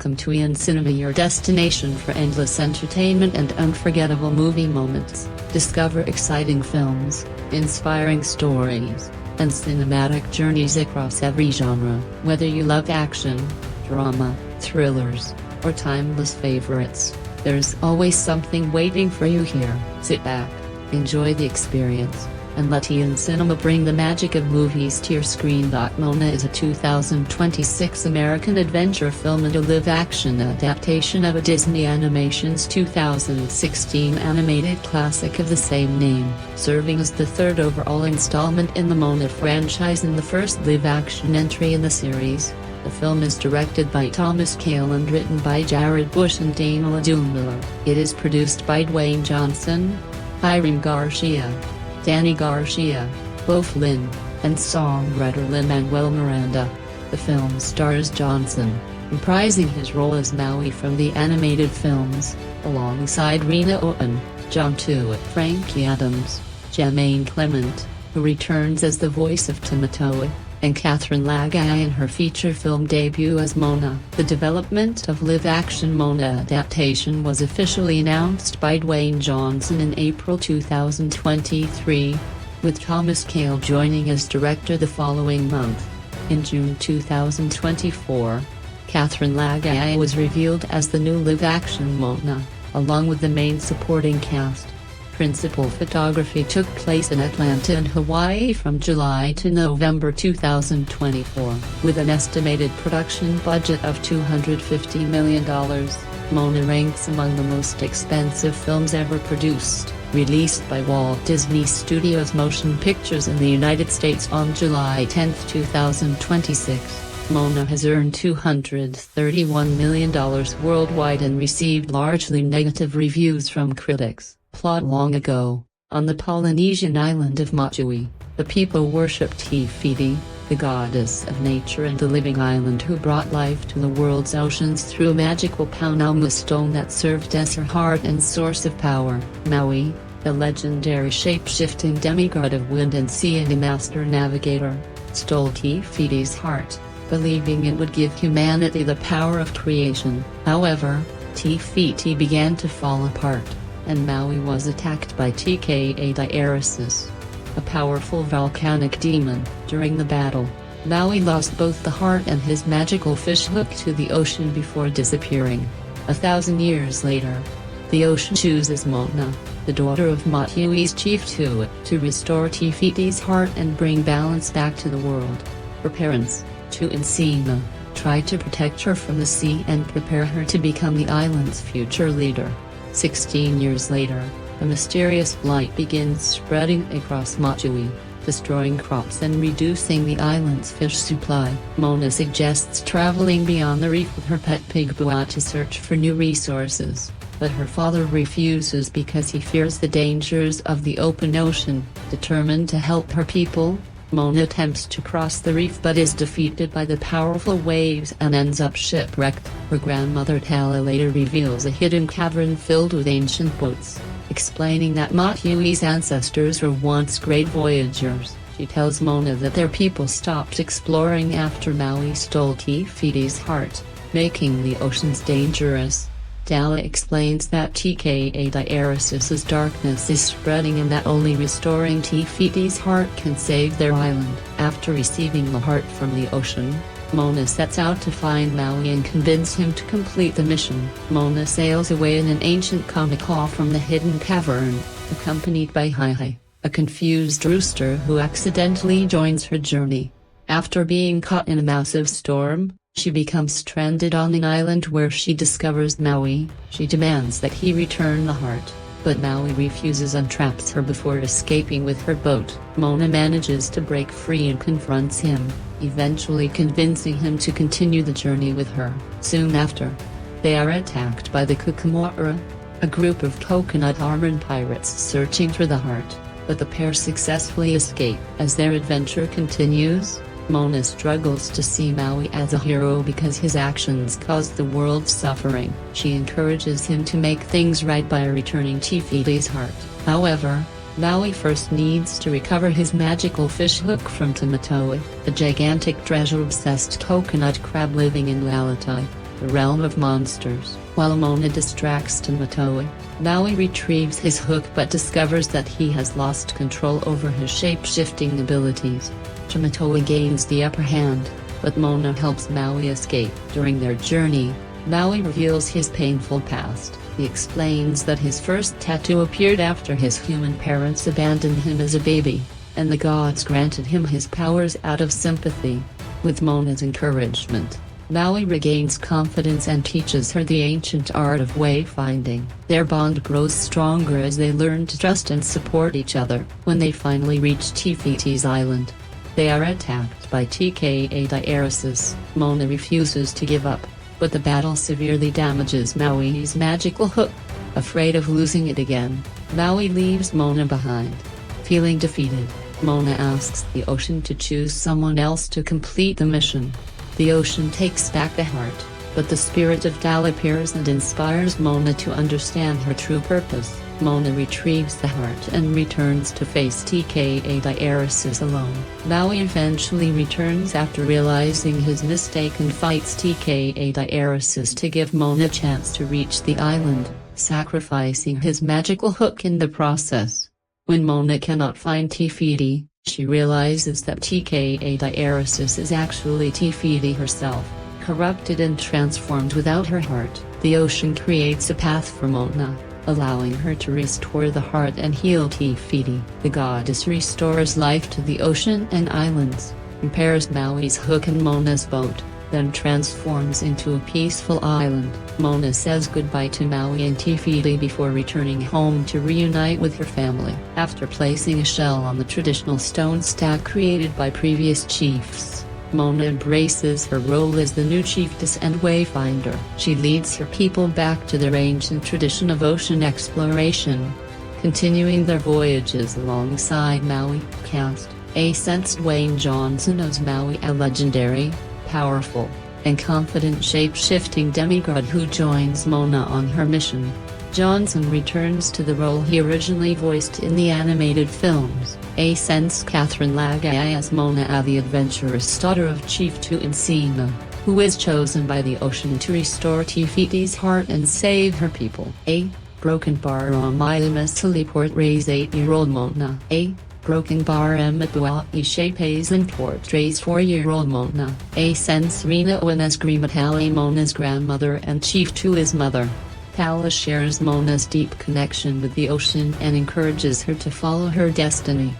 Welcome to Ian Cinema, your destination for endless entertainment and unforgettable movie moments. Discover exciting films, inspiring stories, and cinematic journeys across every genre. Whether you love action, drama, thrillers, or timeless favorites, there's always something waiting for you here. Sit back, enjoy the experience, and let Ian Cinema bring the magic of movies to your screen. Moana is a 2026 American adventure film and a live-action adaptation of a Disney Animation's 2016 animated classic of the same name, serving as the third overall installment in the Moana franchise and the first live-action entry in the series. The film is directed by Thomas Kail and written by Jared Bush and Dana Ladumiller. It is produced by Dwayne Johnson, Hiram Garcia, Danny Garcia, Beau Flynn, and songwriter Lin-Manuel Miranda. The film stars Johnson, reprising his role as Maui from the animated films, alongside Rena Owen, John Tuitt, Frankie Adams, Jermaine Clement, who returns as the voice of Timotoi, and Catherine Laga'aia in her feature film debut as Moana. The development of live-action Moana adaptation was officially announced by Dwayne Johnson in April 2023, with Thomas Kail joining as director the following month. In June 2024, Catherine Laga'aia was revealed as the new live-action Moana, along with the main supporting cast. Principal photography took place in Atlanta and Hawaii from July to November 2024. With an estimated production budget of $250 million, Moana ranks among the most expensive films ever produced. Released by Walt Disney Studios Motion Pictures in the United States on July 10, 2026, Moana has earned $231 million worldwide and received largely negative reviews from critics. Plot: long ago, on the Polynesian island of Maui, the people worshipped Te Fiti, the goddess of nature and the living island who brought life to the world's oceans through a magical Paunama stone that served as her heart and source of power. Maui, the legendary shape-shifting demigod of wind and sea and a master navigator, stole Te Fiti's heart, believing it would give humanity the power of creation. However, Te Fiti began to fall apart, and Maui was attacked by Laga'aia, a powerful volcanic demon. During the battle, Maui lost both the heart and his magical fish hook to the ocean before disappearing. 1,000 years later, the ocean chooses Moana, the daughter of Maui's chief Tuitt, to restore Te Fiti's heart and bring balance back to the world. Her parents, Tuitt and Sina, try to protect her from the sea and prepare her to become the island's future leader. 16 years later, a mysterious blight begins spreading across Maui, destroying crops and reducing the island's fish supply. Moana suggests traveling beyond the reef with her pet pig Bua to search for new resources, but her father refuses because he fears the dangers of the open ocean. Determined to help her people, Moana attempts to cross the reef but is defeated by the powerful waves and ends up shipwrecked. Her grandmother Tala later reveals a hidden cavern filled with ancient boats, explaining that Maui's ancestors were once great voyagers. She tells Moana that their people stopped exploring after Maui stole Te Fiti's heart, making the oceans dangerous. Tala explains that Laga'aia's darkness is spreading and that only restoring Te Fiti's heart can save their island. After receiving the heart from the ocean, Moana sets out to find Maui and convince him to complete the mission. Moana sails away in an ancient kamikawa from the hidden cavern, accompanied by Hai, a confused rooster who accidentally joins her journey. After being caught in a massive storm, she becomes stranded on an island where she discovers Maui. She demands that he return the heart, but Maui refuses and traps her before escaping with her boat. Moana manages to break free and confronts him, eventually convincing him to continue the journey with her. Soon after, they are attacked by the Kukumora, a group of coconut-armored pirates searching for the heart, but the pair successfully escape. As their adventure continues, Moana struggles to see Maui as a hero because his actions caused the world suffering. She encourages him to make things right by returning Te Fiti's heart. However, Maui first needs to recover his magical fish hook from Timotoi, a gigantic treasure-obsessed coconut crab living in Laga'aia. the realm of monsters. While Moana distracts Tamatoa, Maui retrieves his hook but discovers that he has lost control over his shape-shifting abilities. Tamatoa gains the upper hand, but Moana helps Maui escape. During their journey, Maui reveals his painful past. He explains that his first tattoo appeared after his human parents abandoned him as a baby, and the gods granted him his powers out of sympathy. With Moana's encouragement, Maui regains confidence and teaches her the ancient art of wayfinding. Their bond grows stronger as they learn to trust and support each other. When they finally reach Te Fiti's island, they are attacked by Laga'aia. Moana refuses to give up, but the battle severely damages Maui's magical hook. Afraid of losing it again, Maui leaves Moana behind. Feeling defeated, Moana asks the ocean to choose someone else to complete the mission. The ocean takes back the heart, but the spirit of Dal appears and inspires Moana to understand her true purpose. Moana retrieves the heart and returns to face Laga'aia alone. Maui eventually returns after realizing his mistake and fights Laga'aia to give Moana a chance to reach the island, sacrificing his magical hook in the process. When Moana cannot find Te Fiti, she realizes that Laga'aia is actually Te Fiti herself, corrupted and transformed without her heart. The ocean creates a path for Moana, allowing her to restore the heart and heal Te Fiti. The goddess restores life to the ocean and islands, repairs Maui's hook and Moana's boat, then transforms into a peaceful island. Moana says goodbye to Maui and Te Fiti before returning home to reunite with her family. After placing a shell on the traditional stone stack created by previous chiefs, Moana embraces her role as the new chiefess and wayfinder. She leads her people back to their ancient tradition of ocean exploration, continuing their voyages alongside Maui. Cast: Dwayne Johnson as Maui, a legendary, powerful, and confident shape-shifting demigod who joins Moana on her mission. Johnson returns to the role he originally voiced in the animated films. Catherine Laga'aia as Moana, the adventurous daughter of Chief Tu'unsina, who is chosen by the ocean to restore Te Fiti's heart and save her people. Broken Bar Mailima portrays 8-year-old Moana. Broken Bar Emmabua'i Shapes and portrays 4-year-old Moana. Serena Owen as Grimatali, Moana's grandmother and Chief Tua's mother. Tala shares Moana's deep connection with the ocean and encourages her to follow her destiny.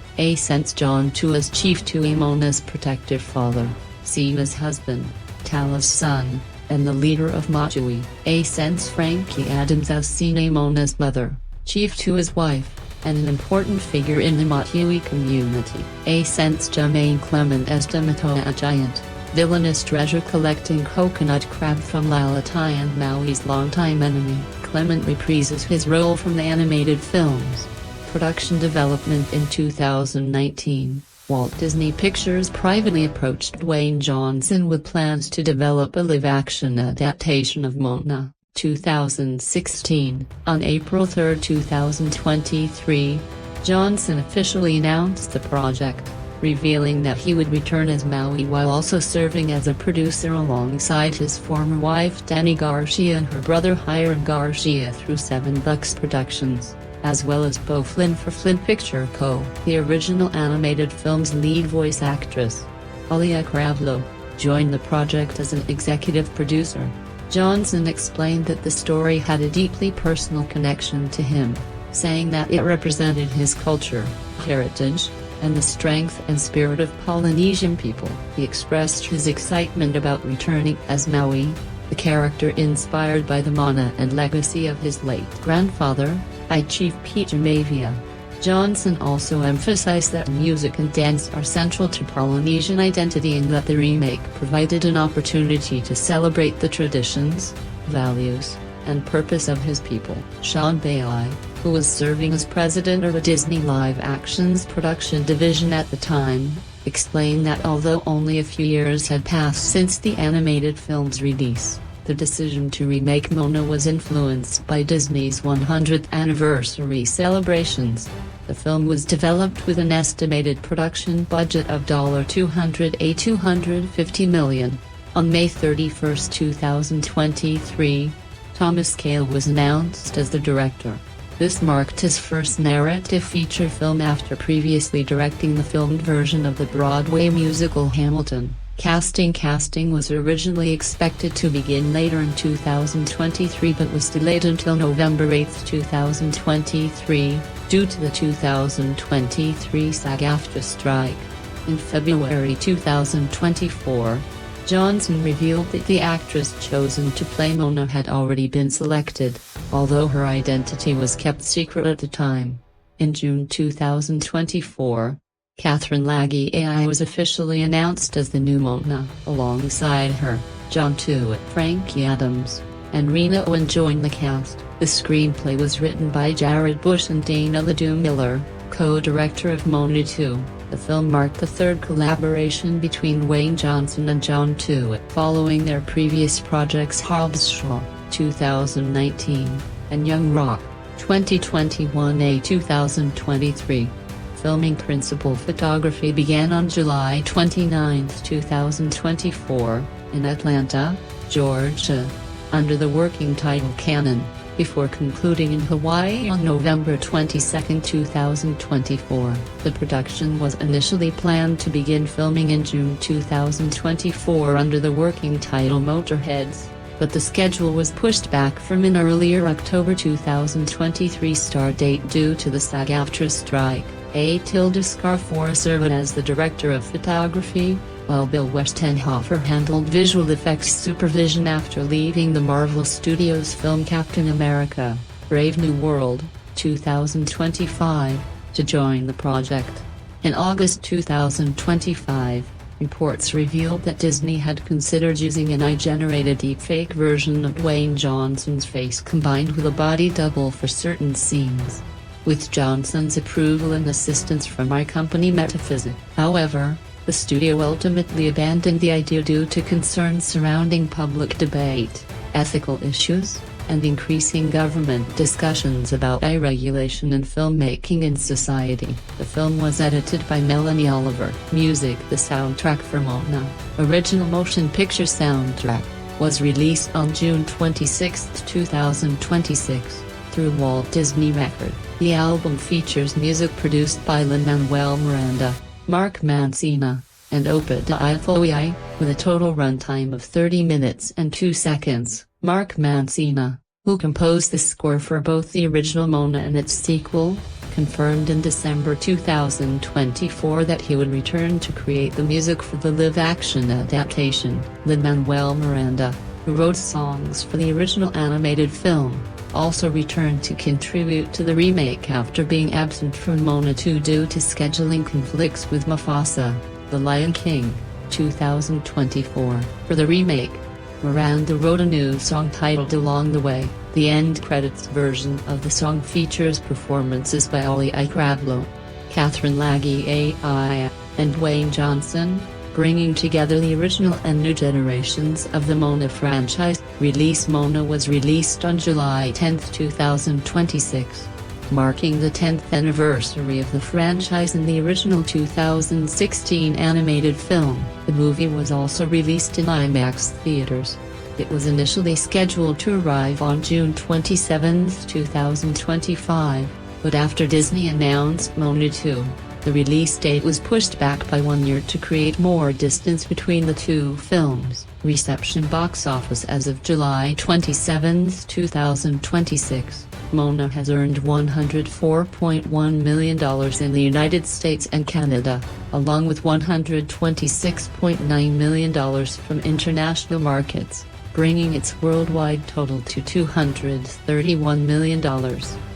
John Tua as Chief Tui, Moana's protective father, Sima's husband, Tala's son, and the leader of Maui. Frankie Adams as Sine, Moana's mother, Chief Tua's wife, and an important figure in the Maui community. Jermaine Clement as Tamatoa, a giant, villainous treasure-collecting coconut crab from Laga'aia and Maui's longtime enemy. Clement reprises his role from the animated films. Production development in 2019. Walt Disney Pictures privately approached Dwayne Johnson with plans to develop a live-action adaptation of Moana. 2016. On April 3, 2023, Johnson officially announced the project, revealing that he would return as Maui while also serving as a producer alongside his former wife Danny Garcia and her brother Hiram Garcia through 7 Bucks Productions, as well as Beau Flynn for Flynn Picture Co. The original animated film's lead voice actress, Alia Kravlo, joined the project as an executive producer. Johnson explained that the story had a deeply personal connection to him, saying that it represented his culture, heritage, and the strength and spirit of Polynesian people. He expressed his excitement about returning as Maui, the character inspired by the mana and legacy of his late grandfather, Chief Peter Mavia. Johnson also emphasized that music and dance are central to Polynesian identity and that the remake provided an opportunity to celebrate the traditions, values, and purpose of his people. Sean Bailey, who was serving as president of the Disney Live Action's production division at the time, explained that although only a few years had passed since the animated film's release, the decision to remake Moana was influenced by Disney's 100th anniversary celebrations. The film was developed with an estimated production budget of $250 million, On May 31, 2023, Thomas Kail was announced as the director. This marked his first narrative feature film after previously directing the filmed version of the Broadway musical Hamilton. Casting was originally expected to begin later in 2023 but was delayed until November 8, 2023, due to the 2023 SAG-AFTRA strike. In February 2024, Johnson revealed that the actress chosen to play Moana had already been selected, although her identity was kept secret at the time. In June 2024, Laga'aia was officially announced as the new Moana. Alongside her, Jon Tuitt, Frankie Adams, and Rena Owen joined the cast. The screenplay was written by Jared Bush and Dana Ledoux Miller, co-director of Moana 2. The film marked the third collaboration between Dwayne Johnson and Jon Tuitt following their previous projects Hobbs Shaw, 2019, and Young Rock, 2021–2023. Filming principal photography began on July 29, 2024, in Atlanta, Georgia, under the working title Canon, before concluding in Hawaii on November 22, 2024. The production was initially planned to begin filming in June 2024 under the working title Motorheads, but the schedule was pushed back from an earlier October 2023 start date due to the SAG-AFTRA strike. Scarfor served as the director of photography, while Bill Westenhofer handled visual effects supervision after leaving the Marvel Studios film Captain America: Brave New World, 2025, to join the project. In August 2025, reports revealed that Disney had considered using an AI-generated deepfake version of Dwayne Johnson's face combined with a body double for certain scenes, with Johnson's approval and assistance from our company Metaphysic. However, the studio ultimately abandoned the idea due to concerns surrounding public debate, ethical issues, and increasing government discussions about AI regulation in filmmaking in society. The film was edited by Melanie Oliver. Music: the soundtrack for Moana, original motion picture soundtrack, was released on June 26, 2026. Through Walt Disney Record. The album features music produced by Lin-Manuel Miranda, Mark Mancina, and Laga'aia, with a total runtime of 30 minutes and 2 seconds. Mark Mancina, who composed the score for both the original Moana and its sequel, confirmed in December 2024 that he would return to create the music for the live-action adaptation. Lin-Manuel Miranda, who wrote songs for the original animated film, also returned to contribute to the remake after being absent from Moana 2 due to scheduling conflicts with Mufasa: The Lion King, 2024. For the remake, Miranda wrote a new song titled Along the Way. The end credits version of the song features performances by Ollie Crablow, Laga'aia, and Dwayne Johnson, bringing together the original and new generations of the Moana franchise. Moana was released on July 10, 2026, marking the 10th anniversary of the franchise and the original 2016 animated film. The movie was also released in IMAX theaters. It was initially scheduled to arrive on June 27, 2025, but after Disney announced Moana 2, the release date was pushed back by 1 year to create more distance between the two films. Reception box office as of July 27, 2026. Moana has earned $104.1 million in the United States and Canada, along with $126.9 million from international markets, bringing its worldwide total to $231 million.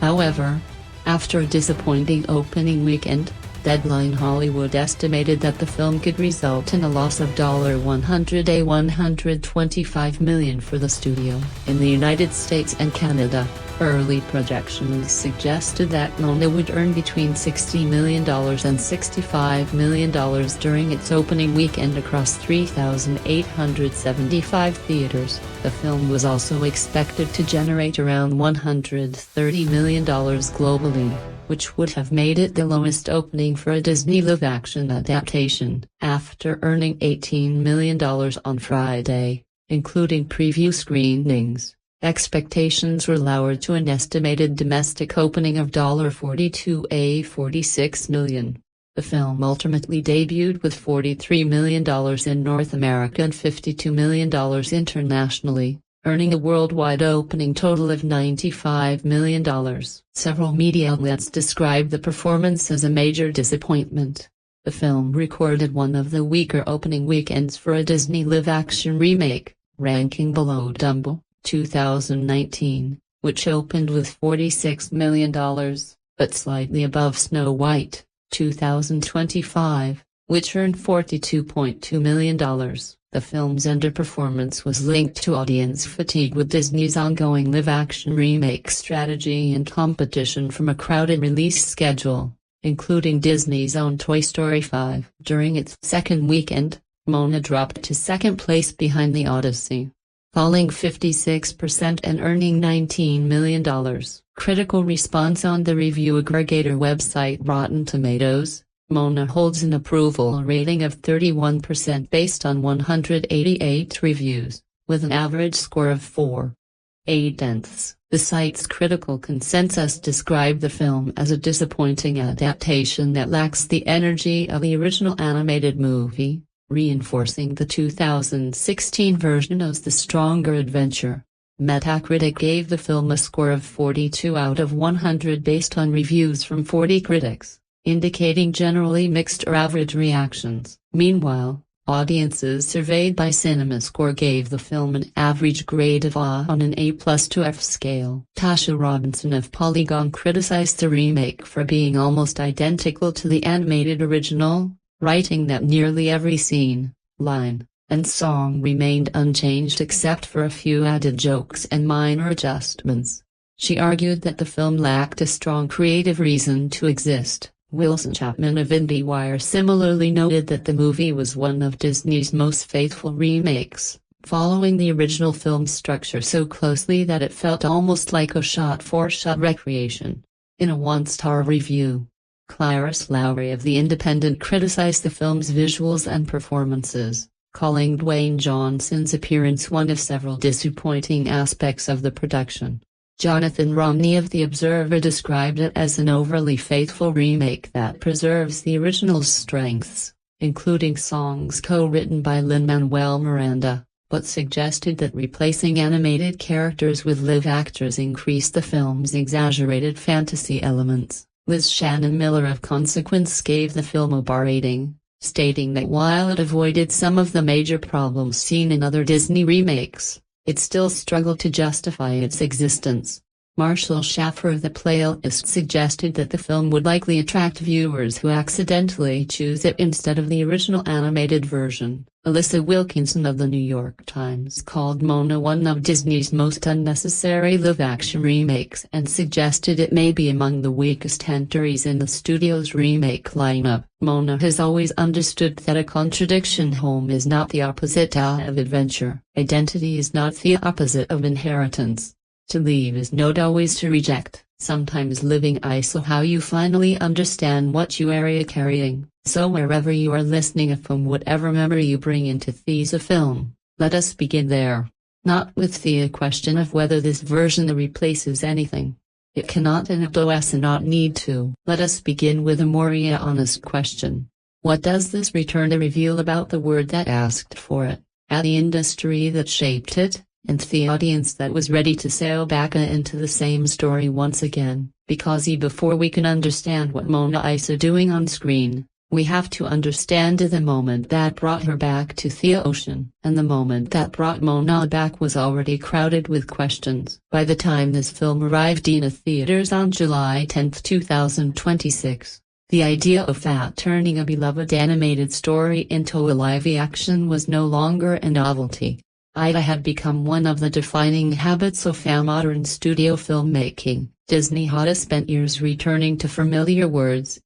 However, after a disappointing opening weekend, Deadline Hollywood estimated that the film could result in a loss of $125 million for the studio. In the United States and Canada, early projections suggested that Moana would earn between $60 million and $65 million during its opening weekend across 3,875 theaters. The film was also expected to generate around $130 million globally. which would have made it the lowest opening for a Disney live-action adaptation. After earning $18 million on Friday, including preview screenings, expectations were lowered to an estimated domestic opening of $46 million. The film ultimately debuted with $43 million in North America and $52 million internationally, earning a worldwide opening total of $95 million. Several media outlets described the performance as a major disappointment. The film recorded one of the weaker opening weekends for a Disney live-action remake, ranking below Dumbo, 2019, which opened with $46 million, but slightly above Snow White, 2025, which earned $42.2 million. The film's underperformance was linked to audience fatigue with Disney's ongoing live-action remake strategy and competition from a crowded release schedule, including Disney's own Toy Story 5. During its second weekend, Moana dropped to second place behind The Odyssey, falling 56% and earning $19 million. Critical response on the review aggregator website Rotten Tomatoes: Moana holds an approval rating of 31% based on 188 reviews, with an average score of 4.8. The site's critical consensus described the film as a disappointing adaptation that lacks the energy of the original animated movie, reinforcing the 2016 version as the stronger adventure. Metacritic gave the film a score of 42 out of 100 based on reviews from 40 critics, indicating generally mixed or average reactions. Meanwhile, audiences surveyed by CinemaScore gave the film an average grade of A on an A+ to F scale. Tasha Robinson of Polygon criticized the remake for being almost identical to the animated original, writing that nearly every scene, line, and song remained unchanged except for a few added jokes and minor adjustments. She argued that the film lacked a strong creative reason to exist. Wilson Chapman of IndieWire similarly noted that the movie was one of Disney's most faithful remakes, following the original film structure so closely that it felt almost like a shot-for-shot recreation. In a one-star review, Clarence Lowry of The Independent criticized the film's visuals and performances, calling Dwayne Johnson's appearance one of several disappointing aspects of the production. Jonathan Romney of The Observer described it as an overly faithful remake that preserves the original's strengths, including songs co-written by Lin-Manuel Miranda, but suggested that replacing animated characters with live actors increased the film's exaggerated fantasy elements. Liz Shannon Miller of Consequence gave the film a bar rating, stating that while it avoided some of the major problems seen in other Disney remakes, it still struggled to justify its existence. Marshall Schaffer of The Playlist suggested that the film would likely attract viewers who accidentally choose it instead of the original animated version. Alyssa Wilkinson of The New York Times called Moana one of Disney's most unnecessary live-action remakes and suggested it may be among the weakest entries in the studio's remake lineup. Moana has always understood that a contradiction home is not the opposite of adventure. Identity is not the opposite of inheritance. To leave is not always to reject. Sometimes living is so how you finally understand what you are carrying. So wherever you are listening from, whatever memory you bring into this film, let us begin there. Not with the question of whether this version replaces anything. It cannot and it does not need to. Let us begin with a more honest question. What does this return reveal about the word that asked for it, and the industry that shaped it, and the audience that was ready to sail back into the same story once again? Because before we can understand what Moana is doing on screen, we have to understand the moment that brought her back to the ocean. And the moment that brought Moana back was already crowded with questions. By the time this film arrived in theaters on July 10, 2026, the idea of turning a beloved animated story into a live action was no longer a novelty. It had become one of the defining habits of modern studio filmmaking. Disney had spent years returning to familiar words,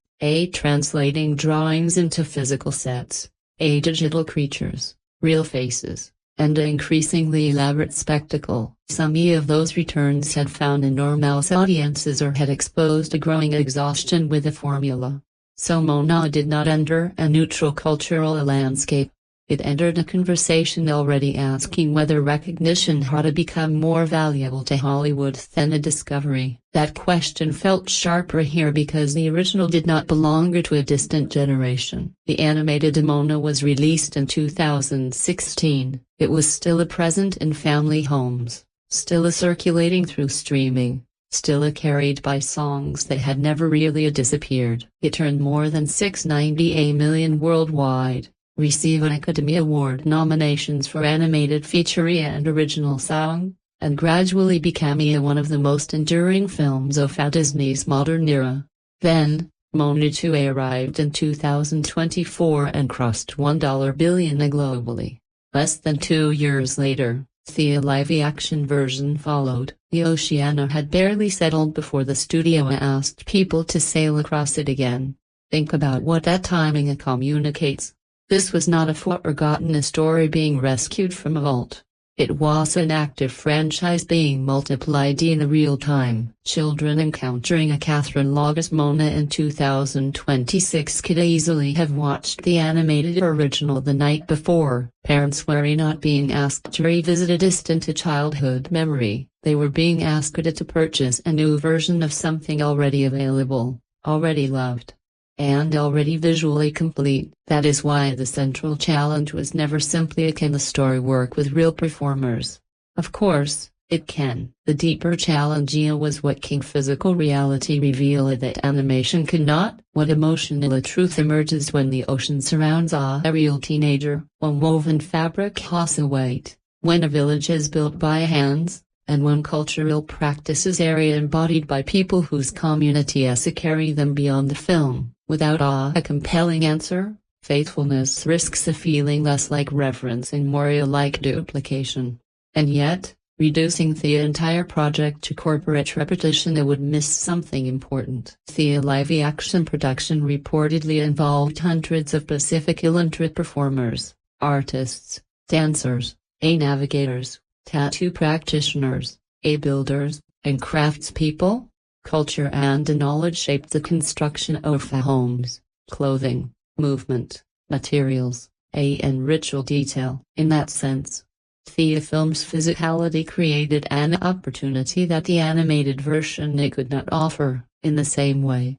translating drawings into physical sets, digital creatures, real faces, and an increasingly elaborate spectacle. Some of those returns had found enormous audiences or had exposed a growing exhaustion with the formula. So Moana did not enter a neutral cultural landscape. It entered a conversation already asking whether recognition had become more valuable to Hollywood than a discovery. That question felt sharper here because the original did not belong to a distant generation. The animated Moana was released in 2016. It was still present in family homes, still circulating through streaming, still carried by songs that had never really disappeared. It earned more than $698 million worldwide, received Academy Award nominations for Animated Feature and Original Song, and gradually became one of the most enduring films of Disney's modern era. Then, Moana 2 arrived in 2024 and crossed $1 billion globally. Less than 2 years later, the live-action version followed. The ocean had barely settled before the studio asked people to sail across it again. Think about what that timing communicates. This was not a forgotten story being rescued from a vault. It was an active franchise being multiplied in real time. Children encountering a Catherine Laga'aia Moana in 2026 could easily have watched the animated original the night before. Parents were not being asked to revisit a distant childhood memory. They were being asked to purchase a new version of something already available, already loved, and already visually complete. That is why the central challenge was never simply can the story work with real performers. Of course, it can. The deeper challenge was what can physical reality reveal that animation could not? What emotional truth emerges when the ocean surrounds a real teenager, when woven fabric has a weight, when a village is built by hands, and when cultural practices are embodied by people whose communities carry them beyond the film. Without a compelling answer, faithfulness risks feeling less like reverence and more like duplication. And yet, reducing the entire project to corporate repetition would miss something important. The live-action production reportedly involved hundreds of Pacific Island performers, artists, dancers, navigators, tattoo practitioners, builders, and craftspeople. Culture and knowledge shaped the construction of homes, clothing, movement, materials, and ritual detail. In that sense, the film's physicality created an opportunity that the animated version could not offer. In the same way,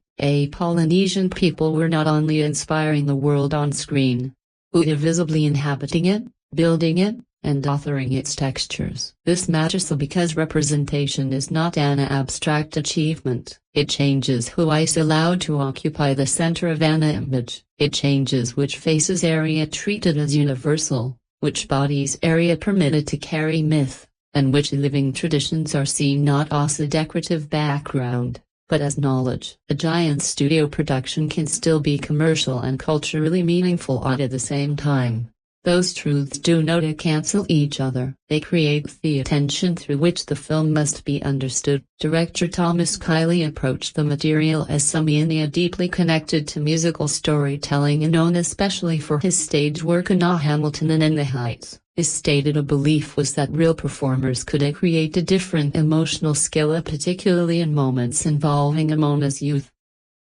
Polynesian people were not only inspiring the world on screen, but visibly inhabiting it, building it, and authoring its textures. This matters because representation is not an abstract achievement. It changes who is allowed to occupy the center of an image. It changes which faces area treated as universal, which bodies area permitted to carry myth, and which living traditions are seen not as a decorative background, but as knowledge. A giant studio production can still be commercial and culturally meaningful at the same time. Those truths do not cancel each other. They create the tension through which the film must be understood. Director Thomas Kiley approached the material as someone deeply connected to musical storytelling and known especially for his stage work on Hamilton and In the Heights. His stated belief was that real performers could create a different emotional skill, particularly in moments involving Moana's youth.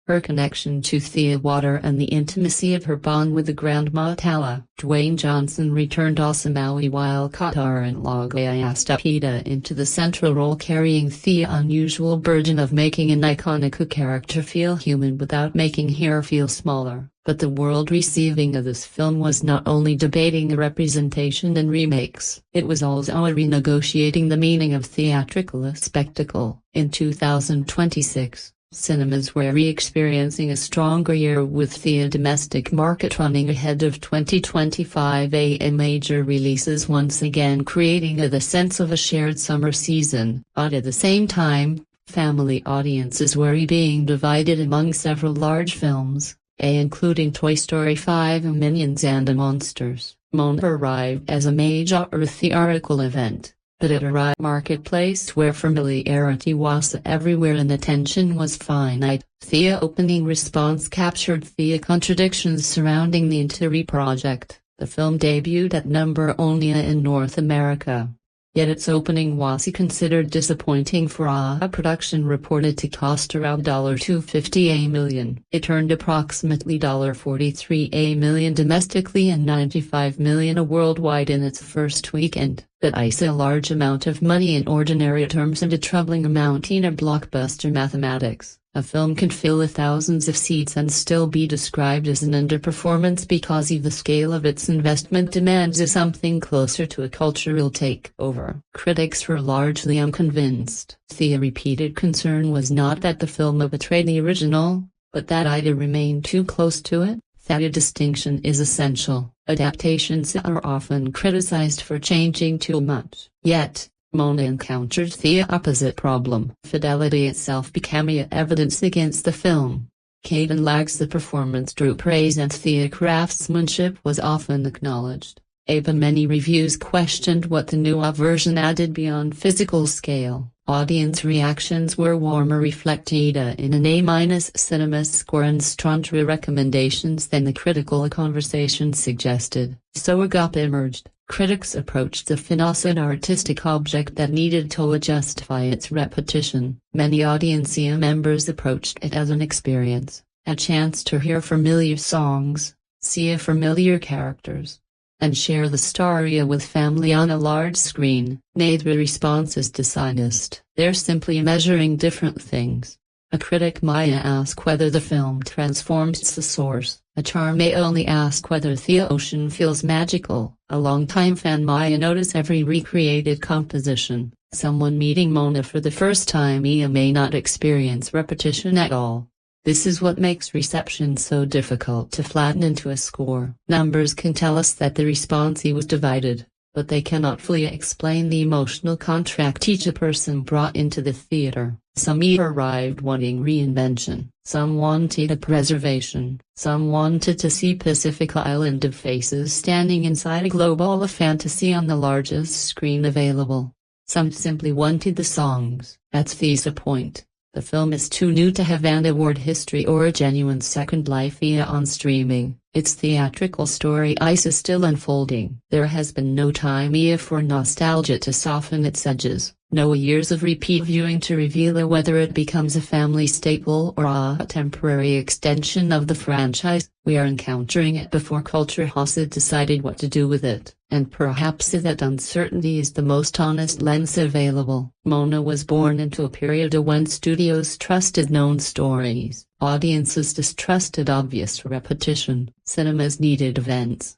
Her connection to the water and the intimacy of her bond with the grandma Tala. Dwayne Johnson returned as Maui while Qatar and Laga'aia stepped into the central role, carrying the unusual burden of making an iconic character feel human without making her feel smaller. But the world receiving of this film was not only debating the representation and remakes, it was also renegotiating the meaning of theatrical spectacle. In 2026, cinemas were re-experiencing a stronger year with the domestic market running ahead of 2025 major releases, once again creating the sense of a shared summer season. But at the same time, family audiences were being divided among several large films, including Toy Story 5 and Minions and Monsters. Moana arrived as a major theatrical event, but at a marketplace where familiarity was everywhere and attention was finite. The opening response captured the contradictions surrounding the entire project. The film debuted at number only in North America. Yet its opening was considered disappointing for a production reported to cost around $250 million. It earned approximately $43 million domestically and $95 million worldwide in its first weekend. That is a large amount of money in ordinary terms and a troubling amount in a blockbuster mathematics. A film can fill thousands of seats and still be described as an underperformance because of the scale of its investment demands something closer to a cultural takeover. Critics were largely unconvinced. The repeated concern was not that the film betrayed the original, but that it remained too close to it. That a distinction is essential. Adaptations are often criticized for changing too much. Yet, Moana encountered the opposite problem. Fidelity itself became evidence against the film. Caden Lags the performance drew praise and the craftsmanship was often acknowledged. But many reviews questioned what the new version added beyond physical scale. Audience reactions were warmer, reflected in an A- cinema score and stronger recommendations than the critical conversation suggested. So a gap emerged. Critics approached the film as an artistic object that needed to justify its repetition. Many audience members approached it as an experience, a chance to hear familiar songs, see familiar characters, and share the story with family on a large screen. Neither response is dishonest. They're simply measuring different things. A critic might ask whether the film transforms the source. A charm may only ask whether the ocean feels magical. A longtime fan might notice every recreated composition. Someone meeting Moana for the first time may not experience repetition at all. This is what makes reception so difficult to flatten into a score. Numbers can tell us that the response was divided, but they cannot fully explain the emotional contract each person brought into the theater. Some arrived wanting reinvention, some wanted a preservation, some wanted to see Pacific Island of faces standing inside a global of fantasy on the largest screen available. Some simply wanted the songs. That's the point. The film is too new to have an award history or a genuine second life on streaming. Its theatrical story is still unfolding. There has been no time for nostalgia to soften its edges. No years of repeat viewing to reveal whether it becomes a family staple or a temporary extension of the franchise. We are encountering it before culture has decided what to do with it, and perhaps that uncertainty is the most honest lens available. Moana was born into a period when studios trusted known stories, audiences distrusted obvious repetition, cinemas needed events.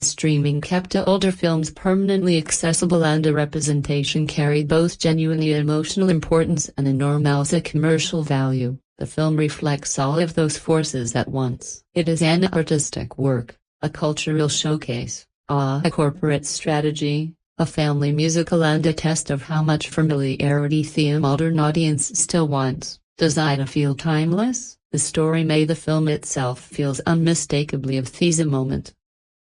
Streaming kept older films permanently accessible and a representation carried both genuinely emotional importance and enormous commercial value. The film reflects all of those forces at once. It is an artistic work, a cultural showcase, a corporate strategy, a family musical and a test of how much familiarity the modern audience still wants. Does it feel timeless? The story made the film itself feels unmistakably of the moment.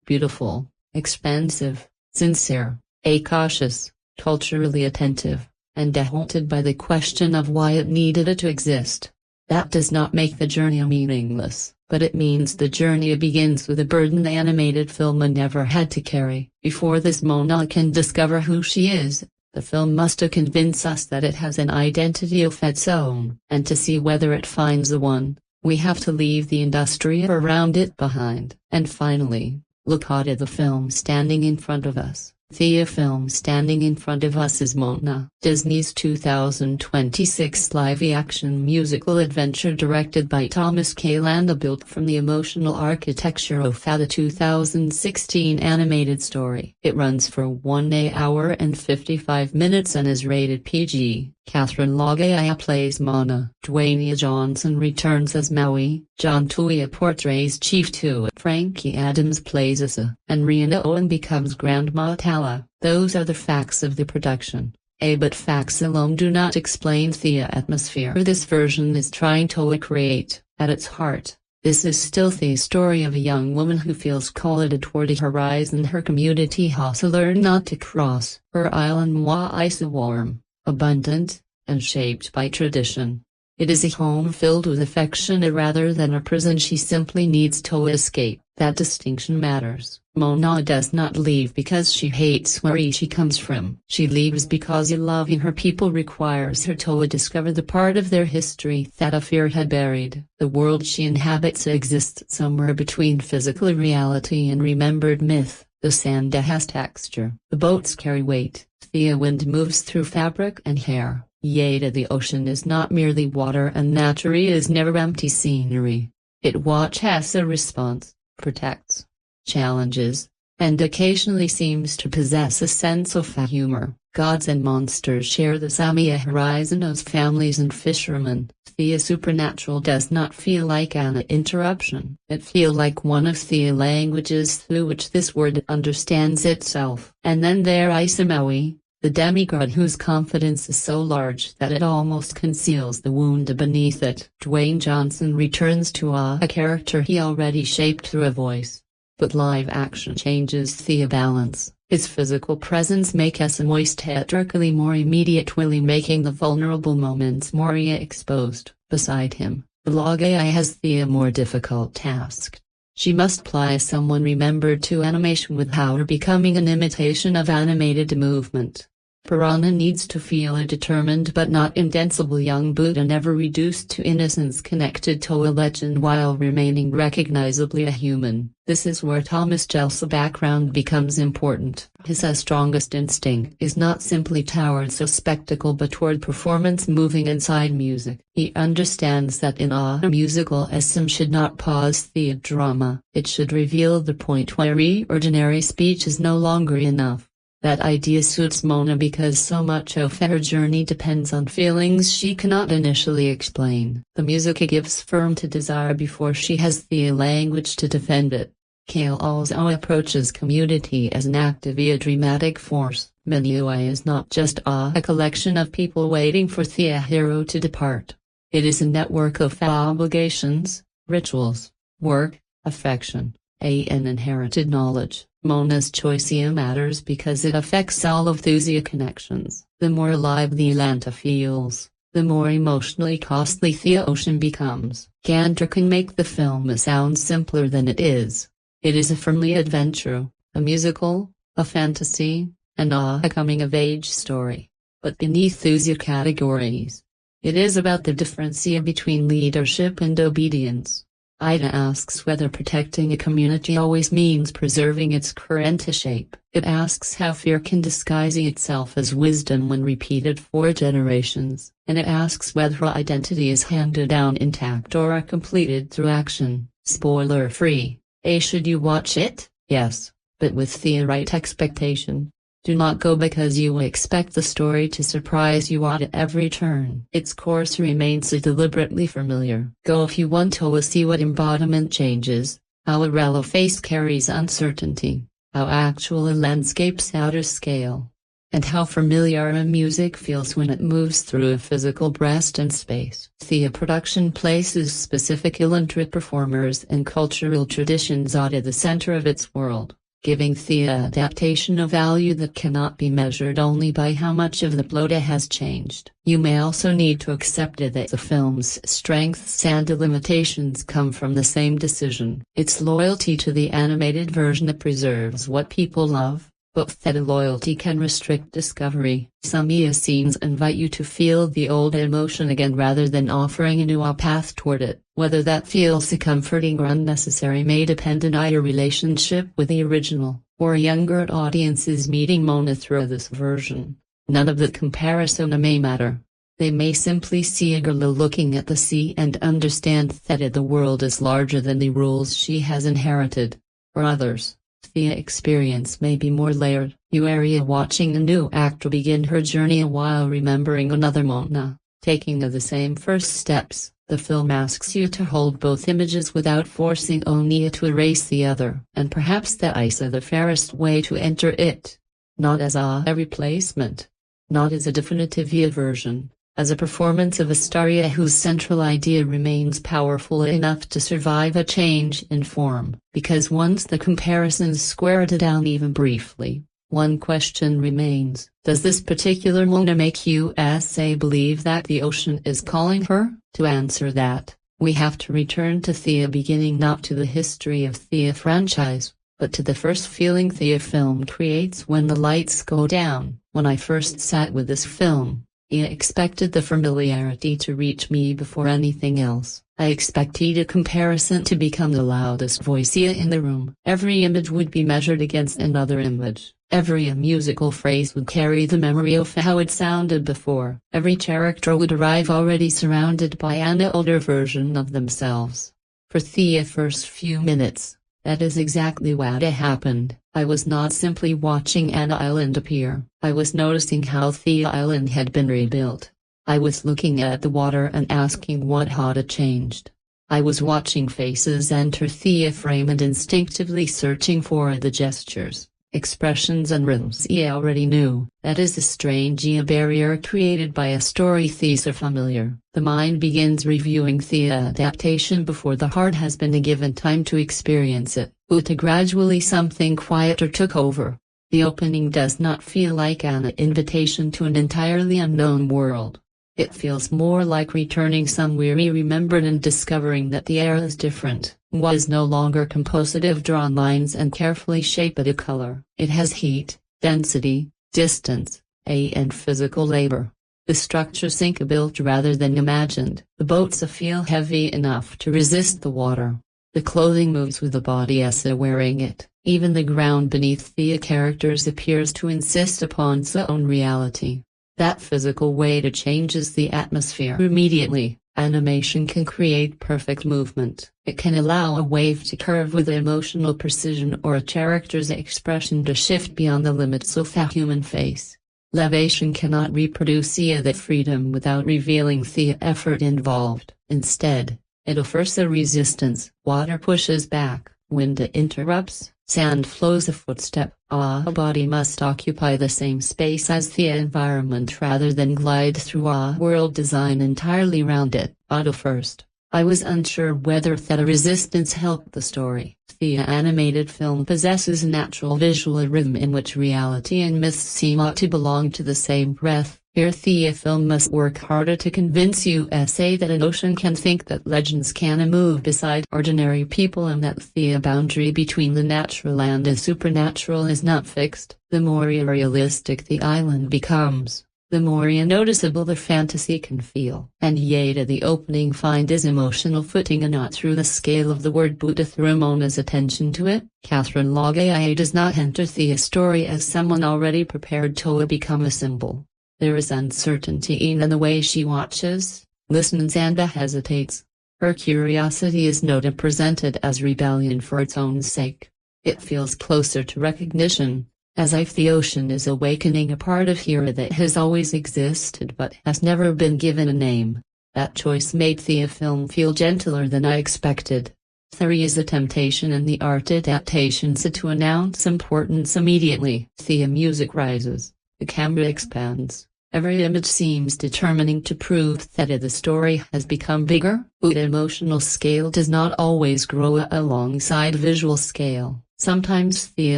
Beautiful, expansive, sincere, cautious, culturally attentive, and haunted by the question of why it needed to exist. That does not make the journey meaningless, but it means the journey begins with a burden the animated film never had to carry. Before this Moana can discover who she is, the film must convince us that it has an identity of its own, and to see whether it finds the one, we have to leave the industry around it behind. And finally, look at the film standing in front of us. The film standing in front of us is Moana, Disney's 2026 live-action musical adventure directed by Thomas Kail and built from the emotional architecture of the 2016 animated story. It runs for 1 hour and 55 minutes and is rated PG. Catherine Laga'aia plays Moana. Dwayne Johnson returns as Maui. John Tuia portrays Chief Tua. Frankie Adams plays Issa. And Rena Owen becomes Grandma Tala. Those are the facts of the production. But facts alone do not explain the atmosphere this version is trying to create. At its heart, this is still the story of a young woman who feels called toward a horizon her community has learned not to cross. Her island is warm, abundant, and shaped by tradition. It is a home filled with affection rather than a prison she simply needs to escape. That distinction matters. Moana does not leave because she hates where she comes from. She leaves because loving her people requires her to discover the part of their history that a fear had buried. The world she inhabits exists somewhere between physical reality and remembered myth. The sand has texture. The boats carry weight. The wind moves through fabric and hair. Yet the ocean is not merely water, and nature is never empty scenery. It watches a response, protects, challenges, and occasionally seems to possess a sense of humor. Gods and monsters share the same horizon as families and fishermen. The supernatural does not feel like an interruption. It feels like one of the languages through which this world understands itself. And then there is Maui, the demigod whose confidence is so large that it almost conceals the wound beneath it. Dwayne Johnson returns to a character he already shaped through a voice. But live action changes the balance. His physical presence makes him theatrically more immediate, while making the vulnerable moments more exposed. Beside him, Laga'aia has the more difficult task. She must ply someone remembered to animation without becoming an imitation of animated movement. Piranha needs to feel a determined but not invincible young Buddha, never reduced to innocence, connected to a legend while remaining recognizably a human. This is where Thomas Gel's background becomes important. His strongest instinct is not simply towards a spectacle but toward performance, moving inside music. He understands that in a musical SM should not pause the drama, it should reveal the point where ordinary speech is no longer enough. That idea suits Moana because so much of her journey depends on feelings she cannot initially explain. The music gives form to desire before she has the language to defend it. Kale also approaches community as an active yet dramatic force. Moana is not just a collection of people waiting for the hero to depart. It is a network of obligations, rituals, work, affection, and inherited knowledge. Moana's choice matters because it affects all of those connections. The more alive the land feels, the more emotionally costly the ocean becomes. Cantor can make the film sound simpler than it is. It is a firmly adventure, a musical, a fantasy, and a coming-of-age story. But beneath those categories, it is about the difference between leadership and obedience. Ida asks whether protecting a community always means preserving its current shape. It asks how fear can disguise itself as wisdom when repeated for generations, and it asks whether identity is handed down intact or completed through action. Spoiler-free. Should you watch it? Yes, but with the right expectation. Do not go because you expect the story to surprise you at every turn. Its course remains deliberately familiar. Go if you want to see what embodiment changes, how a rellow face carries uncertainty, how actual landscapes outer scale, and how familiar a music feels when it moves through a physical breast and space. The production places specific talented performers and cultural traditions at the center of its world, giving the adaptation a value that cannot be measured only by how much of the plot has changed. You may also need to accept that the film's strengths and limitations come from the same decision. Its loyalty to the animated version that preserves what people love, but that loyalty can restrict discovery. Some scenes invite you to feel the old emotion again rather than offering a new path toward it. Whether that feels comforting or unnecessary may depend on your relationship with the original, or younger audiences meeting Moana through this version. None of the comparison may matter. They may simply see a girl looking at the sea and understand that the world is larger than the rules she has inherited. For others, the experience may be more layered. You are watching a new actor begin her journey while remembering another Moana, taking the same first steps. The film asks you to hold both images without forcing Onia to erase the other. And perhaps that is the fairest way to enter it. Not as a replacement. Not as a definitive version. As a performance of a story whose central idea remains powerful enough to survive a change in form. Because once the comparisons squared down even briefly, one question remains. Does this particular Moana make you believe that the ocean is calling her? To answer that, We have to return to Thea beginning, not to the history of Thea franchise, but to the first feeling Thea film creates when the lights go down. When I first sat with this film, I expected the familiarity to reach me before anything else. I expected a comparison to become the loudest voice in the room. Every image would be measured against another image. Every musical phrase would carry the memory of how it sounded before. Every character would arrive already surrounded by an older version of themselves. For the first few minutes, that is exactly what happened. I was not simply watching an island appear. I was noticing how the island had been rebuilt. I was looking at the water and asking what had changed. I was watching faces enter the frame and instinctively searching for the gestures, expressions and rhythms I already knew. That is a strange barrier created by a story so familiar. The mind begins reviewing the adaptation before the heart has been given time to experience it. But gradually something quieter took over. The opening does not feel like an invitation to an entirely unknown world. It feels more like returning somewhere remembered and discovering that the air is different. Was no longer composite of drawn lines and carefully shaped color. It has heat, density, distance, and physical labor. The structures seem built rather than imagined. The boats feel heavy enough to resist the water. The clothing moves with the body as wearing it. Even the ground beneath the characters appears to insist upon its own reality. That physical weight changes the atmosphere immediately. Animation can create perfect movement. It can allow a wave to curve with emotional precision or a character's expression to shift beyond the limits of a human face. Elevation cannot reproduce that freedom without revealing the effort involved. Instead, it offers a resistance. Water pushes back, wind interrupts, sand flows a footstep. A body must occupy the same space as the environment rather than glide through a world design entirely around it. At first, I was unsure whether that resistance helped the story. The animated film possesses a natural visual rhythm in which reality and myth seem to belong to the same breath. Here the film must work harder to convince you that an ocean can think, that legends can move beside ordinary people, and that the boundary between the natural and the supernatural is not fixed. The more realistic the island becomes, the more noticeable the fantasy can feel. And yet the opening finds its emotional footing not through the scale of the word but through Moana's attention to it. Catherine Laga'aia does not enter the story as someone already prepared to become a symbol. There is uncertainty in the way she watches, listens and hesitates. Her curiosity is not presented as rebellion for its own sake. It feels closer to recognition, as if the ocean is awakening a part of her that has always existed but has never been given a name. That choice made the film feel gentler than I expected. There is a temptation in the art adaptations to announce importance immediately. The music rises, the camera expands. Every image seems determining to prove that the story has become bigger. But emotional scale does not always grow alongside visual scale. Sometimes the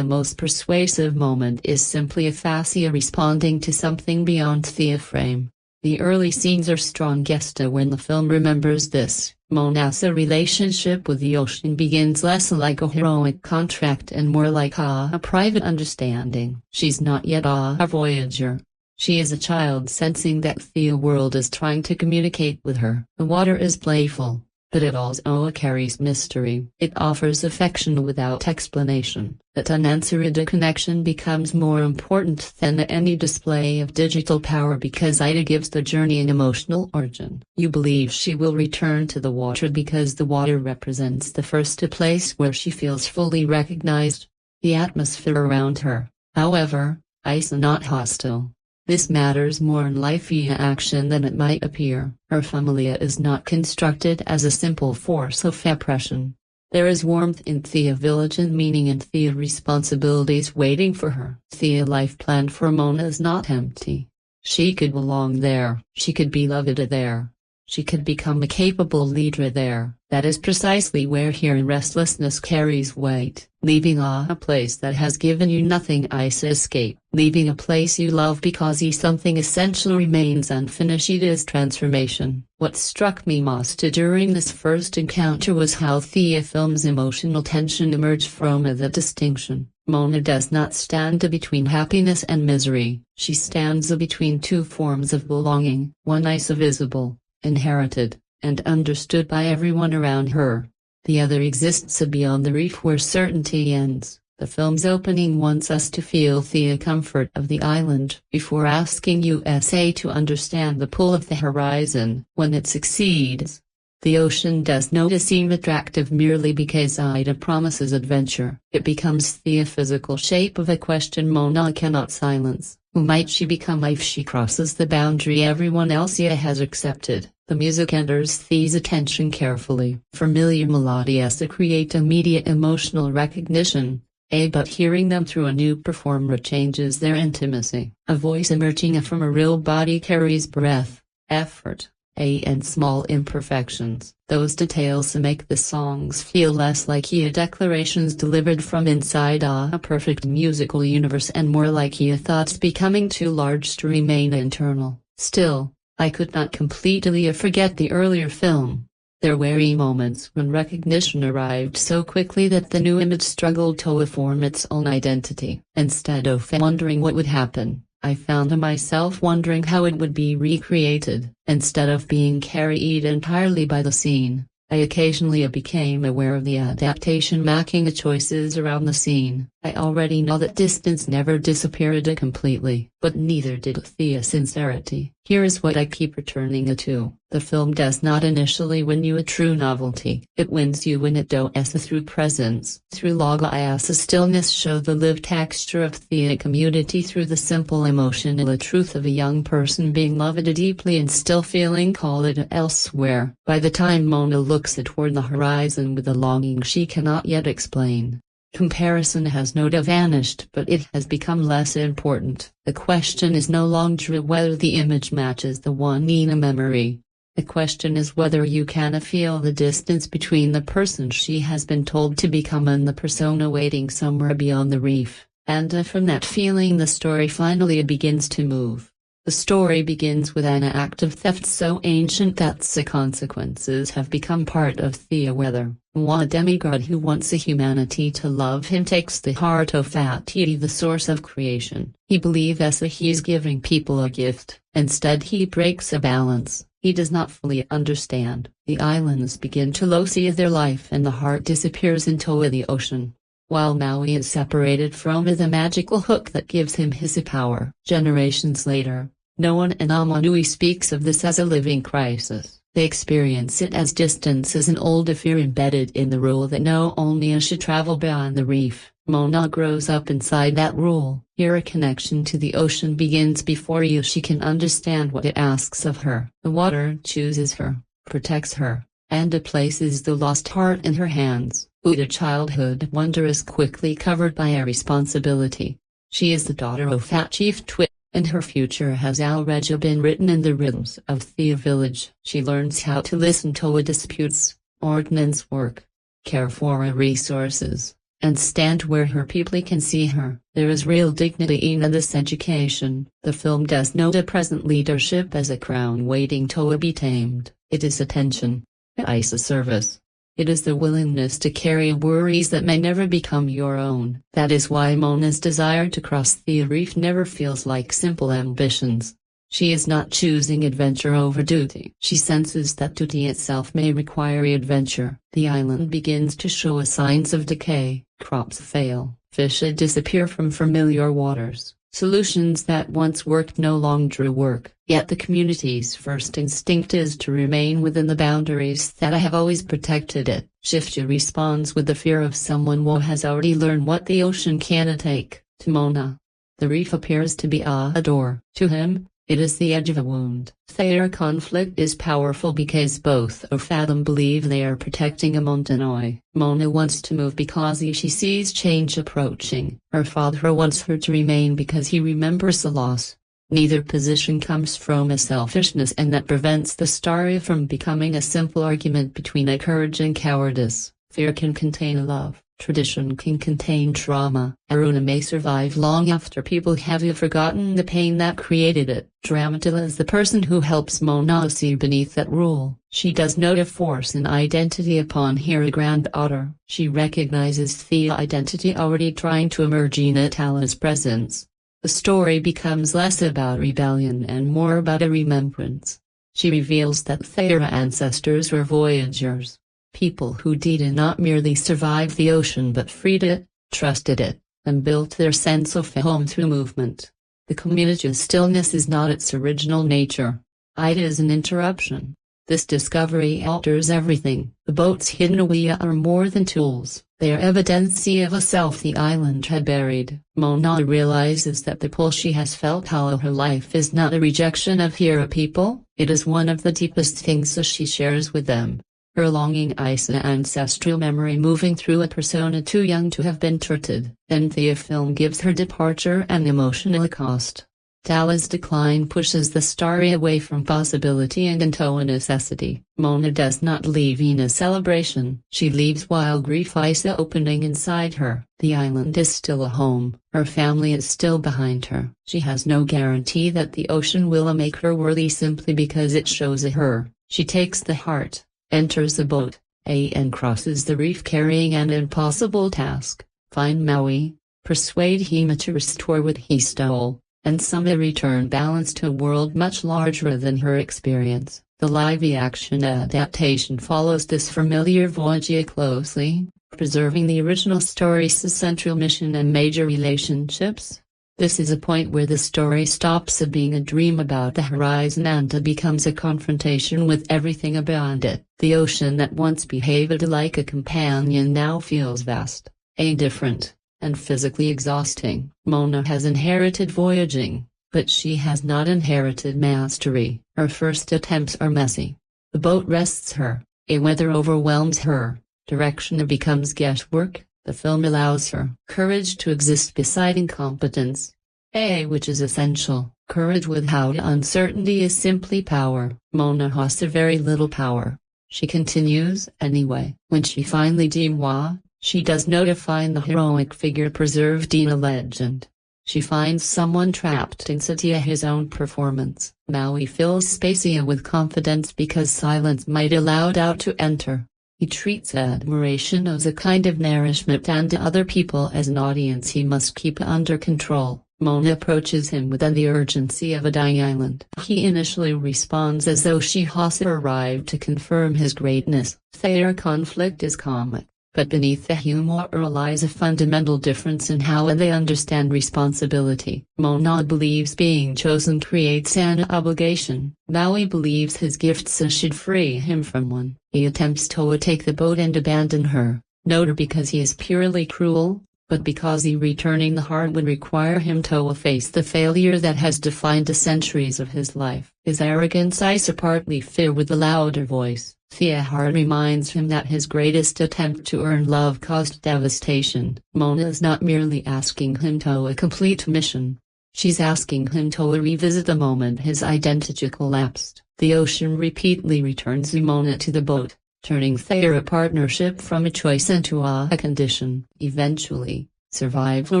most persuasive moment is simply a fascia responding to something beyond the frame. The early scenes are strongest when the film remembers this. Moana's relationship with the ocean begins less like a heroic contract and more like a private understanding. She's not yet a voyager. She is a child sensing that the world is trying to communicate with her. The water is playful, but it also carries mystery. It offers affection without explanation. That unanswered connection becomes more important than any display of digital power because it gives the journey an emotional origin. You believe she will return to the water because the water represents the first place where she feels fully recognized. The atmosphere around her, however, is not hostile. This matters more in life via action than it might appear. Her familia is not constructed as a simple force of oppression. There is warmth in the village and meaning in the responsibilities waiting for her. The life plan for Moana is not empty. She could belong there. She could be loved there. She could become a capable leader there. That is precisely where here restlessness carries weight, leaving a place that has given you nothing is escape, leaving a place you love because something essential remains unfinished is transformation. What struck me most during this first encounter was how the film's emotional tension emerged from the distinction. Moana does not stand between happiness and misery, she stands between two forms of belonging, one is visible, inherited, and understood by everyone around her. The other exists beyond the reef where certainty ends. The film's opening wants us to feel the comfort of the island before asking us to understand the pull of the horizon. When it succeeds, the ocean does not seem attractive merely because it promises adventure. It becomes the physical shape of a question Moana cannot silence. Who might she become if she crosses the boundary everyone else has accepted? The music enters Thea's attention carefully. Familiar melodies create immediate emotional recognition, but hearing them through a new performer changes their intimacy. A voice emerging from a real body carries breath, effort, and small imperfections. Those details make the songs feel less like declarations delivered from inside a perfect musical universe and more like thoughts becoming too large to remain internal. Still, I could not completely forget the earlier film. There were moments when recognition arrived so quickly that the new image struggled to form its own identity. Instead of wondering what would happen, I found myself wondering how it would be recreated. Instead of being carried entirely by the scene, I occasionally became aware of the adaptation making choices around the scene. I already know that distance never disappeared completely, but neither did the sincerity. Here is what I keep returning to. The film does not initially win you a true novelty. It wins you when it does through presence. Through Laga'aia's stillness show the lived texture of the community, through the simple emotional truth of a young person being loved deeply and still feeling called elsewhere. By the time Moana looks toward the horizon with a longing she cannot yet explain, comparison has not vanished, but it has become less important. The question is no longer whether the image matches the one in a memory. The question is whether you can feel the distance between the person she has been told to become and the persona waiting somewhere beyond the reef. And from that feeling the story finally begins to move. The story begins with an act of theft so ancient that the consequences have become part of the weather. One demigod who wants humanity to love him takes the heart of Fati, the source of creation. He believes he's giving people a gift. Instead he breaks a balance. He does not fully understand. The islands begin to lose their life and the heart disappears into the ocean. While Maui is separated from the magical hook that gives him his power. Generations later, no one in Amanui speaks of this as a living crisis. They experience it as distance, as an old fear embedded in the rule that no only should travel beyond the reef. Moana grows up inside that rule. Here a connection to the ocean begins before she can understand what it asks of her. The water chooses her, protects her, and places the lost heart in her hands. The childhood wonder is quickly covered by a responsibility. She is the daughter of Fat Chief Twit, and her future has already been written in the rhythms of the village. She learns how to listen to disputes, ordnance work, care for resources, and stand where her people can see her. There is real dignity in this education. The film does not present leadership as a crown waiting to be tamed. It is attention. It is service. It is the willingness to carry worries that may never become your own. That is why Moana's desire to cross the reef never feels like simple ambitions. She is not choosing adventure over duty. She senses that duty itself may require adventure. The island begins to show signs of decay. Crops fail, fish disappear from familiar waters. Solutions that once worked no longer work. Yet the community's first instinct is to remain within the boundaries that have always protected it. Shifty responds with the fear of someone who has already learned what the ocean can take. To Moana, the reef appears to be a door. To him, it is the edge of a wound. Their conflict is powerful because both of them believe they are protecting a Montanoi. Moana wants to move because she sees change approaching. Her father wants her to remain because he remembers the loss. Neither position comes from a selfishness, and that prevents the story from becoming a simple argument between a courage and cowardice. Fear can contain love. Tradition can contain trauma. Aruna may survive long after people have forgotten the pain that created it. Dramatila is the person who helps Moana see beneath that rule. She does not force an identity upon her granddaughter. She recognizes the identity already trying to emerge in Atala's presence. The story becomes less about rebellion and more about a remembrance. She reveals that their ancestors were voyagers. People who did not merely survive the ocean but freed it, trusted it, and built their sense of home through movement. The community's stillness is not its original nature. It is an interruption. This discovery alters everything. The boats hidden away are more than tools. They are evidence of a self the island had buried. Moana realizes that the pull she has felt all her life is not a rejection of her people, it is one of the deepest things she shares with them. Her longing is an ancestral memory moving through a persona too young to have been treated. Then the film gives her departure an emotional cost. Tala's decline pushes the story away from possibility and into a necessity. Moana does not leave in a celebration. She leaves while grief is opening inside her. The island is still a home. Her family is still behind her. She has no guarantee that the ocean will make her worthy simply because it shows her. She takes the heart, enters the boat, and crosses the reef carrying an impossible task: find Maui, persuade him to restore what he stole, and someday return balance to a world much larger than her experience. The live-action adaptation follows this familiar voyage closely, preserving the original story's central mission and major relationships. This is a point where the story stops being a dream about the horizon and becomes a confrontation with everything beyond it. The ocean that once behaved like a companion now feels vast, different, and physically exhausting. Moana has inherited voyaging, but she has not inherited mastery. Her first attempts are messy. The boat rests her, weather overwhelms her, direction becomes guesswork. The film allows her courage to exist beside incompetence, which is essential. Courage without uncertainty is simply power. Moana has very little power. She continues anyway. When she finally demois, she does not find the heroic figure preserved in a legend. She finds someone trapped inside his own performance. Maui fills space with confidence because silence might allow doubt to enter. He treats admiration as a kind of nourishment and other people as an audience he must keep under control. Moana approaches him with the urgency of a dying island. He initially responds as though she has arrived to confirm his greatness. Their conflict is comic, but beneath the humor lies a fundamental difference in how they understand responsibility. Moana believes being chosen creates an obligation. Maui believes his gifts should free him from one. He attempts to take the boat and abandon her, not because he is purely cruel, but because returning the heart would require him to face the failure that has defined the centuries of his life. His arrogance is partly fear with a louder voice. The heart reminds him that his greatest attempt to earn love caused devastation. Moana is not merely asking him to complete mission. She's asking him to revisit the moment his identity collapsed. The ocean repeatedly returns Moana to the boat, turning their partnership from a choice into a condition. Eventually, survival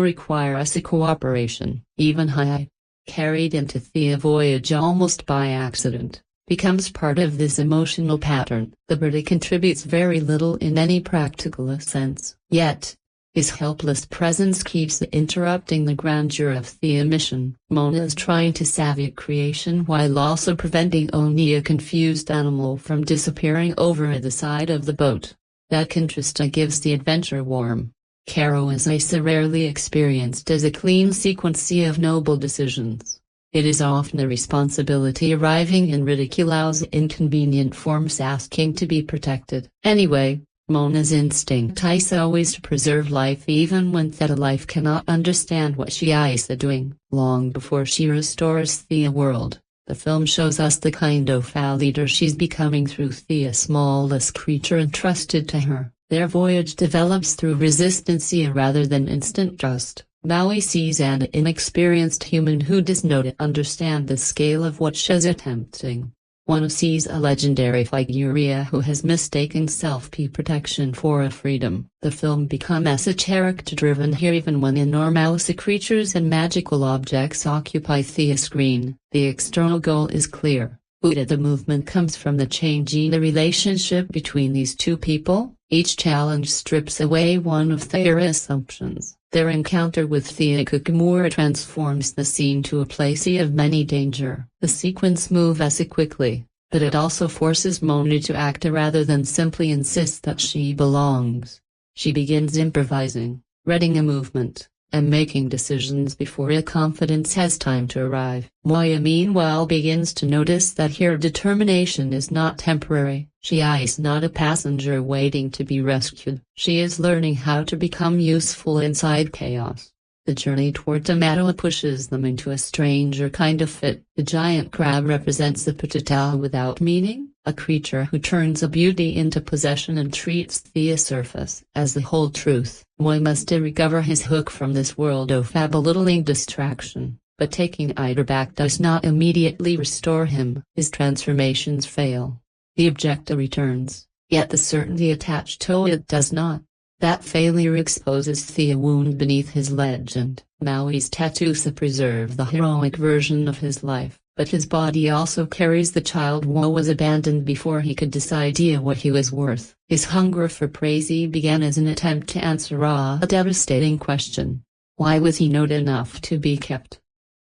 requires a cooperation. Even Hai, carried into the voyage almost by accident, becomes part of this emotional pattern. The bird contributes very little in any practical sense, yet his helpless presence keeps interrupting the grandeur of the mission. Moana is trying to save creation while also preventing only a confused animal from disappearing over the side of the boat. That contrast gives the adventure warmth. Caro is rarely experienced as a clean sequence of noble decisions. It is often a responsibility arriving in ridiculous inconvenient forms asking to be protected. Anyway, Moana's instinct is always to preserve life even when that life cannot understand what she is doing. Long before she restores the world, the film shows us the kind of leader she's becoming through the smallest creature entrusted to her. Their voyage develops through resistance rather than instant trust. Maui sees an inexperienced human who does not understand the scale of what she is attempting. One sees a legendary figure who has mistaken self-protection for a freedom. The film becomes a character-driven here even when enormous creatures and magical objects occupy the screen. The external goal is clear. The movement comes from the change in the relationship between these two people. Each challenge strips away one of their assumptions. Their encounter with Thea Kukamura transforms the scene to a place of many danger. The sequence moves quickly, but it also forces Moana to act rather than simply insist that she belongs. She begins improvising, reading a movement, and making decisions before her confidence has time to arrive. Moana meanwhile begins to notice that her determination is not temporary. She is not a passenger waiting to be rescued. She is learning how to become useful inside chaos. The journey toward Tomato pushes them into a stranger kind of fit. The giant crab represents the potato without meaning, a creature who turns a beauty into possession and treats the surface as the whole truth. Moy must recover his hook from this world of belittling distraction, but taking Ida back does not immediately restore him. His transformations fail. The objective returns, yet the certainty attached to it does not. That failure exposes the wound beneath his legend. Maui's tattoos preserve the heroic version of his life, but his body also carries the child who was abandoned before he could decide what he was worth. His hunger for praise began as an attempt to answer a devastating question. Why was he not enough to be kept?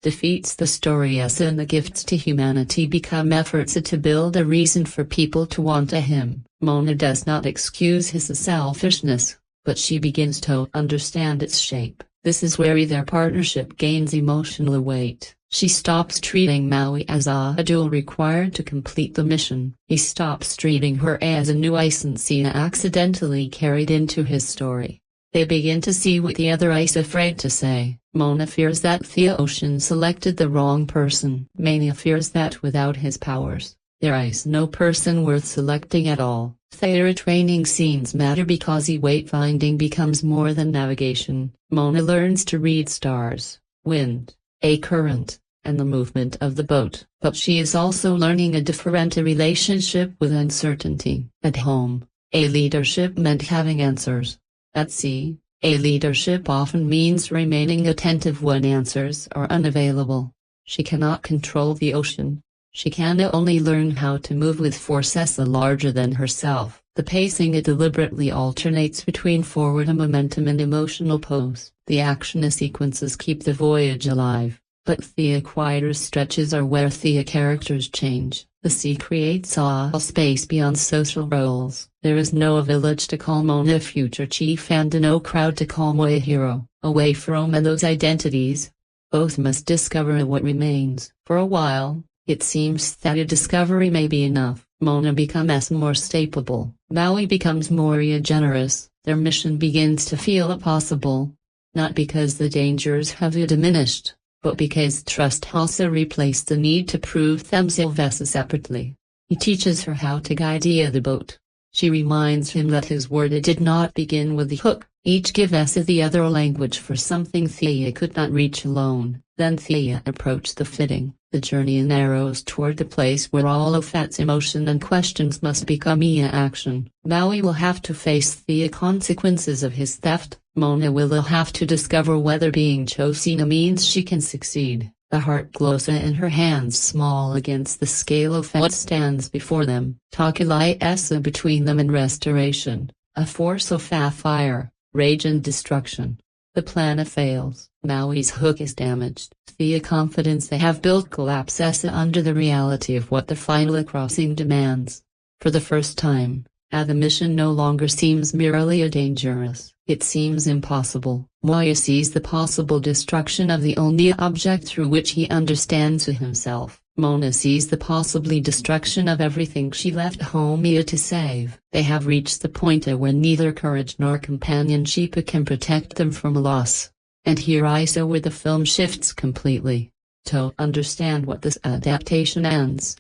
Defeats the story and the gifts to humanity become efforts to build a reason for people to want him. Moana does not excuse his selfishness, but she begins to understand its shape. This is where their partnership gains emotional weight. She stops treating Maui as a duel required to complete the mission. He stops treating her as a nuisance accidentally carried into his story. They begin to see what the other is afraid to say. Moana fears that the ocean selected the wrong person. Mania fears that without his powers, there is no person worth selecting at all. Their training scenes matter because wayfinding becomes more than navigation. Moana learns to read stars, wind, a current, and the movement of the boat. But she is also learning a different relationship with uncertainty. At home, a leadership meant having answers. At sea, a leadership often means remaining attentive when answers are unavailable. She cannot control the ocean. She can only learn how to move with forces larger than herself. The pacing deliberately alternates between forward momentum and emotional pose. The action sequences keep the voyage alive, but the quieter stretches are where the characters change. The sea creates a space beyond social roles. There is no village to call Moana future chief and no crowd to call Moana hero. Away from those identities, both must discover what remains. For a while, it seems that a discovery may be enough. Moana becomes more stable. Maui becomes more generous. Their mission begins to feel possible. Not because the dangers have diminished, but because trust also replaced the need to prove themselves separately. He teaches her how to guide the boat. She reminds him that his word did not begin with the hook. Each gives the other a language for something Thea could not reach alone. Then Thea approached the fitting. The journey narrows toward the place where all of its emotion and questions must become action. Maui will have to face the consequences of his theft. Moana will have to discover whether being chosen means she can succeed. The heart glows in her hands small against the scale of what stands before them. Takalai between them and restoration, a force of fire, rage and destruction. The plan fails. Maui's hook is damaged. The confidence they have built collapses under the reality of what the final crossing demands. For the first time, the mission no longer seems merely dangerous. It seems impossible. Moya sees the possible destruction of the only object through which he understands himself. Moana sees the possible destruction of everything she left home to save. They have reached the point where neither courage nor companionship can protect them from loss. And here is where the film shifts completely. To understand what this adaptation ends.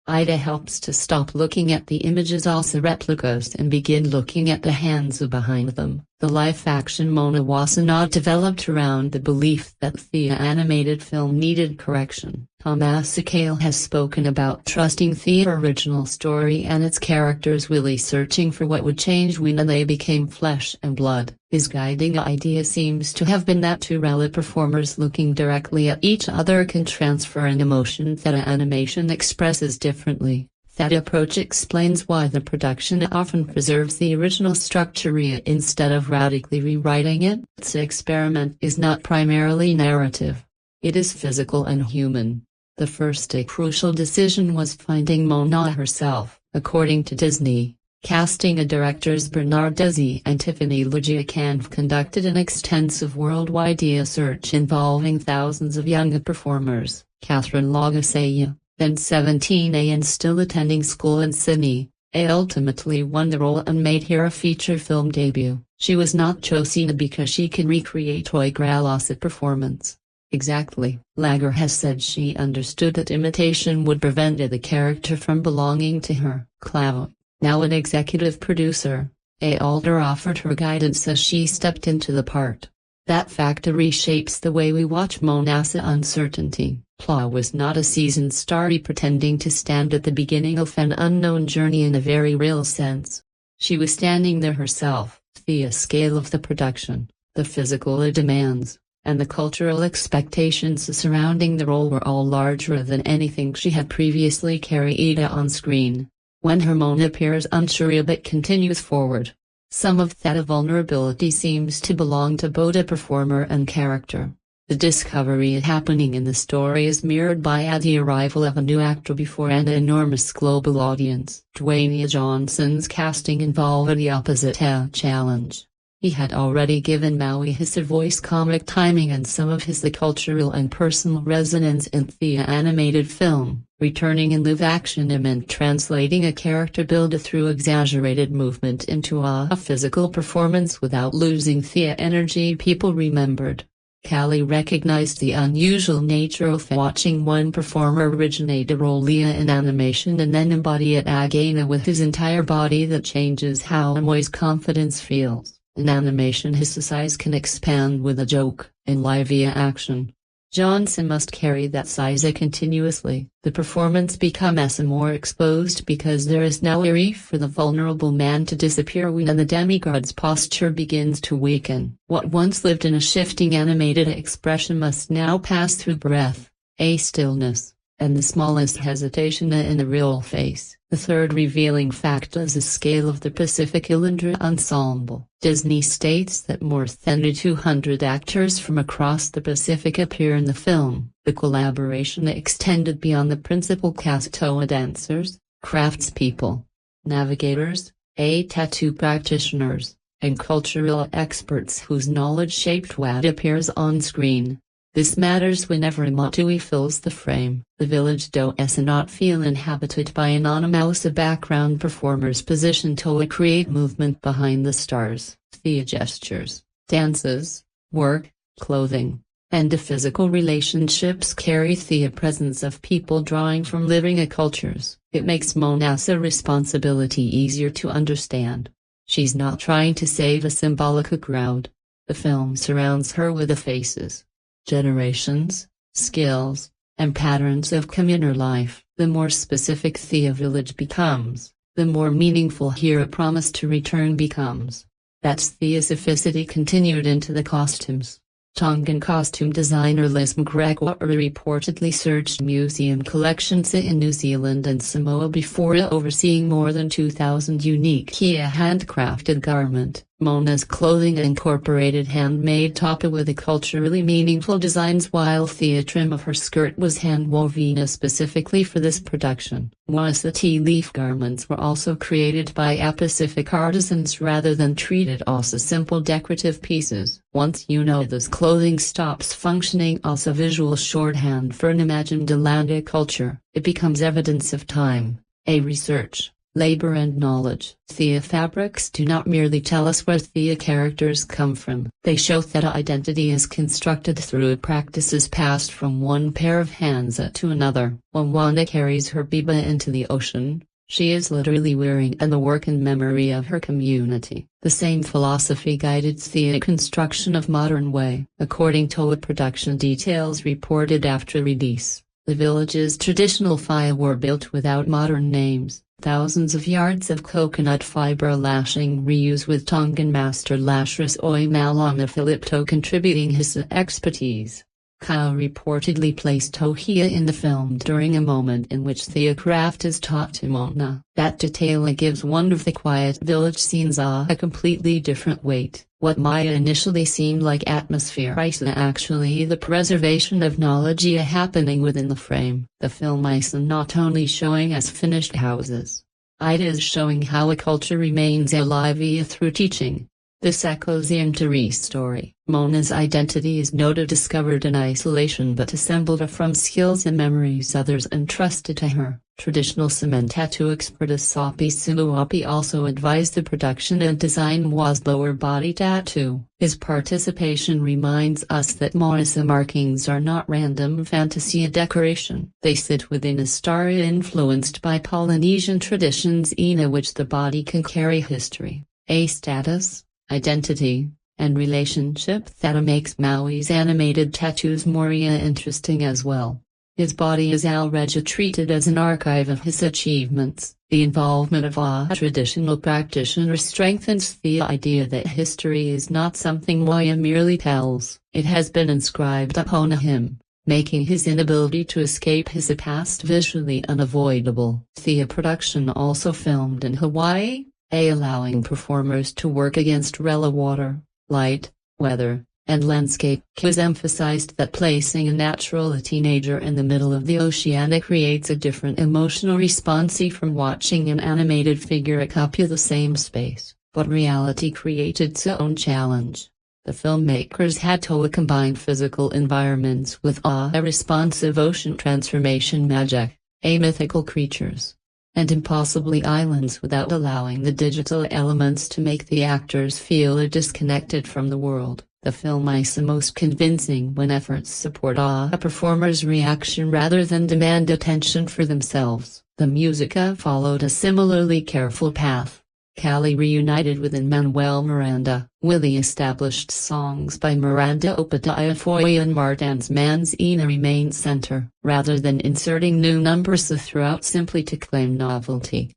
Ida helps to stop looking at the images as replicas and begin looking at the hands behind them. The live-action Moana was not developed around the belief that the animated film needed correction. Thomas Akale has spoken about trusting the original story and its characters, really searching for what would change when they became flesh and blood. His guiding idea seems to have been that two real performers looking directly at each other can transfer an emotion that animation expresses differently. That approach explains why the production often preserves the original structure instead of radically rewriting it. This experiment is not primarily narrative. It is physical and human. The first crucial decision was finding Moana herself. According to Disney, casting directors Bernard Desi and Tiffany Laga'aia conducted an extensive worldwide search involving thousands of young performers. Catherine Laga'aia, then 17 and still attending school in Sydney, ultimately won the role and made her feature film debut. She was not chosen because she can recreate Toy Grala's performance. Exactly. Lager has said she understood that imitation would prevent the character from belonging to her. Clout, now an executive producer, Alder offered her guidance as she stepped into the part. That fact reshapes the way we watch Moana's uncertainty. Pla was not a seasoned star pretending to stand at the beginning of an unknown journey in a very real sense. She was standing there herself. The scale of the production, the physical demands, and the cultural expectations surrounding the role were all larger than anything she had previously carried on screen. When her Moana appears unsure but continues forward, some of that vulnerability seems to belong to both a performer and character. The discovery happening in the story is mirrored by the arrival of a new actor before an enormous global audience. Dwayne Johnson's casting involved the opposite challenge. He had already given Maui his voice comic timing and some of his cultural and personal resonance in the animated film, returning in live action and translating a character build through exaggerated movement into a physical performance without losing the energy people remembered. Callie recognized the unusual nature of watching one performer originate a role in animation and then embody it again with his entire body. That changes how Moi's confidence feels. In animation his size can expand with a joke. In live action, Johnson must carry that size continuously. The performance becomes more exposed because there is no area for the vulnerable man to disappear when the demigod's posture begins to weaken. What once lived in a shifting animated expression must now pass through breath, a stillness, and the smallest hesitation in the real face. The third revealing fact is the scale of the Pacific Islander ensemble. Disney states that more than 200 actors from across the Pacific appear in the film. The collaboration extended beyond the principal cast to dancers, craftspeople, navigators, tattoo practitioners, and cultural experts whose knowledge shaped what appears on screen. This matters whenever Matui fills the frame. The village does not feel inhabited by anonymous background performers positioned to create movement behind the stars. The gestures, dances, work, clothing, and the physical relationships carry the presence of people drawing from living cultures. It makes Moana's responsibility easier to understand. She's not trying to save a symbolic crowd. The film surrounds her with the faces, generations, skills, and patterns of communal life. The more specific the village becomes, the more meaningful her promise to return becomes. That's the specificity continued into the costumes. Tongan costume designer Liz McGregor reportedly searched museum collections in New Zealand and Samoa before overseeing more than 2,000 unique handcrafted garment. Moana's clothing incorporated handmade tapa with culturally meaningful designs, while the trim of her skirt was hand-woven specifically for this production. Moana's tea leaf garments were also created by Pacific artisans rather than treated as simple decorative pieces. Once you know this clothing stops functioning as a visual shorthand for an imagined land culture, it becomes evidence of time. A research, labor and knowledge. Thea fabrics do not merely tell us where Thea characters come from, they show that identity is constructed through practices passed from one pair of hands to another. When Moana carries her biba into the ocean, she is literally wearing the work and memory of her community. The same philosophy guided Thea's construction of modern way. According to production details reported after release, the village's traditional whai were built without modern names. Thousands of yards of coconut fiber lashing reused with Tongan master Lashrus Oimalana Filipto contributing his expertise. Kyle reportedly placed Tohia in the film during a moment in which Thea craft is taught to Moana. That detail gives one of the quiet village scenes a completely different weight. What Maya initially seemed like atmosphere is actually the preservation of knowledge happening within the frame. The film is not only showing us finished houses. It is showing how a culture remains alive through teaching. This echoes the Interest story. Moana's identity is not discovered in isolation but assembled from skills and memories others entrusted to her. Traditional cement tattoo expert Asapi Suluapi also advised the production and design was lower body tattoo. His participation reminds us that Moana's markings are not random fantasy decoration. They sit within a story influenced by Polynesian traditions in which the body can carry history, a status, identity, and relationship that makes Maui's animated tattoos more interesting as well. His body is already treated as an archive of his achievements. The involvement of a traditional practitioner strengthens the idea that history is not something Moana merely tells. It has been inscribed upon him, making his inability to escape his past visually unavoidable. The production also filmed in Hawaii, allowing performers to work against rela water, light, weather, and landscape. It was emphasized that placing a natural teenager in the middle of the ocean creates a different emotional response from watching an animated figure occupy the same space, but reality created its own challenge. The filmmakers had to combine physical environments with a responsive ocean transformation magic, mythical creatures, and impossibly islands without allowing the digital elements to make the actors feel disconnected from the world. The film is the most convincing when efforts support a performer's reaction rather than demand attention for themselves. The music followed a similarly careful path. Callie reunited with Manuel Miranda. Willie established songs by Miranda Opadiah Foy and Martin's Manzina remained center, rather than inserting new numbers throughout simply to claim novelty.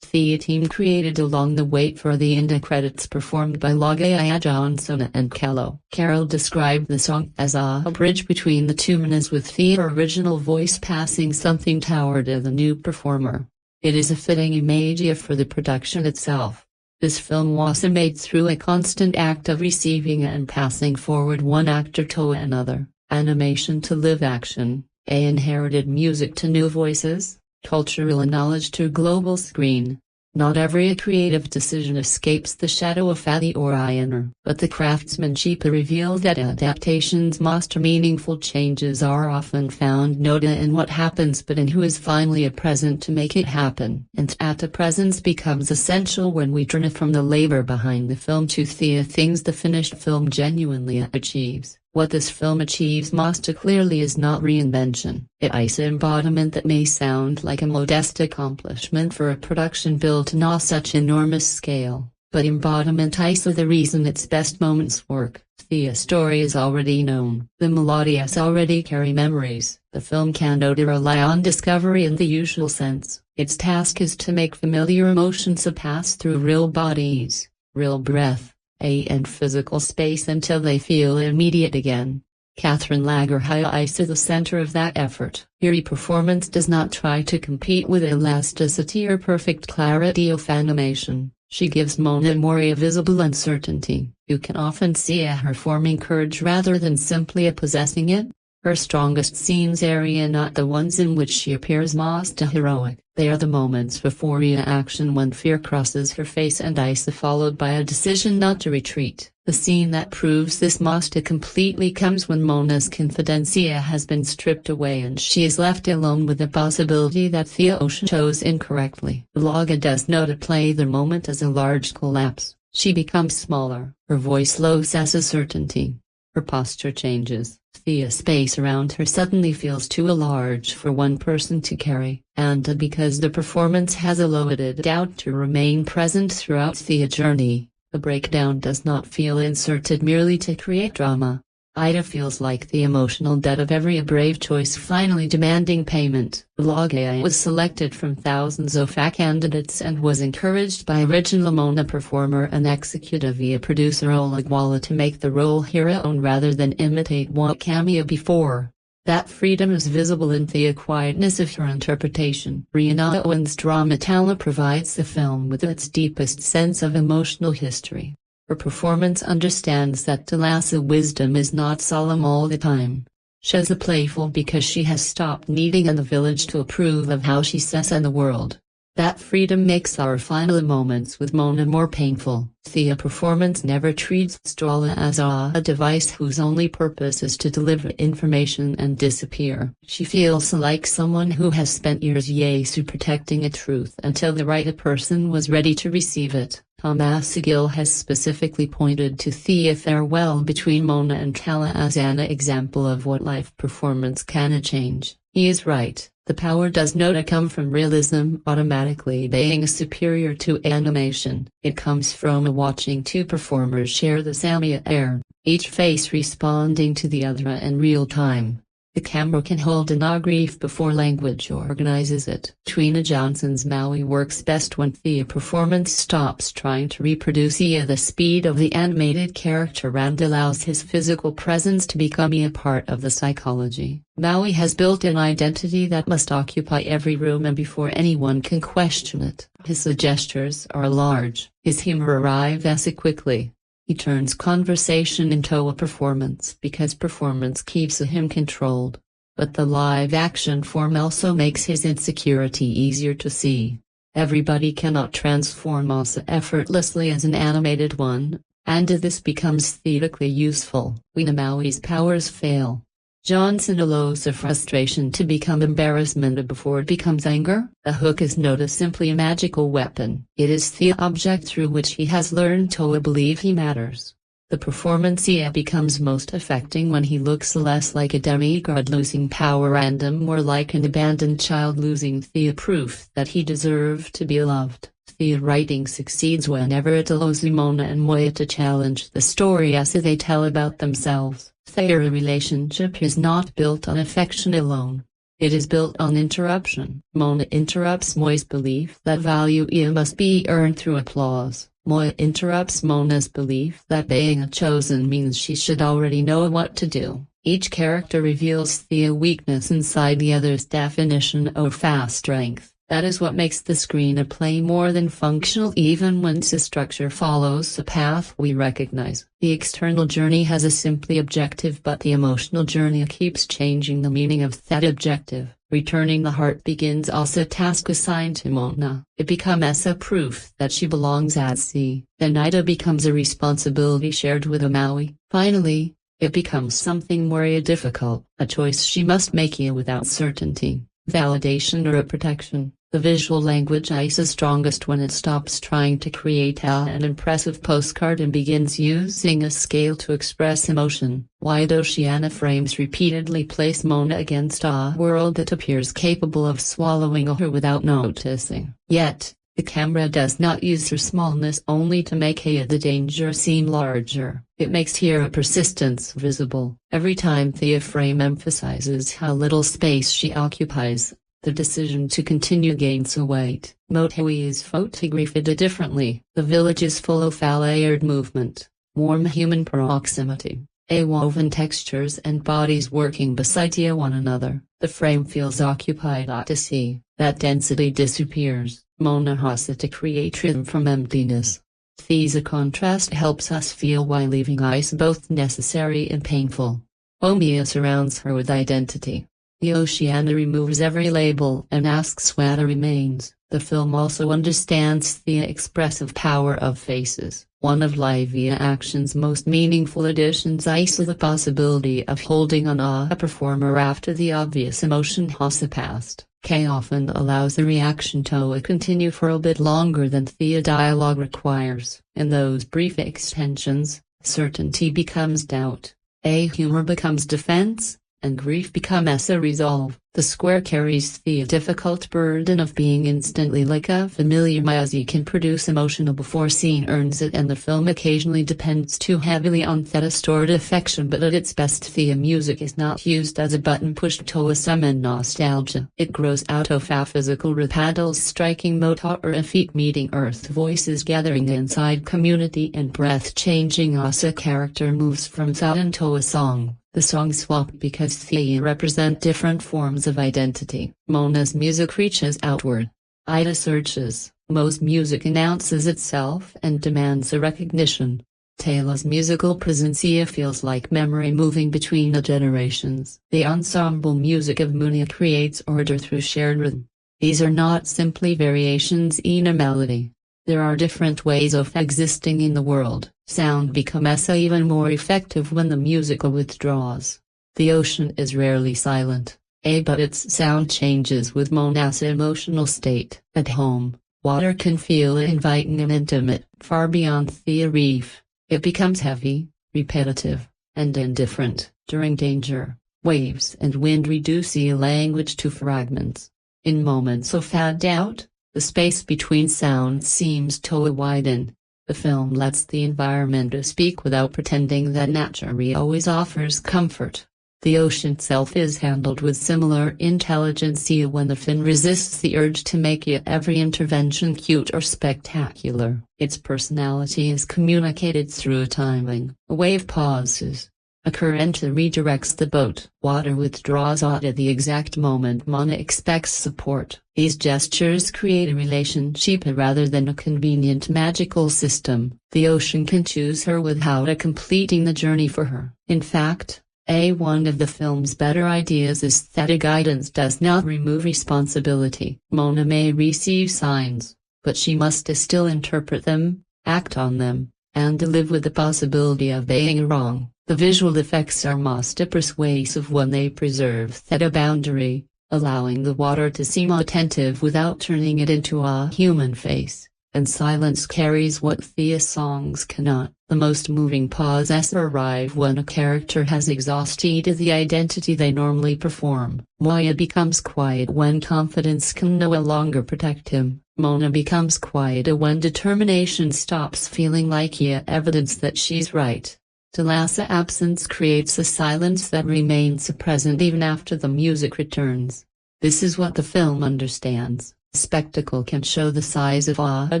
The team created along the wait for the end credits performed by Laga'aia Johnson and Kello. Carol described the song as a bridge between the two manas with the original voice passing something toward the new performer. It is a fitting image for the production itself. This film was made through a constant act of receiving and passing forward one actor to another, animation to live action, inherited music to new voices, cultural knowledge to global screen. Not every creative decision escapes the shadow of the original, but the craftsmanship reveals that adaptations' most meaningful changes are often found not in what happens but in who is finally present to make it happen. And that presence becomes essential when we turn from the labor behind the film to the things the finished film genuinely achieves. What this film achieves most clearly is not reinvention. It is embodiment that may sound like a modest accomplishment for a production built on such enormous scale, but embodiment is the reason its best moments work. The story is already known. The melodies already carry memories. The film cannot rely on discovery in the usual sense. Its task is to make familiar emotions pass through real bodies, real breath, and physical space until they feel immediate again. Catherine Laga'aia is the center of that effort. Her performance does not try to compete with elasticity or perfect clarity of animation. She gives Moana more visible uncertainty. You can often see her forming courage rather than simply possessing it. Her strongest scenes are not the ones in which she appears most heroic. They are the moments before action when fear crosses her face and is followed by a decision not to retreat. The scene that proves this most completely comes when Mona's confidencia has been stripped away and she is left alone with the possibility that Thea chose incorrectly. Laga'aia does not play the moment as a large collapse. She becomes smaller, her voice loses a certainty. Her posture changes. The space around her suddenly feels too large for one person to carry, and because the performance has allowed doubt to remain present throughout the journey, the breakdown does not feel inserted merely to create drama. Ida feels like the emotional debt of every brave choice finally demanding payment. Laga'aia was selected from thousands of candidates and was encouraged by original Moana performer and executive producer Laga'aia to make the role her own rather than imitate what cameo before. That freedom is visible in the quietness of her interpretation. Rihanna Owen's drama talent provides the film with its deepest sense of emotional history. Her performance understands that Thalassa wisdom is not solemn all the time. She's playful because she has stopped needing the village to approve of how she says in the world. That freedom makes our final moments with Moana more painful. The performance never treats Strala as a device whose only purpose is to deliver information and disappear. She feels like someone who has spent years protecting a truth until the right person was ready to receive it. Thomas Gill has specifically pointed to the farewell between Moana and Kala as an example of what live performance can change. He is right. The power does not come from realism automatically being superior to animation. It comes from watching two performers share the same air, each face responding to the other in real time. The camera can hold grief before language organizes it. Trina Johnson's Maui works best when the performance stops trying to reproduce the speed of the animated character and allows his physical presence to become a part of the psychology. Maui has built an identity that must occupy every room and before anyone can question it. His gestures are large, his humor arrives quickly. He turns conversation into a performance because performance keeps him controlled. But the live-action form also makes his insecurity easier to see. Everybody cannot transform us effortlessly as an animated one, and this becomes theatrically useful when Maui's powers fail. Johnson allows the frustration to become embarrassment before it becomes anger. A hook is not simply a magical weapon. It is the object through which he has learned to believe he matters. The performance becomes most affecting when he looks less like a demigod losing power and more like an abandoned child losing the proof that he deserved to be loved. The writing succeeds whenever it allows Moana and Moya to challenge the story as they tell about themselves. Their relationship is not built on affection alone. It is built on interruption. Moana interrupts Moya's belief that value must be earned through applause. Moya interrupts Mona's belief that being chosen means she should already know what to do. Each character reveals the weakness inside the other's definition of fast strength. That is what makes the screenplay more than functional even when the structure follows a path we recognize. The external journey has a simply objective but the emotional journey keeps changing the meaning of that objective. Returning the heart begins also a task assigned to Moana. It becomes a proof that she belongs at sea. Then Ida becomes a responsibility shared with Maui. Finally, it becomes something more difficult, a choice she must make without certainty, validation or protection. The visual language is strongest when it stops trying to create an impressive postcard and begins using a scale to express emotion. Wide oceana frames repeatedly place Moana against a world that appears capable of swallowing her without noticing. Yet, the camera does not use her smallness only to make the danger seem larger. It makes her persistence visible. Every time the frame emphasizes how little space she occupies, the decision to continue gains a weight. Motawi is photographed differently. The village is full of layered movement, warm human proximity, woven textures and bodies working beside one another. The frame feels occupied to see. That density disappears. Moana has to create rhythm from emptiness. The contrast helps us feel why leaving is both necessary and painful. Omia surrounds her with identity. The oceana removes every label and asks what remains. The film also understands the expressive power of faces. One of live action's most meaningful additions is the possibility of holding on a performer after the obvious emotion has passed. Often allows the reaction to continue for a bit longer than the dialogue requires. In those brief extensions, certainty becomes doubt, humor becomes defense, and grief becomes a resolve. The score carries the difficult burden of being instantly like a familiar music can produce emotional before scene earns it, and the film occasionally depends too heavily on that distorted affection, but at its best the music is not used as a button pushed to summon nostalgia. It grows out of a physical paddles striking motor or a feet meeting earth, voices gathering inside community, and breath-changing as a character moves from sound to a song. The songs swap because they represent different forms of identity. Moana's music reaches outward. Ida searches. Most music announces itself and demands a recognition. Tayla's musical presence feels like memory moving between the generations. The ensemble music of Moana creates order through shared rhythm. These are not simply variations in a melody. There are different ways of existing in the world. Sound becomes even more effective when the music withdraws. The ocean is rarely silent, but its sound changes with Moana's emotional state. At home, water can feel inviting and intimate. Far beyond the reef, it becomes heavy, repetitive, and indifferent. During danger, waves and wind reduce the language to fragments. In moments of doubt, the space between sounds seems to widen. The film lets the environment speak without pretending that nature always offers comfort. The ocean itself is handled with similar intelligence when the film resists the urge to make every intervention cute or spectacular. Its personality is communicated through timing. A wave pauses. A current redirects the boat. Water withdraws at the exact moment Moana expects support. These gestures create a relationship rather than a convenient magical system. The ocean can choose her without completing the journey for her. In fact, one of the film's better ideas is that guidance does not remove responsibility. Moana may receive signs, but she must still interpret them, act on them, and live with the possibility of being wrong. The visual effects are most persuasive when they preserve that boundary, allowing the water to seem attentive without turning it into a human face, and silence carries what the songs cannot. The most moving pauses arrive when a character has exhausted the identity they normally perform. Moana becomes quiet when confidence can no longer protect him. Moana becomes quiet when determination stops feeling like evidence that she's right. Tayla's absence creates a silence that remains present even after the music returns. This is what the film understands. Spectacle can show the size of a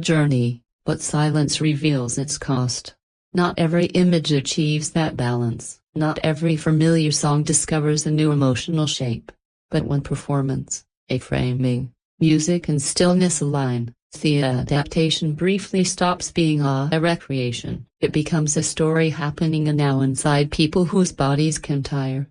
journey, but silence reveals its cost. Not every image achieves that balance. Not every familiar song discovers a new emotional shape. But when performance, framing, music and stillness align, the adaptation briefly stops being a recreation. It becomes a story happening now inside people whose bodies can tire,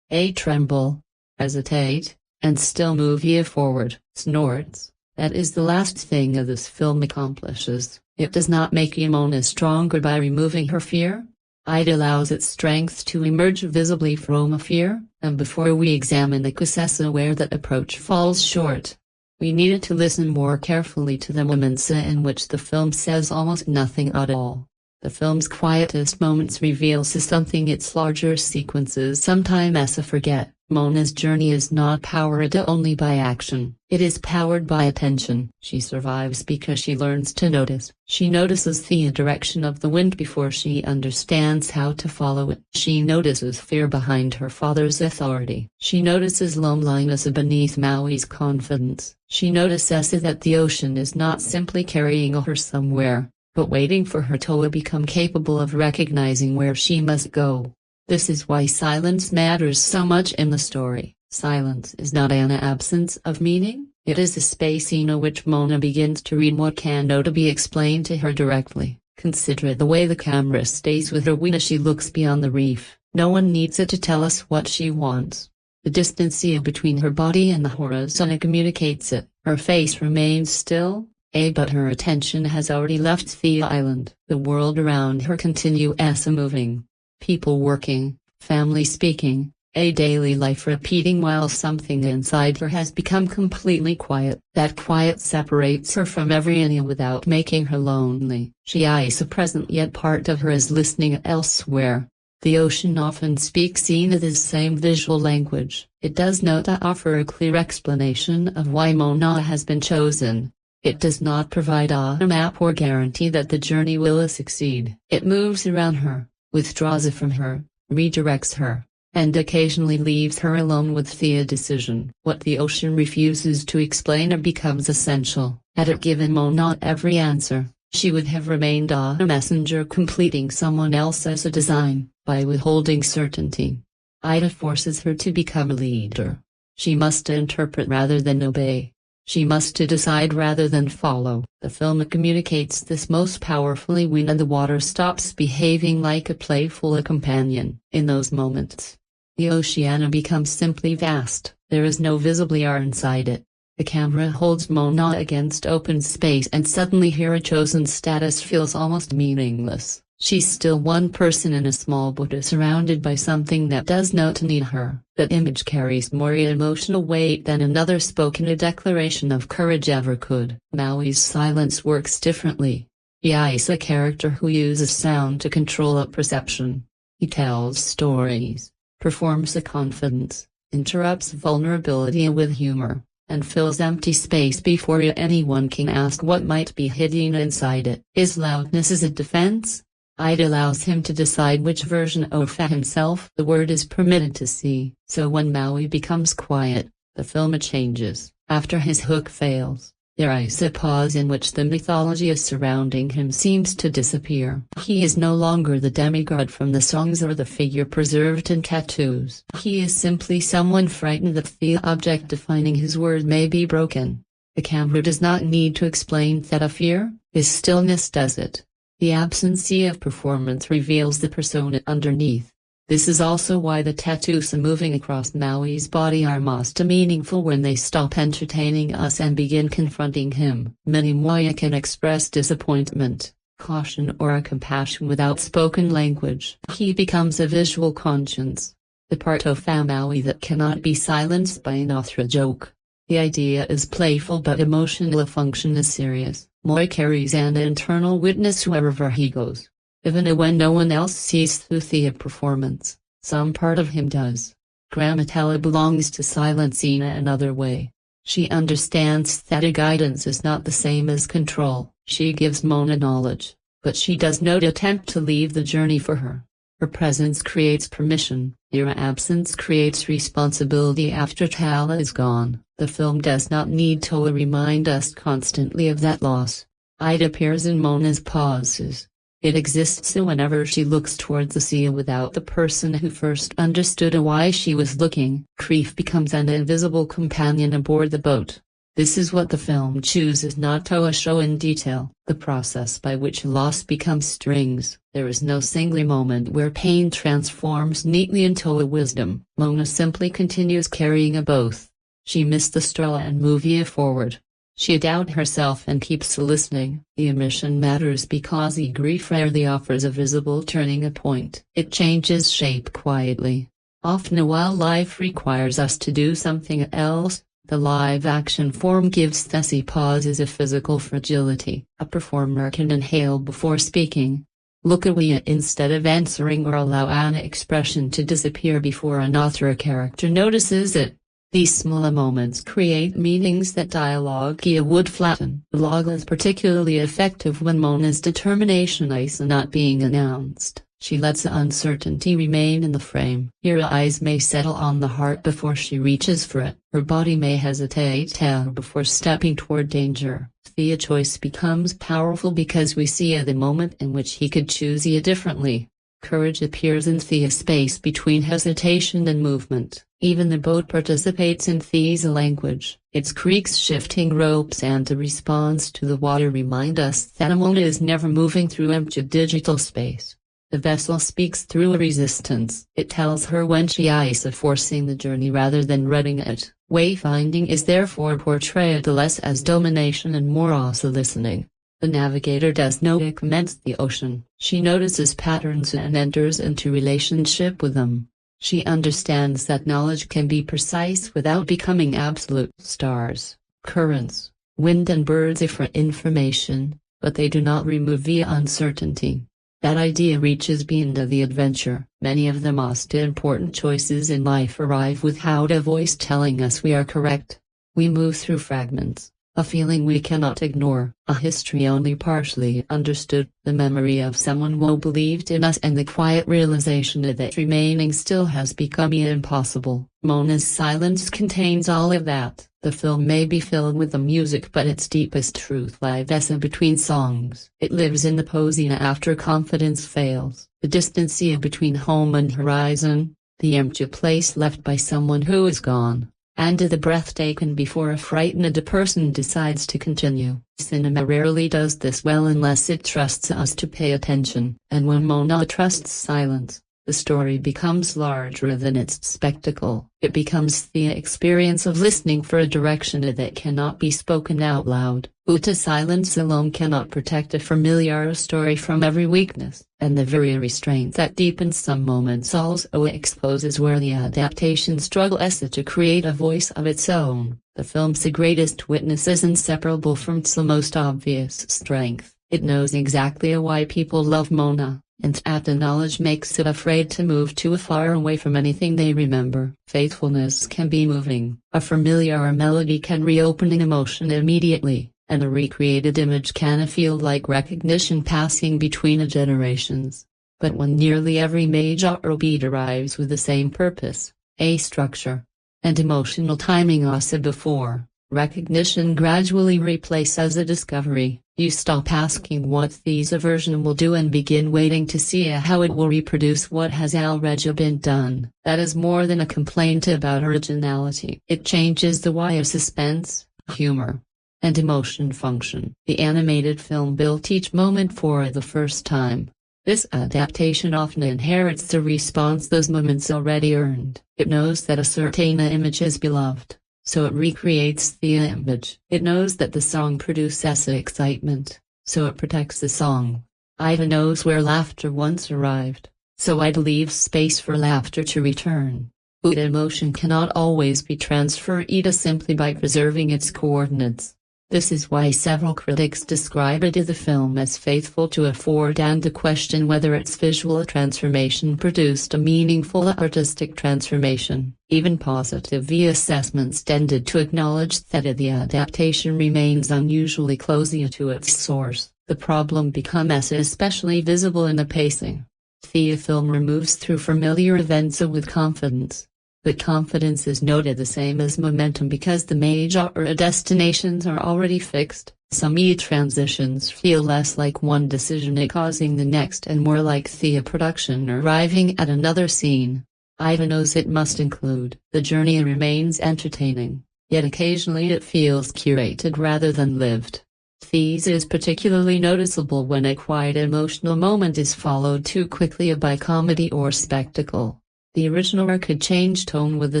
tremble, hesitate, and still move forward. Snorts. That is the last thing this film accomplishes. It does not make Moana stronger by removing her fear. It allows its strength to emerge visibly from a fear, and before we examine the causes where that approach falls short, we needed to listen more carefully to the moments in which the film says almost nothing at all. The film's quietest moments reveals something its larger sequences sometimes forget. Moana's journey is not powered only by action, it is powered by attention. She survives because she learns to notice. She notices the direction of the wind before she understands how to follow it. She notices fear behind her father's authority. She notices loneliness beneath Maui's confidence. She notices that the ocean is not simply carrying her somewhere, but waiting for her to become capable of recognizing where she must go. This is why silence matters so much in the story. Silence is not an absence of meaning, it is a space in which Moana begins to read what cannot be explained to her directly. Consider the way the camera stays with her when she looks beyond the reef. No one needs it to tell us what she wants. The distance between her body and the horizon communicates it. Her face remains still, but her attention has already left the island. The world around her continues moving. People working, family speaking, a daily life repeating while something inside her has become completely quiet. That quiet separates her from everyone without making her lonely. She is present, yet part of her is listening elsewhere. The ocean often speaks in this same visual language. It does not offer a clear explanation of why Moana has been chosen. It does not provide a map or guarantee that the journey will succeed. It moves around her, withdraws from her, redirects her, and occasionally leaves her alone with the decision. What the ocean refuses to explain becomes essential. Had it given Moana every answer, she would have remained a messenger completing someone else's design. By withholding certainty, Ida forces her to become a leader. She must interpret rather than obey. She must decide rather than follow. The film communicates this most powerfully when the water stops behaving like a playful companion. In those moments, the ocean becomes simply vast. There is no visible air inside it. The camera holds Moana against open space, and suddenly her chosen status feels almost meaningless. She's still one person in a small boat surrounded by something that does not need her. That image carries more emotional weight than another spoken declaration of courage ever could. Maui's silence works differently. He is a character who uses sound to control perception. He tells stories, performs a confidence, interrupts vulnerability with humor, and fills empty space before anyone can ask what might be hidden inside it. His loudness is a defense. It allows him to decide which version of himself the world is permitted to see. So when Maui becomes quiet, the film changes. After his hook fails, there is a pause in which the mythology surrounding him seems to disappear. He is no longer the demigod from the songs or the figure preserved in tattoos. He is simply someone frightened that the object defining his word may be broken. The camera does not need to explain that fear, his stillness does it. The absence of performance reveals the persona underneath. This is also why the tattoos moving across Maui's body are most meaningful when they stop entertaining us and begin confronting him. Many Moana can express disappointment, caution or compassion without spoken language. He becomes a visual conscience, the part of Maui that cannot be silenced by another joke. The idea is playful but emotional function is serious. Moai carries an internal witness wherever he goes. Even when no one else sees through the performance, some part of him does. Gramatella belongs to silence in another way. She understands that a guidance is not the same as control. She gives Moana knowledge, but she does not attempt to leave the journey for her. Her presence creates permission, her absence creates responsibility. After Tala is gone, the film does not need to remind us constantly of that loss. It appears in Moana's pauses. It exists whenever she looks towards the sea without the person who first understood why she was looking. Grief becomes an invisible companion aboard the boat. This is what the film chooses not to show in detail, the process by which loss becomes strings. There is no single moment where pain transforms neatly into a wisdom. Moana simply continues carrying both. She missed the straw and moves forward. She doubts herself and keeps listening. The omission matters because the grief rarely offers a visible turning point. It changes shape quietly. Often while life requires us to do something else, the live-action form gives the pauses a physical fragility. A performer can inhale before speaking, look away instead of answering, or allow an expression to disappear before another character notices it. These small moments create meanings that dialogue would flatten. Dialogue is particularly effective when Moana's determination is not being announced. She lets the uncertainty remain in the frame. Her eyes may settle on the heart before she reaches for it. Her body may hesitate before stepping toward danger. The choice becomes powerful because we see the moment in which he could choose differently. Courage appears in the space between hesitation and movement. Even the boat participates in the language. Its creaks, shifting ropes and the response to the water remind us that Moana is never moving through empty digital space. The vessel speaks through a resistance. It tells her when she is forcing the journey rather than running it. Wayfinding is therefore portrayed less as domination and more as a listening. The navigator does not commence the ocean. She notices patterns and enters into relationship with them. She understands that knowledge can be precise without becoming absolute. Stars, currents, wind and birds offer information, but they do not remove the uncertainty. That idea reaches beyond the adventure. Many of the most important choices in life arrive without a voice telling us we are correct. We move through fragments, a feeling we cannot ignore, a history only partially understood, the memory of someone who believed in us and the quiet realization that remaining still has become impossible. Moana's silence contains all of that. The film may be filled with the music, but its deepest truth lies between songs. It lives in the posing after confidence fails, the distance between home and horizon, the empty place left by someone who is gone, and the breath taken before a frightened person decides to continue. Cinema rarely does this well unless it trusts us to pay attention, and when Moana trusts silence, the story becomes larger than its spectacle. It becomes the experience of listening for a direction that cannot be spoken out loud. Uta silence alone cannot protect a familiar story from every weakness, and the very restraint that deepens some moments also exposes where the adaptation struggles to create a voice of its own. The film's greatest witness is inseparable from its most obvious strength. It knows exactly why people love Moana, and that knowledge makes it afraid to move too far away from anything they remember. Faithfulness can be moving. A familiar melody can reopen an emotion immediately, and a recreated image can feel like recognition passing between generations. But when nearly every major beat arrives with the same purpose, a structure, and emotional timing as before, recognition gradually replaces a discovery. You stop asking what this version will do and begin waiting to see how it will reproduce what has already been done. That is more than a complaint about originality. It changes the way of suspense, humor, and emotion function. The animated film built each moment for the first time. This adaptation often inherits the response those moments already earned. It knows that a certain image is beloved, so it recreates the image. It knows that the song produces excitement, so it protects the song. Ida knows where laughter once arrived, so Ida leaves space for laughter to return. But emotion cannot always be transferred simply by preserving its coordinates. This is why several critics describe the film as faithful to a Ford and question whether its visual transformation produced a meaningful artistic transformation. Even positive assessments tended to acknowledge that the adaptation remains unusually close to its source. The problem becomes especially visible in the pacing. The film moves through familiar events with confidence. But confidence is noted the same as momentum because the major destinations are already fixed. Some transitions feel less like one decision causing the next and more like the production arriving at another scene. Ida knows it must include. The journey remains entertaining, yet occasionally it feels curated rather than lived. This is particularly noticeable when a quiet emotional moment is followed too quickly by comedy or spectacle. The original work could change tone with the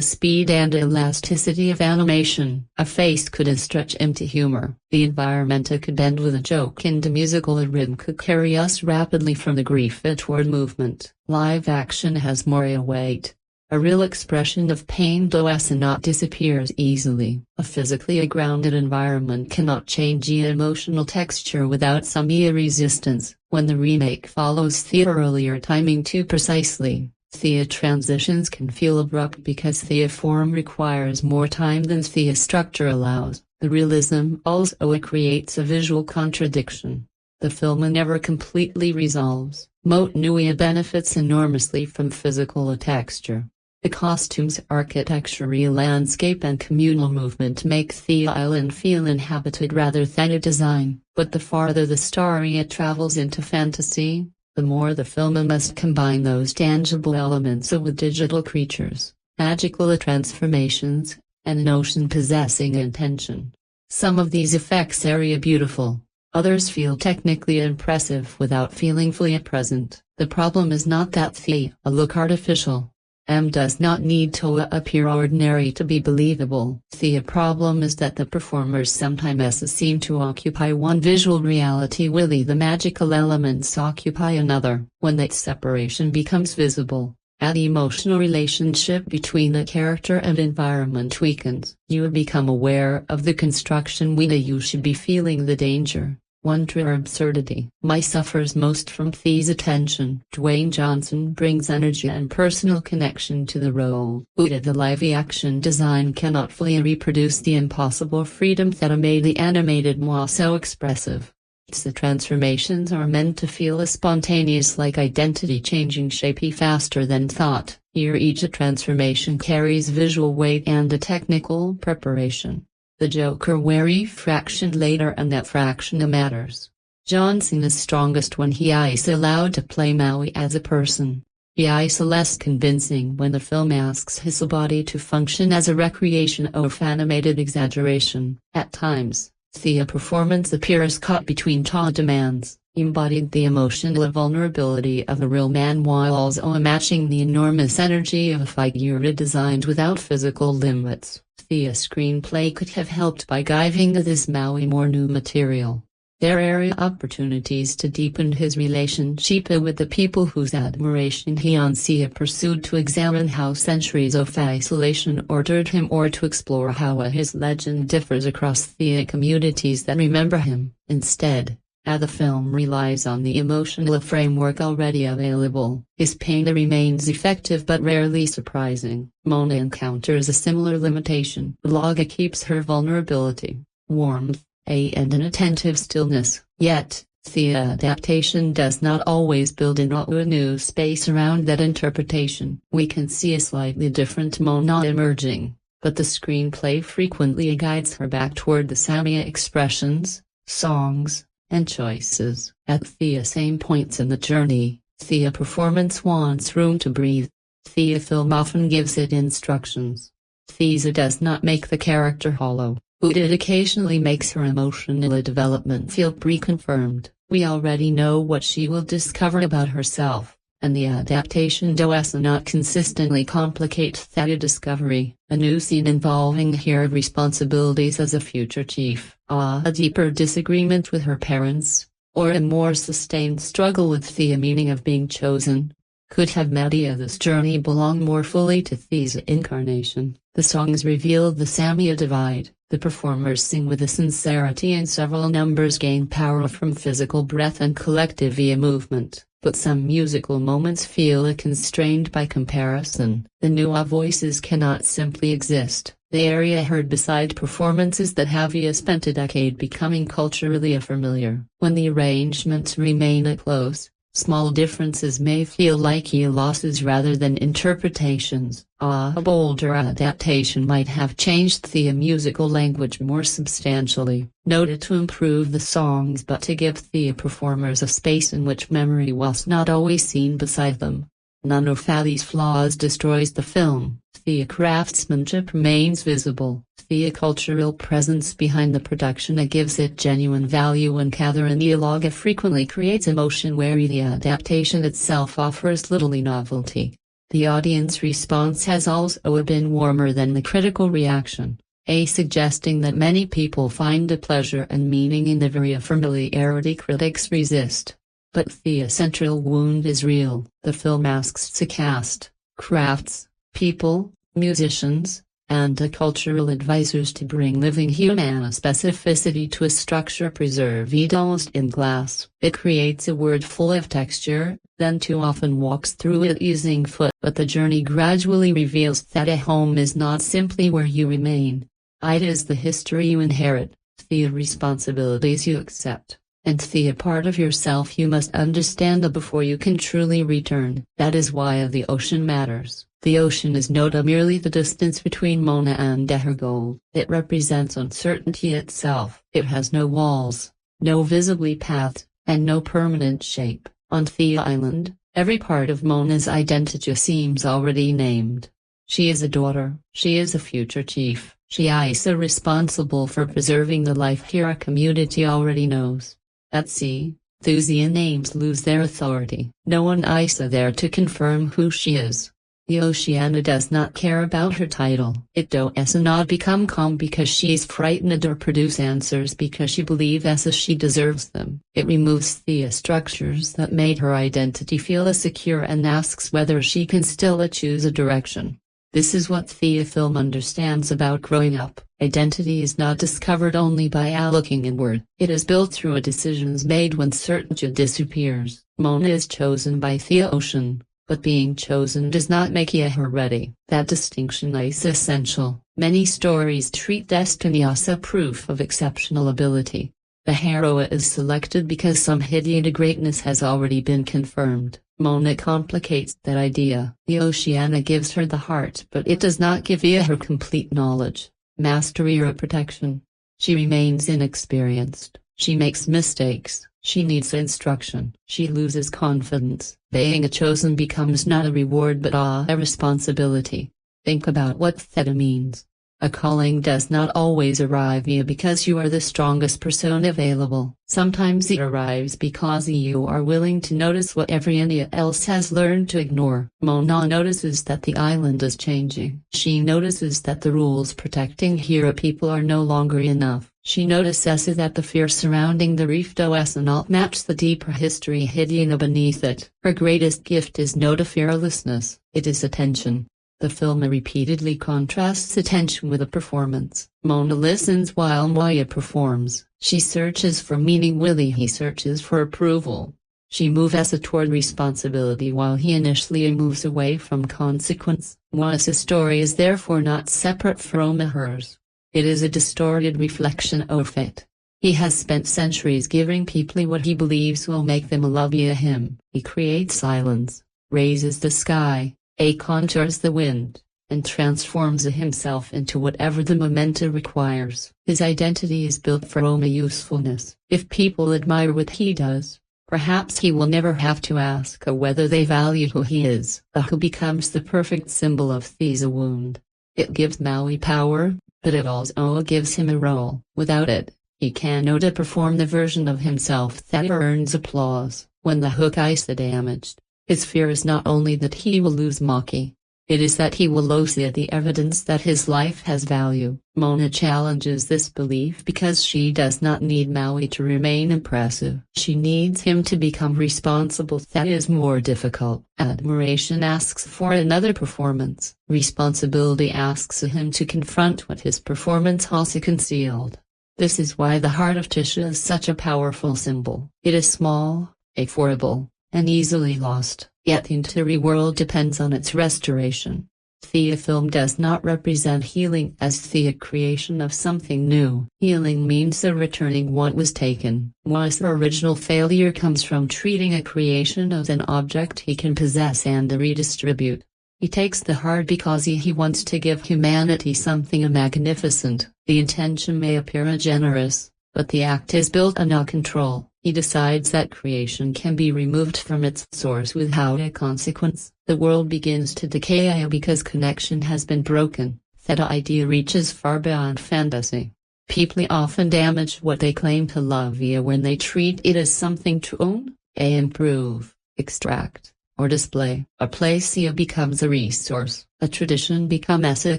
speed and elasticity of animation. A face could stretch into humor. The environment could bend with a joke and the musical rhythm could carry us rapidly from the grief toward movement. Live action has more weight. A real expression of pain does not disappears easily. A physically grounded environment cannot change the emotional texture without some resistance. When the remake follows the earlier timing too precisely, the transitions can feel abrupt because the form requires more time than the structure allows. The realism also creates a visual contradiction. The film never completely resolves. Moana benefits enormously from physical texture. The costumes, architecture, landscape and communal movement make the island feel inhabited rather than a design. But the farther the story travels into fantasy, the more the film must combine those tangible elements with digital creatures, magical transformations, and an ocean possessing intention. Some of these effects are beautiful, others feel technically impressive without feeling fully present. The problem is not that they look artificial. M does not need to appear ordinary to be believable. The problem is that the performers sometimes seem to occupy one visual reality while the magical elements occupy another. When that separation becomes visible, an emotional relationship between the character and environment weakens. You become aware of the construction when you should be feeling the danger, wonder or absurdity. My suffers most from Thea's attention. Dwayne Johnson brings energy and personal connection to the role. The live-action design cannot fully reproduce the impossible freedom that made the animated Moana so expressive. The transformations are meant to feel spontaneous, like identity-changing shapey faster than thought. Here each transformation carries visual weight and a technical preparation. The Joker wary fraction later, and that fraction matters. Johnson is strongest when he is allowed to play Maui as a person. He is less convincing when the film asks his body to function as a recreation or animated exaggeration. At times, the performance appears caught between two demands, embodied the emotional vulnerability of a real man while also matching the enormous energy of a figure designed without physical limits. The screenplay could have helped by giving this Maui more new material. There are opportunities to deepen his relationship with the people whose admiration he pursued, to examine how centuries of isolation ordered him, or to explore how his legend differs across the communities that remember him. Instead, the film relies on the emotional framework already available. His pain remains effective but rarely surprising. Moana encounters a similar limitation. Laga'aia keeps her vulnerability, warmth, and an attentive stillness, yet, the adaptation does not always build a new space around that interpretation. We can see a slightly different Moana emerging, but the screenplay frequently guides her back toward the Samia expressions, songs, and choices. At the same points in the journey, the performance wants room to breathe. The film often gives it instructions. Thea does not make the character hollow. It occasionally makes her emotional development feel pre-confirmed. We already know what she will discover about herself, and the adaptation does not consistently complicate that discovery. A new scene involving her responsibilities as a future chief, a deeper disagreement with her parents, or a more sustained struggle with the meaning of being chosen, could have made this journey belong more fully to Thea's incarnation. The songs reveal the Samia divide. The performers sing with a sincerity, and several numbers gain power from physical breath and collective movement, but some musical moments feel constrained by comparison. The new voices cannot simply exist. The area heard beside performances that have spent a decade becoming culturally familiar. When the arrangements remain close, small differences may feel like losses rather than interpretations. A bolder adaptation might have changed the musical language more substantially, noted to improve the songs but to give the performers a space in which memory was not always seen beside them. None of these flaws destroys the film. The craftsmanship remains visible. The cultural presence behind the production gives it genuine value, and Catherine Laga'aia frequently creates emotion where the adaptation itself offers little novelty. The audience response has also been warmer than the critical reaction, suggesting that many people find a pleasure and meaning in the very familiarity critics resist. But the central wound is real. The film asks the cast, crafts, people, musicians, and cultural advisors to bring living human specificity to a structure preserved almost in glass. It creates a world full of texture, then too often walks through it using foot. But the journey gradually reveals that a home is not simply where you remain. It is the history you inherit, the responsibilities you accept, and the part of yourself you must understand before you can truly return. That is why the ocean matters. The ocean is not merely the distance between Moana and her goal. It represents uncertainty itself. It has no walls, no visible path, and no permanent shape. On Thea Island, every part of Moana's identity seems already named. She is a daughter. She is a future chief. She is responsible for preserving the life her community already knows. At sea, those names lose their authority. No one is there to confirm who she is. The Oceana does not care about her title. It does not become calm because she is frightened or produce answers because she believes she deserves them. It removes the structures that made her identity feel secure and asks whether she can still choose a direction. This is what the film understands about growing up. Identity is not discovered only by looking inward. It is built through decisions made when certainty disappears. Moana is chosen by the ocean, but being chosen does not make her ready. That distinction is essential. Many stories treat destiny as a proof of exceptional ability. The hero is selected because some hidden greatness has already been confirmed. Moana complicates that idea. The Oceana gives her the heart, but it does not give her complete knowledge, mastery or protection. She remains inexperienced. She makes mistakes. She needs instruction. She loses confidence. Being chosen becomes not a reward but a responsibility. Think about what theta means. A calling does not always arrive because you are the strongest person available. Sometimes it arrives because you are willing to notice what everyone else has learned to ignore. Moana notices that the island is changing. She notices that the rules protecting her people are no longer enough. She notices that the fear surrounding the reef does not match the deeper history hidden beneath it. Her greatest gift is not fearlessness, it is attention. The film repeatedly contrasts attention with a performance. Moana listens while Moana performs. She searches for meaning while he searches for approval. She moves toward responsibility while he initially moves away from consequence. Moana's story is therefore not separate from hers. It is a distorted reflection of it. He has spent centuries giving people what he believes will make them love him. He creates islands, raises the sky, contours the wind, and transforms himself into whatever the momenta requires. His identity is built from usefulness. If people admire what he does, perhaps he will never have to ask whether they value who he is. The who becomes the perfect symbol of the wound. It gives Maui power, but it also gives him a role. Without it, he cannot perform the version of himself that earns applause. When the hook is damaged, his fear is not only that he will lose Maki, it is that he will lose the evidence that his life has value. Moana challenges this belief because she does not need Maui to remain impressive. She needs him to become responsible. That is more difficult. Admiration asks for another performance. Responsibility asks him to confront what his performance also concealed. This is why the heart of Tisha is such a powerful symbol. It is small, affordable, and easily lost, yet the entire world depends on its restoration. The film does not represent healing as the creation of something new. Healing means returning what was taken. Moana's original failure comes from treating a creation as an object he can possess and redistribute. He takes the heart because he wants to give humanity something magnificent. The intention may appear generous, but the act is built on control. He decides that creation can be removed from its source without a consequence. The world begins to decay because connection has been broken. That idea reaches far beyond fantasy. People often damage what they claim to love when they treat it as something to own, improve, extract, or display. A place becomes a resource. A tradition becomes a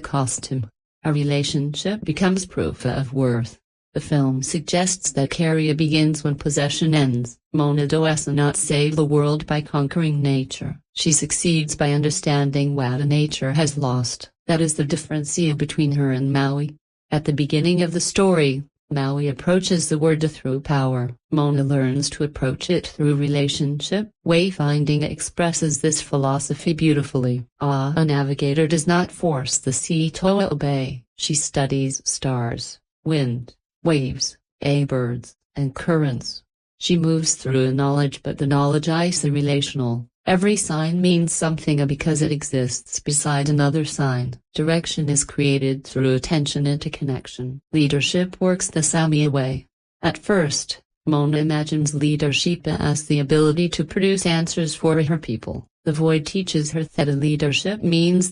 costume. A relationship becomes proof of worth. The film suggests that career begins when possession ends. Moana does not save the world by conquering nature. She succeeds by understanding what nature has lost. That is the difference between her and Maui. At the beginning of the story, Maui approaches the world through power. Moana learns to approach it through relationship. Wayfinding expresses this philosophy beautifully. A navigator does not force the sea to obey. She studies stars, wind, waves, birds, and currents. She moves through knowledge, but the knowledge is relational. Every sign means something because it exists beside another sign. Direction is created through attention and connection. Leadership works the same way. At first, Moana imagines leadership as the ability to produce answers for her people. The void teaches her that leadership means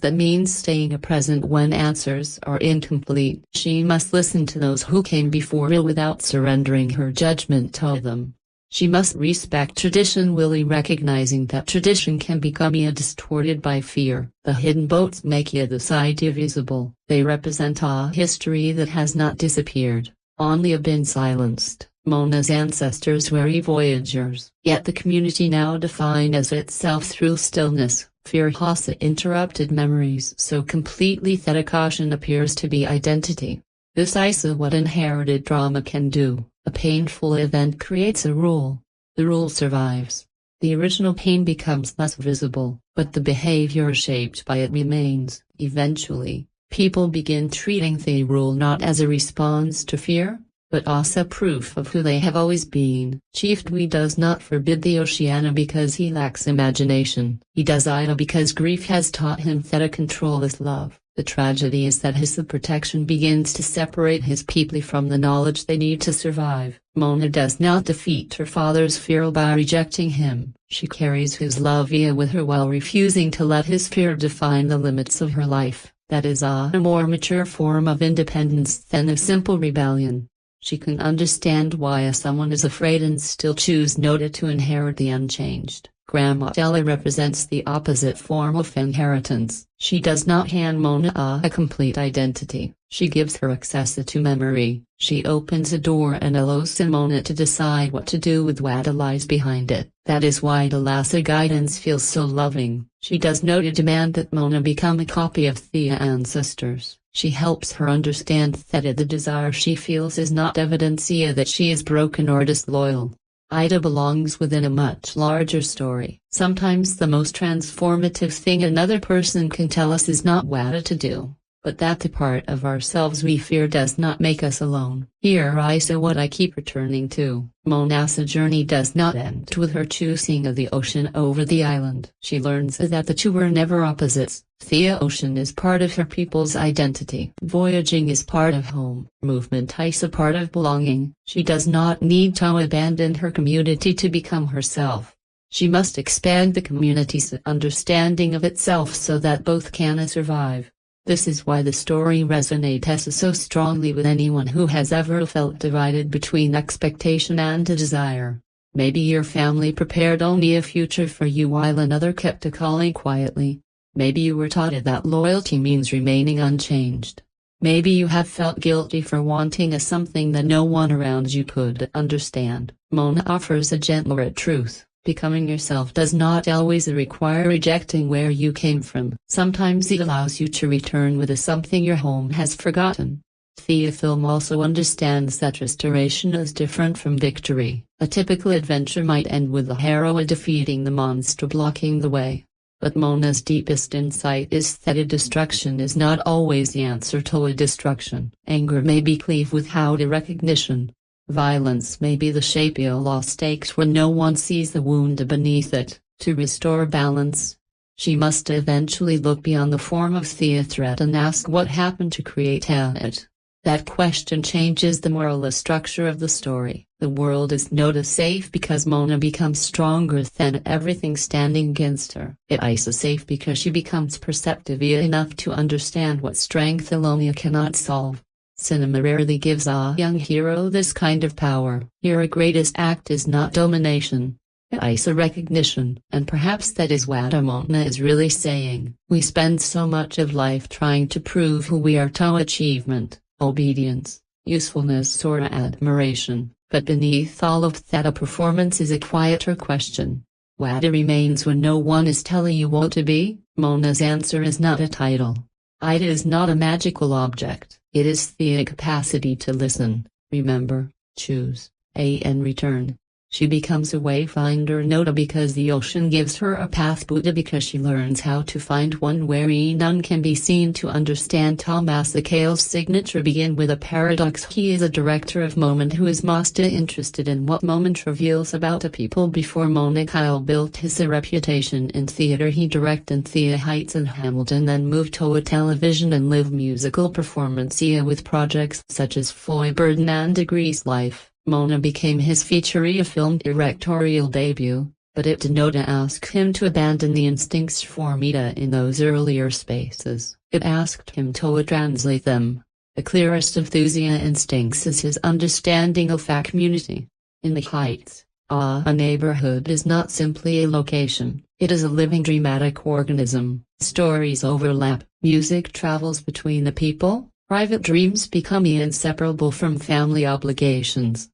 staying present when answers are incomplete. She must listen to those who came before her without surrendering her judgment to them. She must respect tradition while recognizing that tradition can become distorted by fear. The hidden boats make the site visible. They represent a history that has not disappeared, only been silenced. Moana's ancestors were voyagers, yet the community now defines itself through stillness. Fear has interrupted memories so completely that a caution appears to be identity. This is what inherited trauma can do. A painful event creates a rule. The rule survives. The original pain becomes less visible, but the behavior shaped by it remains. Eventually, people begin treating the rule not as a response to fear, but as a proof of who they have always been. Chief Dwi does not forbid the Oceana because he lacks imagination. He does it because grief has taught him that control is love. The tragedy is that his protection begins to separate his people from the knowledge they need to survive. Moana does not defeat her father's fear by rejecting him. She carries his Laga'aia with her while refusing to let his fear define the limits of her life. That is a more mature form of independence than a simple rebellion. She can understand why someone is afraid and still choose not to inherit the unchanged. Grandma Ella represents the opposite form of inheritance. She does not hand Moana a complete identity. She gives her access to memory. She opens a door and allows Moana to decide what to do with what lies behind it. That is why the Lhasa guidance feels so loving. She does not demand that Moana become a copy of the ancestors. She helps her understand that the desire she feels is not evidence that she is broken or disloyal. Ida belongs within a much larger story. Sometimes the most transformative thing another person can tell us is not what to do, but that the part of ourselves we fear does not make us alone. Here is what I keep returning to. Moana's journey does not end with her choosing the ocean over the island. She learns that the two were never opposites. The ocean is part of her people's identity. Voyaging is part of home. Movement is a part of belonging. She does not need to abandon her community to become herself. She must expand the community's understanding of itself so that both can survive. This is why the story resonates so strongly with anyone who has ever felt divided between expectation and desire. Maybe your family prepared only a future for you while another kept calling quietly. Maybe you were taught that loyalty means remaining unchanged. Maybe you have felt guilty for wanting something that no one around you could understand. Moana offers a gentler truth. Becoming yourself does not always require rejecting where you came from. Sometimes it allows you to return with something your home has forgotten. The film also understands that restoration is different from victory. A typical adventure might end with the hero defeating the monster blocking the way. But Moana's deepest insight is that destruction is not always the answer to destruction. Anger may be cleave without recognition. Violence may be the shape of lost takes when no one sees the wound beneath it. To restore balance, she must eventually look beyond the form of the threat and ask what happened to create it. That question changes the moral structure of the story. The world is not safe because Moana becomes stronger than everything standing against her. It is safe because she becomes perceptive enough to understand what strength alone cannot solve. Cinema rarely gives a young hero this kind of power. Here a greatest act is not domination. It is a recognition. And perhaps that is what Moana is really saying. We spend so much of life trying to prove who we are to achievement, obedience, usefulness or admiration. But beneath all of that a performance is a quieter question. What remains when no one is telling you what to be? Moana's answer is not a title. It is not a magical object. It is the capacity to listen, remember, choose, and return. She becomes a wayfinder not because the ocean gives her a path but because she learns how to find one where none can be seen. To understand Thomas Kale's signature begin with a paradox. He is a director of moment who is most interested in what moment reveals about a people. Before Moana Kale built his reputation in theater, he directed The Heights and Hamilton, then moved to a television and live musical performance with projects such as Foy Burden and Grease Life. Moana became his feature film directorial debut, but it did not ask him to abandon the instincts for media in those earlier spaces. It asked him to translate them. The clearest of those instincts is his understanding of a community. In The Heights, A neighborhood is not simply a location, it is a living dramatic organism. Stories overlap, music travels between the people, private dreams become inseparable from family obligations,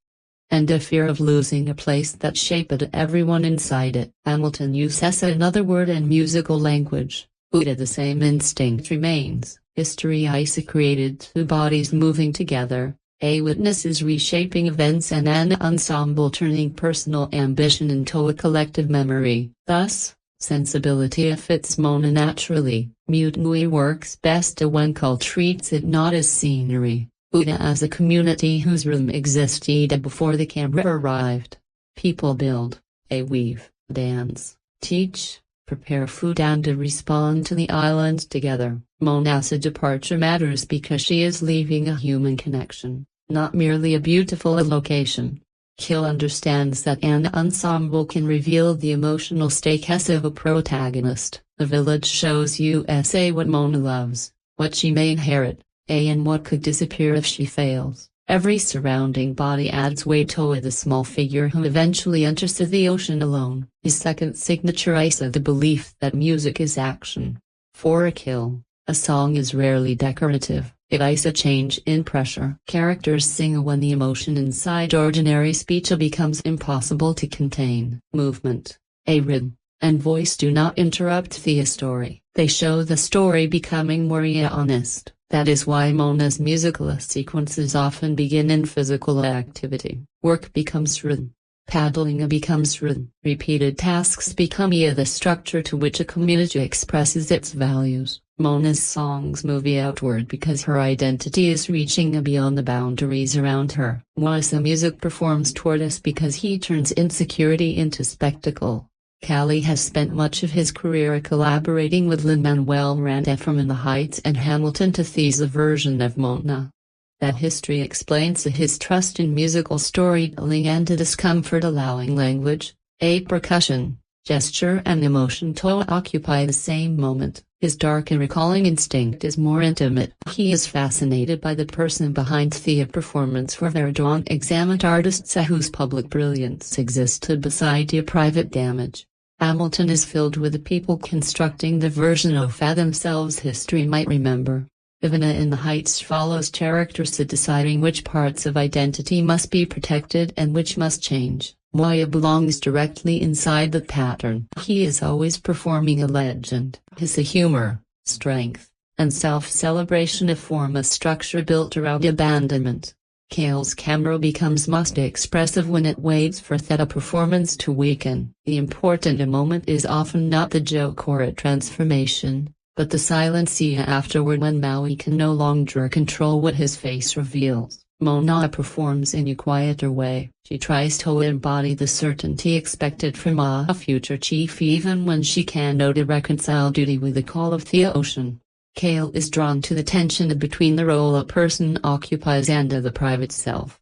and a fear of losing a place that shaped everyone inside it. Hamilton uses another word and musical language. Buddha, the same instinct remains. History is created through bodies moving together. A witness is reshaping events and an ensemble turning personal ambition into a collective memory. Thus, sensibility fits Moana naturally. Mutiny works best when Cult treats it not as scenery, but as a community whose rhythm existed before the camera arrived. People build, weave, dance, teach, prepare food and respond to the island together. Moana's departure matters because she is leaving a human connection, not merely a beautiful location. Kill understands that an ensemble can reveal the emotional stakes of a protagonist. The village shows USA what Moana loves, what she may inherit, and what could disappear if she fails. Every surrounding body adds weight to the small figure who eventually enters the ocean alone. His second signature is the belief that music is action. For a Kill, a song is rarely decorative. It is a change in pressure. Characters sing when the emotion inside ordinary speech becomes impossible to contain. Movement, rhythm, and voice do not interrupt the story. They show the story becoming more honest. That is why Moana's musical sequences often begin in physical activity. Work becomes rhythm. Paddling becomes rhythm. Repeated tasks become the structure to which a community expresses its values. Moana's songs move outward because her identity is reaching beyond the boundaries around her. Moana's music performs toward us because he turns insecurity into spectacle. Callie has spent much of his career collaborating with Lin-Manuel Miranda from In the Heights and Hamilton to Thea's version of Moana. That history explains his trust in musical storytelling and the discomfort allowing language, percussion, gesture and emotion to occupy the same moment. His dark and recalling instinct is more intimate. He is fascinated by the person behind the performance for Verdon examined artists whose public brilliance existed beside their private damage. Hamilton is filled with the people constructing the version of themselves history might remember. Ivana in the Heights follows characters deciding which parts of identity must be protected and which must change. Moya belongs directly inside the pattern. He is always performing a legend. His humor, strength, and self-celebration form a structure built around abandonment. Kale's camera becomes most expressive when it waits for the performance to weaken. The important moment is often not the joke or a transformation, but the silence afterward when Maui can no longer control what his face reveals. Moana performs in a quieter way. She tries to embody the certainty expected from a future chief even when she cannot reconcile duty with the call of the ocean. Kale is drawn to the tension between the role a person occupies and the private self.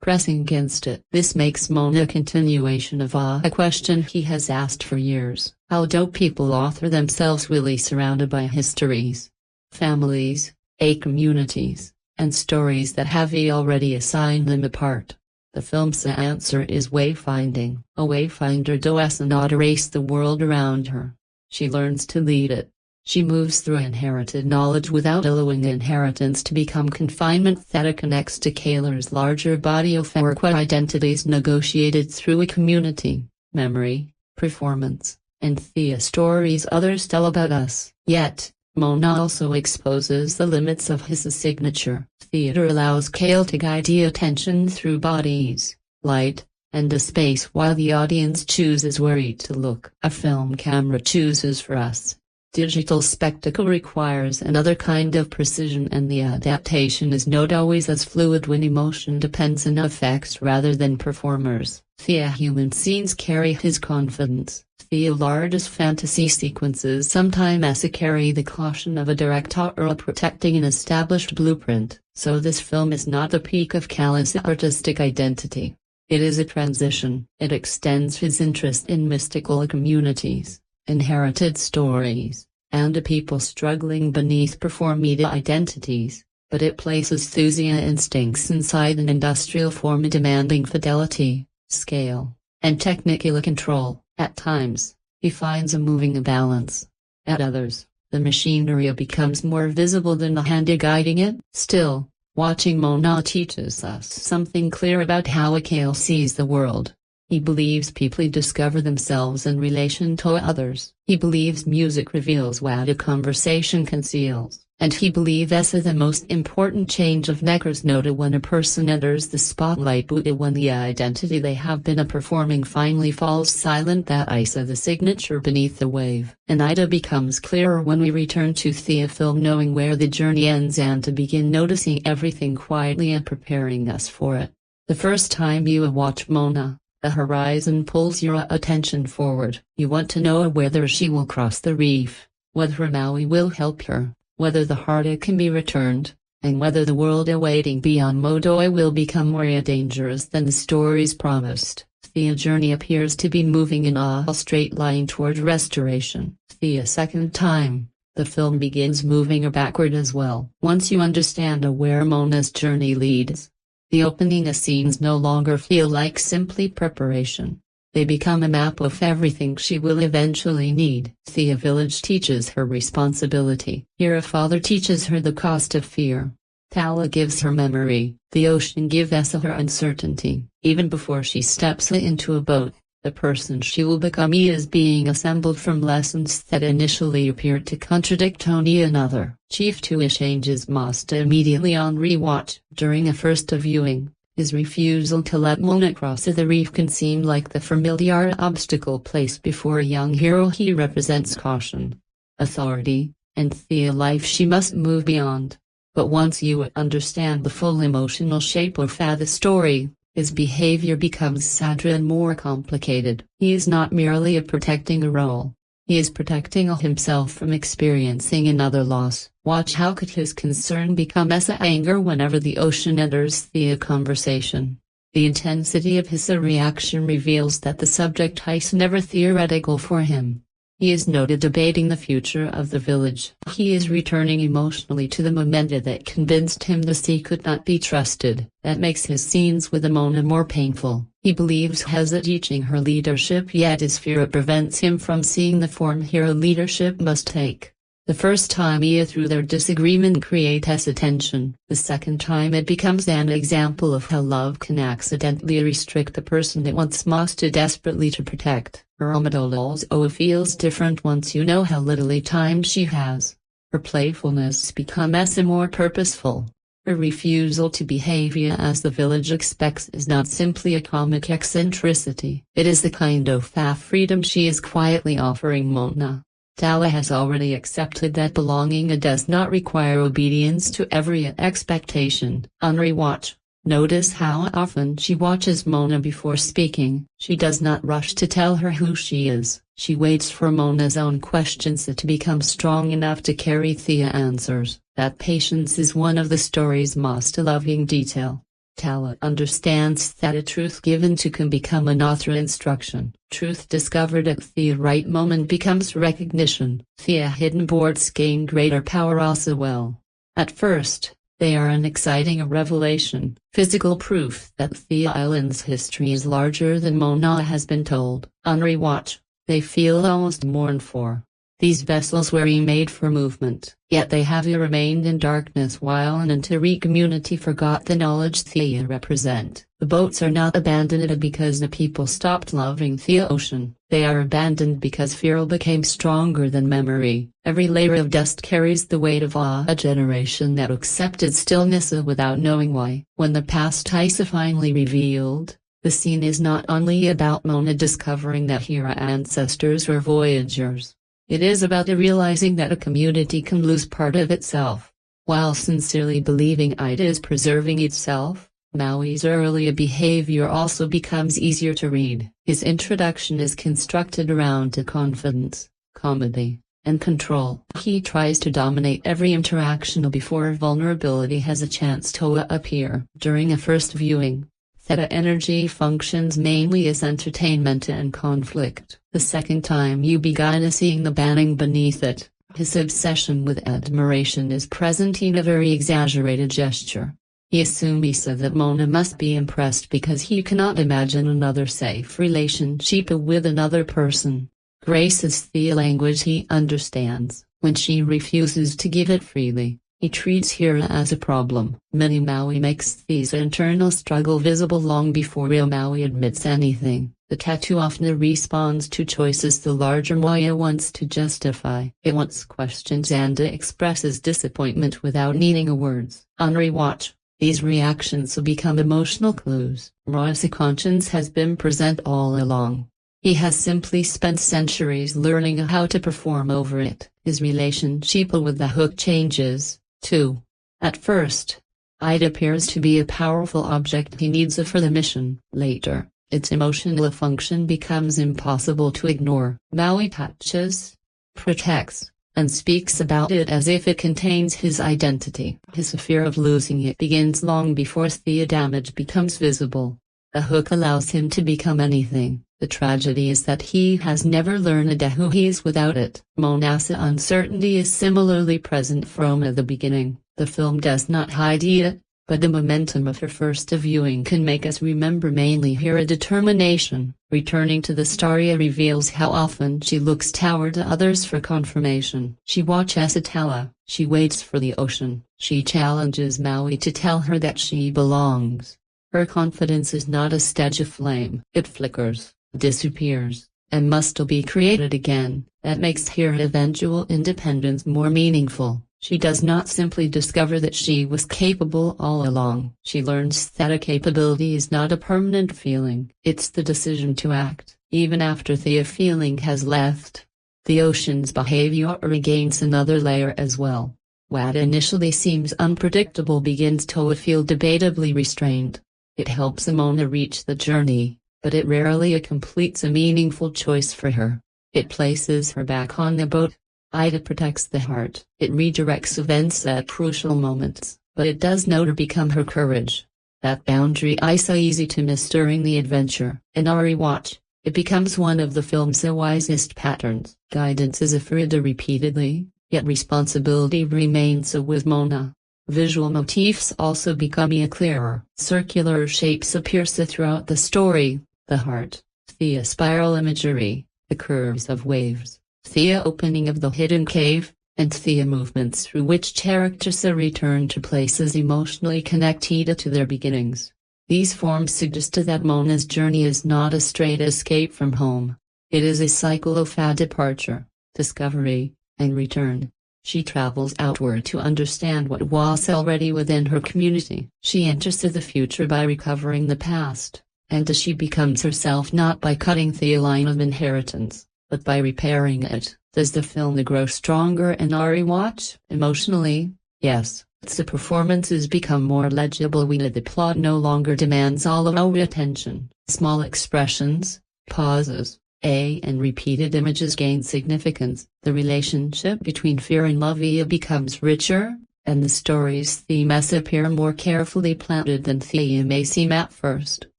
Pressing against it. This makes Moana a continuation of a question he has asked for years. How do people author themselves really surrounded by histories, families, communities, and stories that have already assigned them a part? The film's answer is wayfinding. A wayfinder does not erase the world around her. She learns to lead it. She moves through inherited knowledge without allowing inheritance to become confinement that connects to Kaler's larger body of work identities negotiated through a community, memory, performance, and the stories others tell about us. Yet, Moana also exposes the limits of his signature. Theater allows Kale to guide the attention through bodies, light, and a space while the audience chooses where to look. A film camera chooses for us. Digital spectacle requires another kind of precision and the adaptation is not always as fluid when emotion depends on effects rather than performers. The human scenes carry his confidence. The largest fantasy sequences sometimes carry the caution of a director protecting an established blueprint. So this film is not the peak of Cal's artistic identity. It is a transition. It extends his interest in mystical communities, inherited stories, and a people struggling beneath performative identities, but it places Thusia instincts inside an industrial form demanding fidelity, scale, and technical control. At times, he finds a moving imbalance. At others, the machinery becomes more visible than the hand guiding it. Still, watching Moana teaches us something clear about how Akale sees the world. He believes people discover themselves in relation to others. He believes music reveals what a conversation conceals. And he believes the most important change of Neckers noted when a person enters the spotlight, but when the identity they have been performing finally falls silent, that Isa the signature beneath the wave. And Ida becomes clearer when we return to the film, knowing where the journey ends and to begin noticing everything quietly and preparing us for it. The first time you watch Moana, the horizon pulls your attention forward. You want to know whether she will cross the reef, whether Maui will help her, whether the heart can be returned, and whether the world awaiting beyond Modoi will become more dangerous than the stories promised. The journey appears to be moving in a straight line toward restoration. The second time, the film begins moving backward as well. Once you understand where Moana's journey leads, the opening scenes no longer feel like simply preparation. They become a map of everything she will eventually need. The village teaches her responsibility. Here a father teaches her the cost of fear. Tala gives her memory. The ocean gives her uncertainty. Even before she steps into a boat, the person she will become is being assembled from lessons that initially appeared to contradict only another. Chief Tui changes must immediately on rewatch. During a first viewing, his refusal to let Moana cross the reef can seem like the familiar obstacle placed before a young hero. He represents caution, authority, and the life she must move beyond. But once you understand the full emotional shape of the story, his behavior becomes sadder and more complicated. He is not merely protecting a role. He is protecting himself from experiencing another loss. Watch how could his concern become anger whenever the ocean enters the conversation. The intensity of his reaction reveals that the subject is never theoretical for him. He is noted debating the future of the village. He is returning emotionally to the momenta that convinced him the sea could not be trusted. That makes his scenes with Moana more painful. He believes Heza teaching her leadership, yet his fear prevents him from seeing the form her leadership must take. The first time through their disagreement creates tension. The second time it becomes an example of how love can accidentally restrict the person it wants most desperately to protect. Her also feels different once you know how little time she has. Her playfulness becomes more purposeful. Her refusal to behave as the village expects is not simply a comic eccentricity. It is the kind of freedom she is quietly offering Moana. Tala has already accepted that belonging does not require obedience to every expectation. On rewatch, notice how often she watches Moana before speaking. She does not rush to tell her who she is. She waits for Moana's own questions to become strong enough to carry the answers. That patience is one of the story's most loving detail. Tala understands that a truth given to can become an author instruction. Truth discovered at the right moment becomes recognition. The hidden boards gain greater power also well. At first, they are an exciting revelation, physical proof that the island's history is larger than Moana has been told. On rewatch, they feel almost mourned for. These vessels were made for movement, yet they have remained in darkness while an entire community forgot the knowledge they represent. The boats are not abandoned because the people stopped loving the ocean. They are abandoned because fear became stronger than memory. Every layer of dust carries the weight of a generation that accepted stillness without knowing why. When the past is finally revealed, the scene is not only about Moana discovering that her ancestors were voyagers. It is about realizing that a community can lose part of itself, while sincerely believing it is preserving itself. Maui's early behavior also becomes easier to read. His introduction is constructed around confidence, comedy, and control. He tries to dominate every interaction before vulnerability has a chance to appear. During a first viewing, Theta energy functions mainly as entertainment and conflict. The second time you begin seeing the banning beneath it, his obsession with admiration is present in a very exaggerated gesture. He assumes that Moana must be impressed because he cannot imagine another safe relationship with another person. Grace is the language he understands. When she refuses to give it freely, he treats Hira as a problem. Mini Maui makes Thea's internal struggle visible long before real Maui admits anything. The tattoo often responds to choices the larger Moana wants to justify. It wants questions and expresses disappointment without needing a words. On rewatch, these reactions become emotional clues. Moana's conscience has been present all along. He has simply spent centuries learning how to perform over it. His relationship with the hook changes, too. At first, it appears to be a powerful object he needs for the mission. Later, its emotional function becomes impossible to ignore. Maui touches, protects, and speaks about it as if it contains his identity. His fear of losing it begins long before the damage becomes visible. The hook allows him to become anything. The tragedy is that he has never learned who he is without it. Moana's uncertainty is similarly present from the beginning. The film does not hide it, but the momentum of her first viewing can make us remember mainly her determination. Returning to the story reveals how often she looks toward others for confirmation. She watches Atala, she waits for the ocean, she challenges Maui to tell her that she belongs. Her confidence is not a statue of flame. It flickers, disappears, and must be created again. That makes her eventual independence more meaningful. She does not simply discover that she was capable all along. She learns that a capability is not a permanent feeling. It's the decision to act, even after the feeling has left. The ocean's behavior regains another layer as well. What initially seems unpredictable begins to feel debatably restrained. It helps Moana reach the journey, but it rarely completes a meaningful choice for her. It places her back on the boat. It protects the heart. It redirects events at crucial moments, but it does not become her courage. That boundary is so easy to miss during the adventure. In our rewatch, it becomes one of the film's wisest patterns. Guidance is offered repeatedly, yet responsibility remains with Moana. Visual motifs also become clearer. Circular shapes appear throughout the story: the heart, the spiral imagery, the curves of waves, the opening of the hidden cave, and the movements through which characters return to places emotionally connected to their beginnings. These forms suggest that Moana's journey is not a straight escape from home. It is a cycle of departure, discovery, and return. She travels outward to understand what was already within her community. She enters the future by recovering the past, and she becomes herself not by cutting the line of inheritance, but by repairing it. Does the film grow stronger in our rewatch? Emotionally, yes. The performances become more legible when the plot no longer demands all of our attention. Small expressions, pauses, and repeated images gain significance. The relationship between fear and love becomes richer, and the story's themes appear more carefully planted than they may seem at first.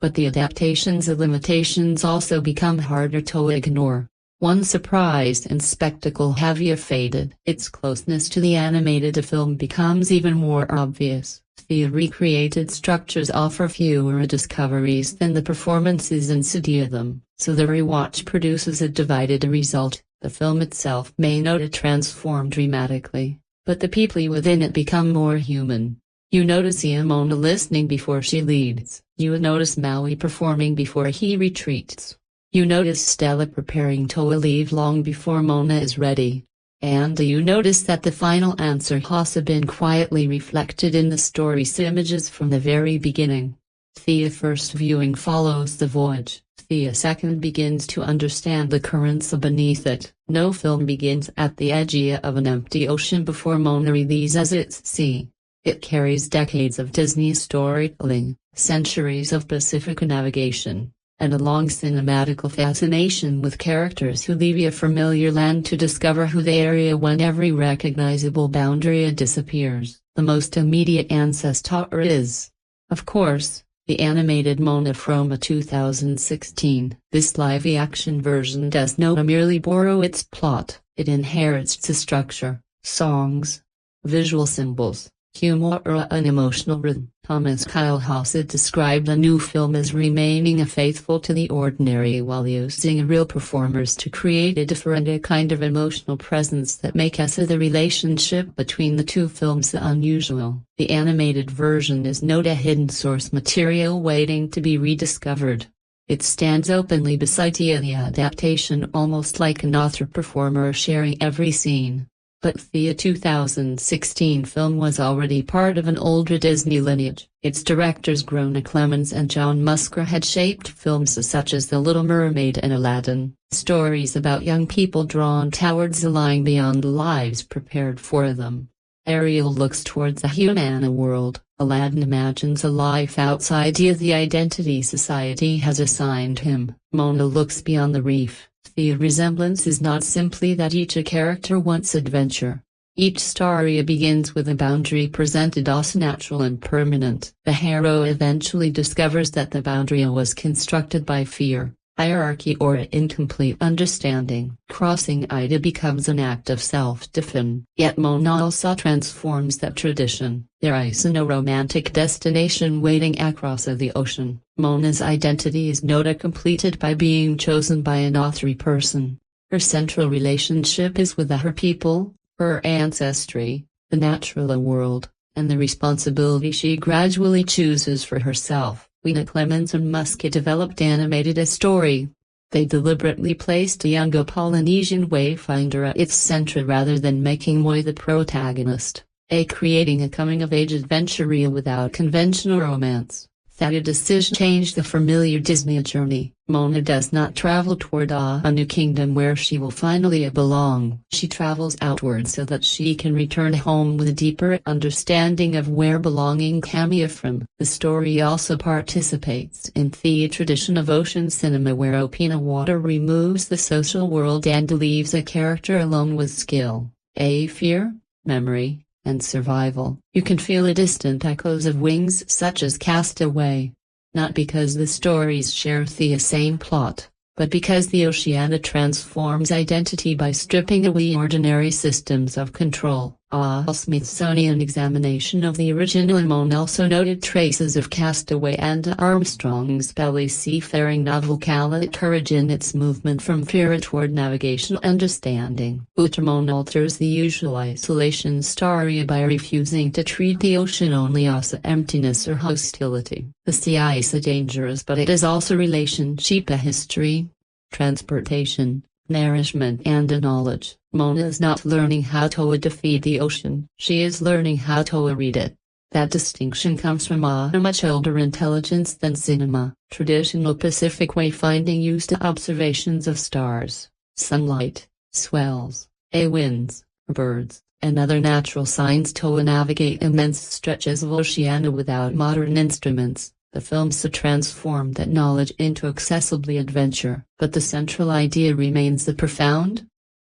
But the adaptation's limitations also become harder to ignore. One surprise and spectacle have faded. Its closeness to the animated film becomes even more obvious. The recreated structures offer fewer discoveries than the performances inside them, so the rewatch produces a divided result. The film itself may not transform dramatically, but the people within it become more human. You notice Moana listening before she leads. You notice Maui performing before he retreats. You notice Stella preparing to leave long before Moana is ready. And you notice that the final answer has been quietly reflected in the story's images from the very beginning. The first viewing follows the voyage. The second begins to understand the currents beneath it. No film begins at the edge of an empty ocean before Moana releases its sea. It carries decades of Disney storytelling, centuries of Pacific navigation, and a long cinematic fascination with characters who leave a familiar land to discover who they are when every recognizable boundary disappears. The most immediate ancestor is, of course, the animated Moana from 2016. This live-action version does not merely borrow its plot, it inherits the structure, songs, visual symbols, humor and emotional rhythm. Thomas Kyle Hassett described the new film as remaining faithful to the ordinary while using real performers to create a different kind of emotional presence that makes the relationship between the two films unusual. The animated version is not a hidden source material waiting to be rediscovered. It stands openly beside the adaptation, almost like an author-performer sharing every scene. But the 2016 film was already part of an older Disney lineage. Its directors Grona Clemens and John Musker had shaped films such as The Little Mermaid and Aladdin, stories about young people drawn towards a line beyond the lives prepared for them. Ariel looks towards a Moana world. Aladdin imagines a life outside the identity society has assigned him. Moana looks beyond the reef. The resemblance is not simply that each character wants adventure. Each story begins with a boundary presented as natural and permanent. The hero eventually discovers that the boundary was constructed by fear, hierarchy or incomplete understanding. Crossing it becomes an act of self-defense. Yet Moana also transforms that tradition. There is no romantic destination waiting across the ocean. Moana's identity is not completed by being chosen by an author person. Her central relationship is with her people, her ancestry, the natural world, and the responsibility she gradually chooses for herself. Grona Clemens and Musker developed animated story. They deliberately placed a young Polynesian wayfinder at its center rather than making Moi the protagonist, creating a coming-of-age adventure reel without conventional romance. That decision changed the familiar Disney journey. Moana does not travel toward a new kingdom where she will finally belong. She travels outward so that she can return home with a deeper understanding of where belonging came from. The story also participates in the tradition of ocean cinema where open water removes the social world and leaves a character alone with skill, fear, memory, and survival. You can feel distant echoes of Wings such as Castaway. Not because the stories share the same plot, but because the Oceana transforms identity by stripping away ordinary systems of control. A Smithsonian examination of the original Moana also noted traces of Castaway and Armstrong's belly seafaring novel called courage in its movement from fear toward navigational understanding. Moana alters the usual isolation story by refusing to treat the ocean only as emptiness or hostility. The sea is dangerous, but it is also relationship, history, transportation, nourishment and knowledge. Moana is not learning how to defeat the ocean, she is learning how to read it. That distinction comes from a much older intelligence than cinema. Traditional Pacific wayfinding used observations of stars, sunlight, swells, winds, birds, and other natural signs to navigate immense stretches of oceana without modern instruments. The films transformed that knowledge into accessible adventure, but the central idea remains the profound.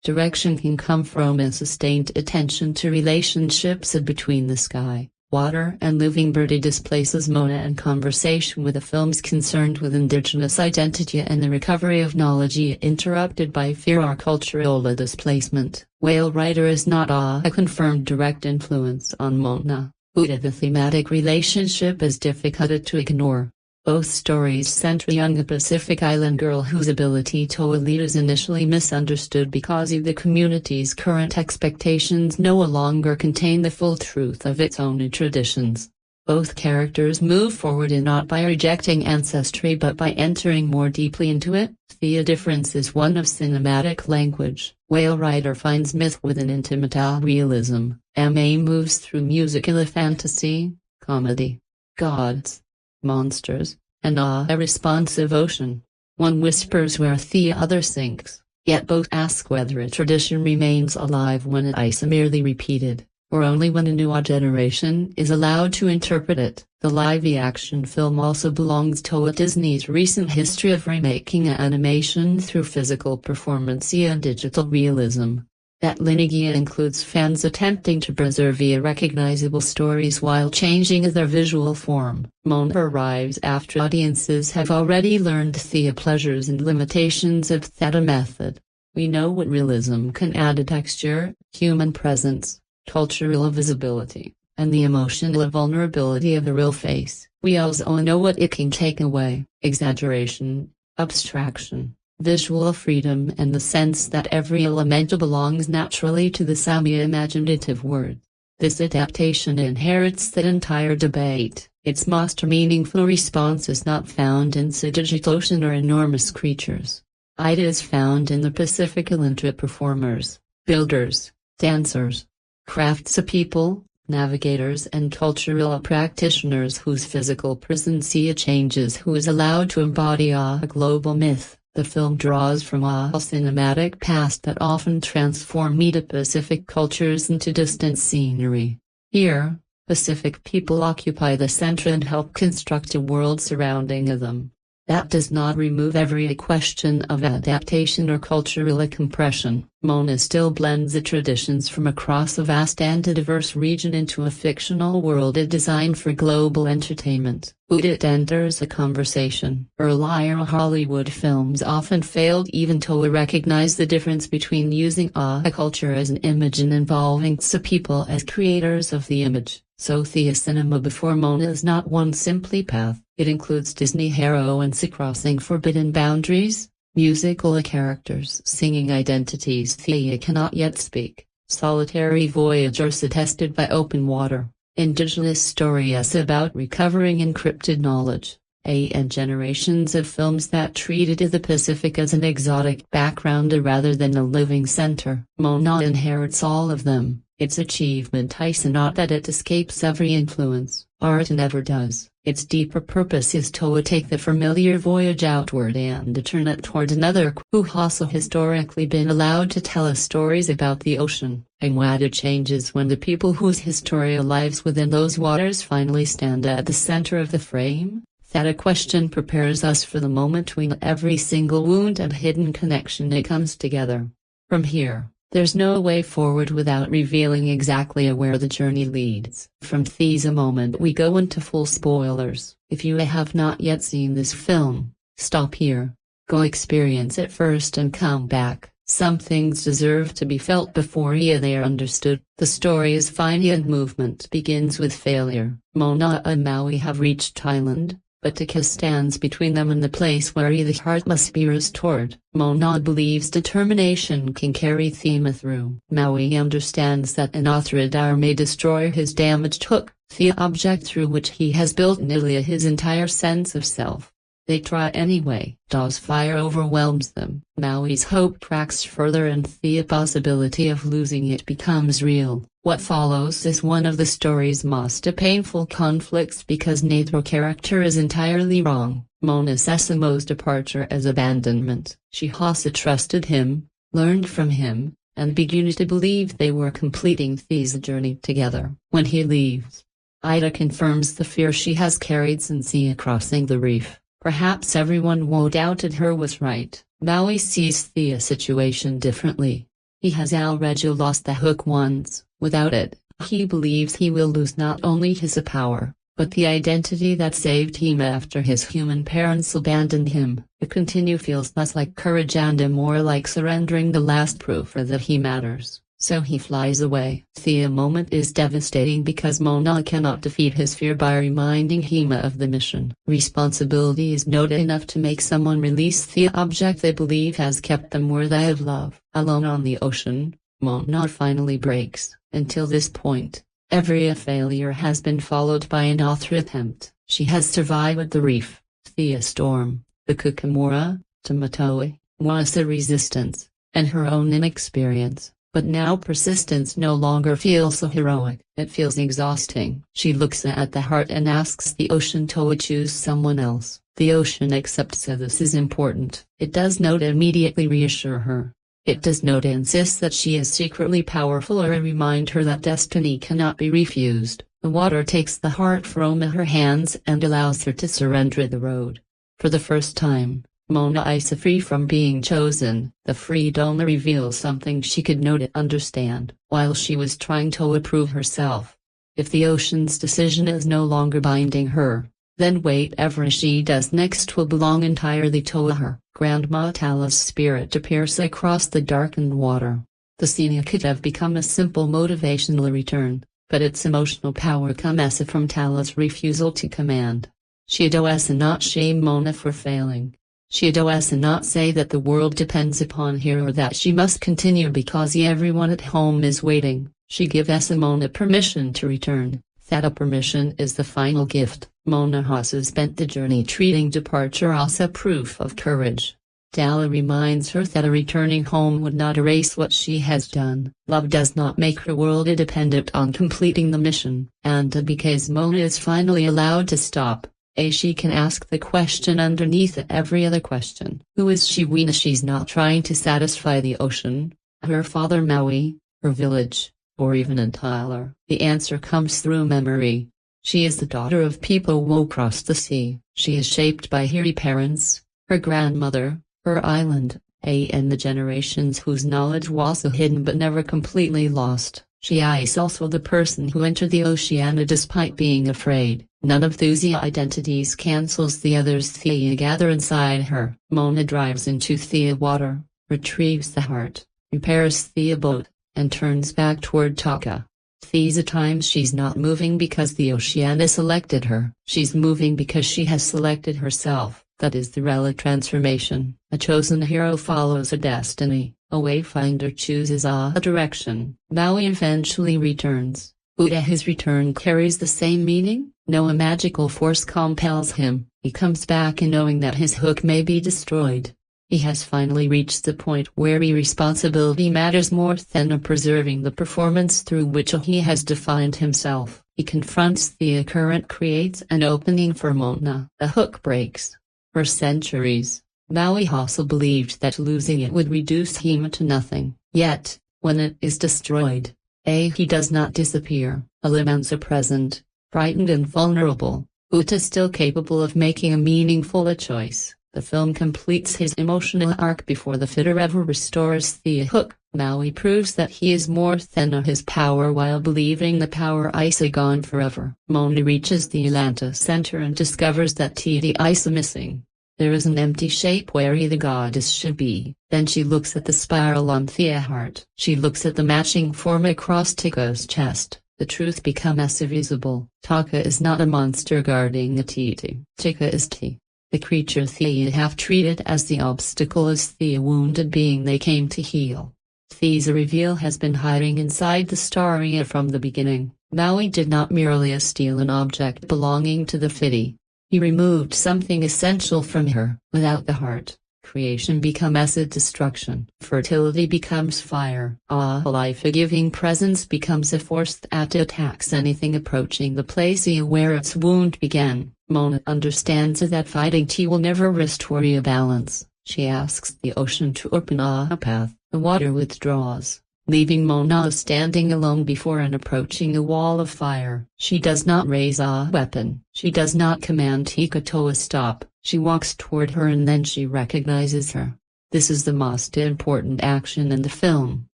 Direction can come from a sustained attention to relationships between the sky, water and living birdie displaces Moana and conversation with the films concerned with indigenous identity and the recovery of knowledge interrupted by fear or cultural displacement. Whale Rider is not a confirmed direct influence on Moana. The thematic relationship is difficult to ignore. Both stories center a young Pacific Island girl whose ability to lead is initially misunderstood because of the community's current expectations no longer contain the full truth of its own traditions. Both characters move forward not by rejecting ancestry but by entering more deeply into it. The difference is one of cinematic language. Whale Rider finds myth with an intimate realism. MA moves through musical fantasy, comedy, gods, monsters, and a responsive ocean. One whispers where the other sinks, yet both ask whether a tradition remains alive when it is merely repeated, or only when a new generation is allowed to interpret it. The live-action film also belongs to Disney's recent history of remaking animation through physical performance and digital realism. That lineage includes fans attempting to preserve recognizable stories while changing their visual form. Moana arrives after audiences have already learned the pleasures and limitations of that method. We know what realism can add: texture, human presence, cultural visibility. and the emotional vulnerability of the real face. We also know what it can take away: exaggeration, abstraction, visual freedom, and the sense that every elemental belongs naturally to the Sami imaginative word. This adaptation inherits that entire debate. Its most meaningful response is not found in the digital ocean or enormous creatures. It is found in the Pacific Island performers, builders, dancers, craftspeople, navigators, and cultural practitioners whose physical presence changes who is allowed to embody a global myth. The film draws from a cinematic past that often transforms Pacific cultures into distant scenery. Here, Pacific people occupy the center and help construct a world surrounding them. That does not remove every question of adaptation or cultural compression. Moana still blends the traditions from across a vast and diverse region into a fictional world designed for global entertainment. It enters a conversation. Earlier Hollywood films often failed even to recognize the difference between using a culture as an image and involving the people as creators of the image. So the cinema before Moana is not one simply path. It includes Disney heroines crossing forbidden boundaries, musical characters singing identities they cannot yet speak, solitary voyagers attested by open water, indigenous stories about recovering encrypted knowledge, and generations of films that treated the Pacific as an exotic background rather than a living center. Moana inherits all of them. Its achievement is not that it escapes every influence. Art never does. Its deeper purpose is to take the familiar voyage outward and turn it toward another who has historically been allowed to tell us stories about the ocean. And what changes when the people whose history lives within those waters finally stand at the center of the frame? That a question prepares us for the moment when every single wound and hidden connection comes together. From here, there's no way forward without revealing exactly where the journey leads. From the moment we go into full spoilers. If you have not yet seen this film, stop here. Go experience it first and come back. Some things deserve to be felt before they are understood. The story is fine and movement begins with failure. Moana and Maui have reached Thailand, but Taka stands between them and the place where the heart must be restored. Moana believes determination can carry Thema through. Maui understands that an Athradar may destroy his damaged hook, the object through which he has built nearly his entire sense of self. They try anyway. Da's fire overwhelms them. Maui's hope cracks further and the possibility of losing it becomes real. What follows is one of the story's most painful conflicts because neither character is entirely wrong. Moana sees Mo's departure as abandonment. She has trusted him, learned from him, and begins to believe they were completing this journey together. When he leaves, Ida confirms the fear she has carried since crossing the reef. Perhaps everyone who doubted her was right. Maui sees the situation differently. He has already lost the hook once. Without it, he believes he will lose not only his power, but the identity that saved him after his human parents abandoned him. The continue feels less like courage and more like surrendering the last proof that he matters. So he flies away. The moment is devastating because Moana cannot defeat his fear by reminding him of the mission. Responsibility is not enough to make someone release the object they believe has kept them where they have loved. Alone on the ocean, Moana finally breaks. Until this point, every failure has been followed by another attempt. She has survived the reef, the storm, the Kukamura, Tamatoe, Wasa resistance, and her own inexperience. But now persistence no longer feels so heroic. It feels exhausting. She looks at the heart and asks the ocean to choose someone else. The ocean accepts that this is important. It does not immediately reassure her. It does not insist that she is secretly powerful or remind her that destiny cannot be refused. The water takes the heart from her hands and allows her to surrender the road. For the first time, Moana is free from being chosen. The freedom reveals something she could not understand while she was trying to prove herself. If the ocean's decision is no longer binding her, then whatever she does next will belong entirely to her. Grandma Tala's spirit appears across the darkened water. The scene could have become a simple motivational return, but its emotional power comes from Tala's refusal to command. She does not shame Moana for failing. She does not say that the world depends upon her or that she must continue because everyone at home is waiting. She gives Moana permission to return. That permission is the final gift. Moana has spent the journey treating departure as a proof of courage. Tala reminds her that a returning home would not erase what she has done. Love does not make her world dependent on completing the mission, and because Moana is finally allowed to stop, she can ask the question underneath every other question. Who is she when she's not trying to satisfy the ocean, her father Maui, her village, or even a Tyler? The answer comes through memory. She is the daughter of people who crossed the sea. She is shaped by her parents, her grandmother, her island, and the generations whose knowledge was hidden but never completely lost. She is also the person who entered the ocean despite being afraid. None of those identities cancels the others Thea gather inside her. Moana drives into Thea water, retrieves the heart, repairs Thea boat, and turns back toward Taka. These times she's not moving because the ocean selected her. She's moving because she has selected herself. That is the real transformation. A chosen hero follows a destiny. A wayfinder chooses a direction. Maui eventually returns. But his return carries the same meaning. No magical force compels him. He comes back knowing that his hook may be destroyed. He has finally reached the point where responsibility matters more than preserving the performance through which he has defined himself. He confronts the current, creates an opening for Moana. The hook breaks. For centuries, Maui also believed that losing it would reduce him to nothing. Yet, when it is destroyed, he does not disappear. Remains present, frightened and vulnerable, but is still capable of making a meaningful choice. The film completes his emotional arc before the fitter ever restores the hook. Maui proves that he is more than his power while believing the power is gone forever. Moana reaches the Atlantis center and discovers that the is missing. There is an empty shape where the goddess should be. Then she looks at the spiral on Thea's heart. She looks at the matching form across Tika's chest. The truth becomes visible. Taka is not a monster guarding the Titi. Tika is T. The creature Thea have treated as the obstacle is the wounded being they came to heal. Thea's reveal has been hiding inside the story from the beginning. Maui did not merely steal an object belonging to the Fiti. He removed something essential from her. Without the heart, creation becomes a destruction. Fertility becomes fire. A life-giving presence becomes a force that attacks anything approaching the place where its wound began. Moana understands that fighting will never restore a balance. She asks the ocean to open a path. The water withdraws, leaving Moana standing alone before and approaching a wall of fire. She does not raise a weapon. She does not command Tika to stop. She walks toward her and then she recognizes her. This is the most important action in the film.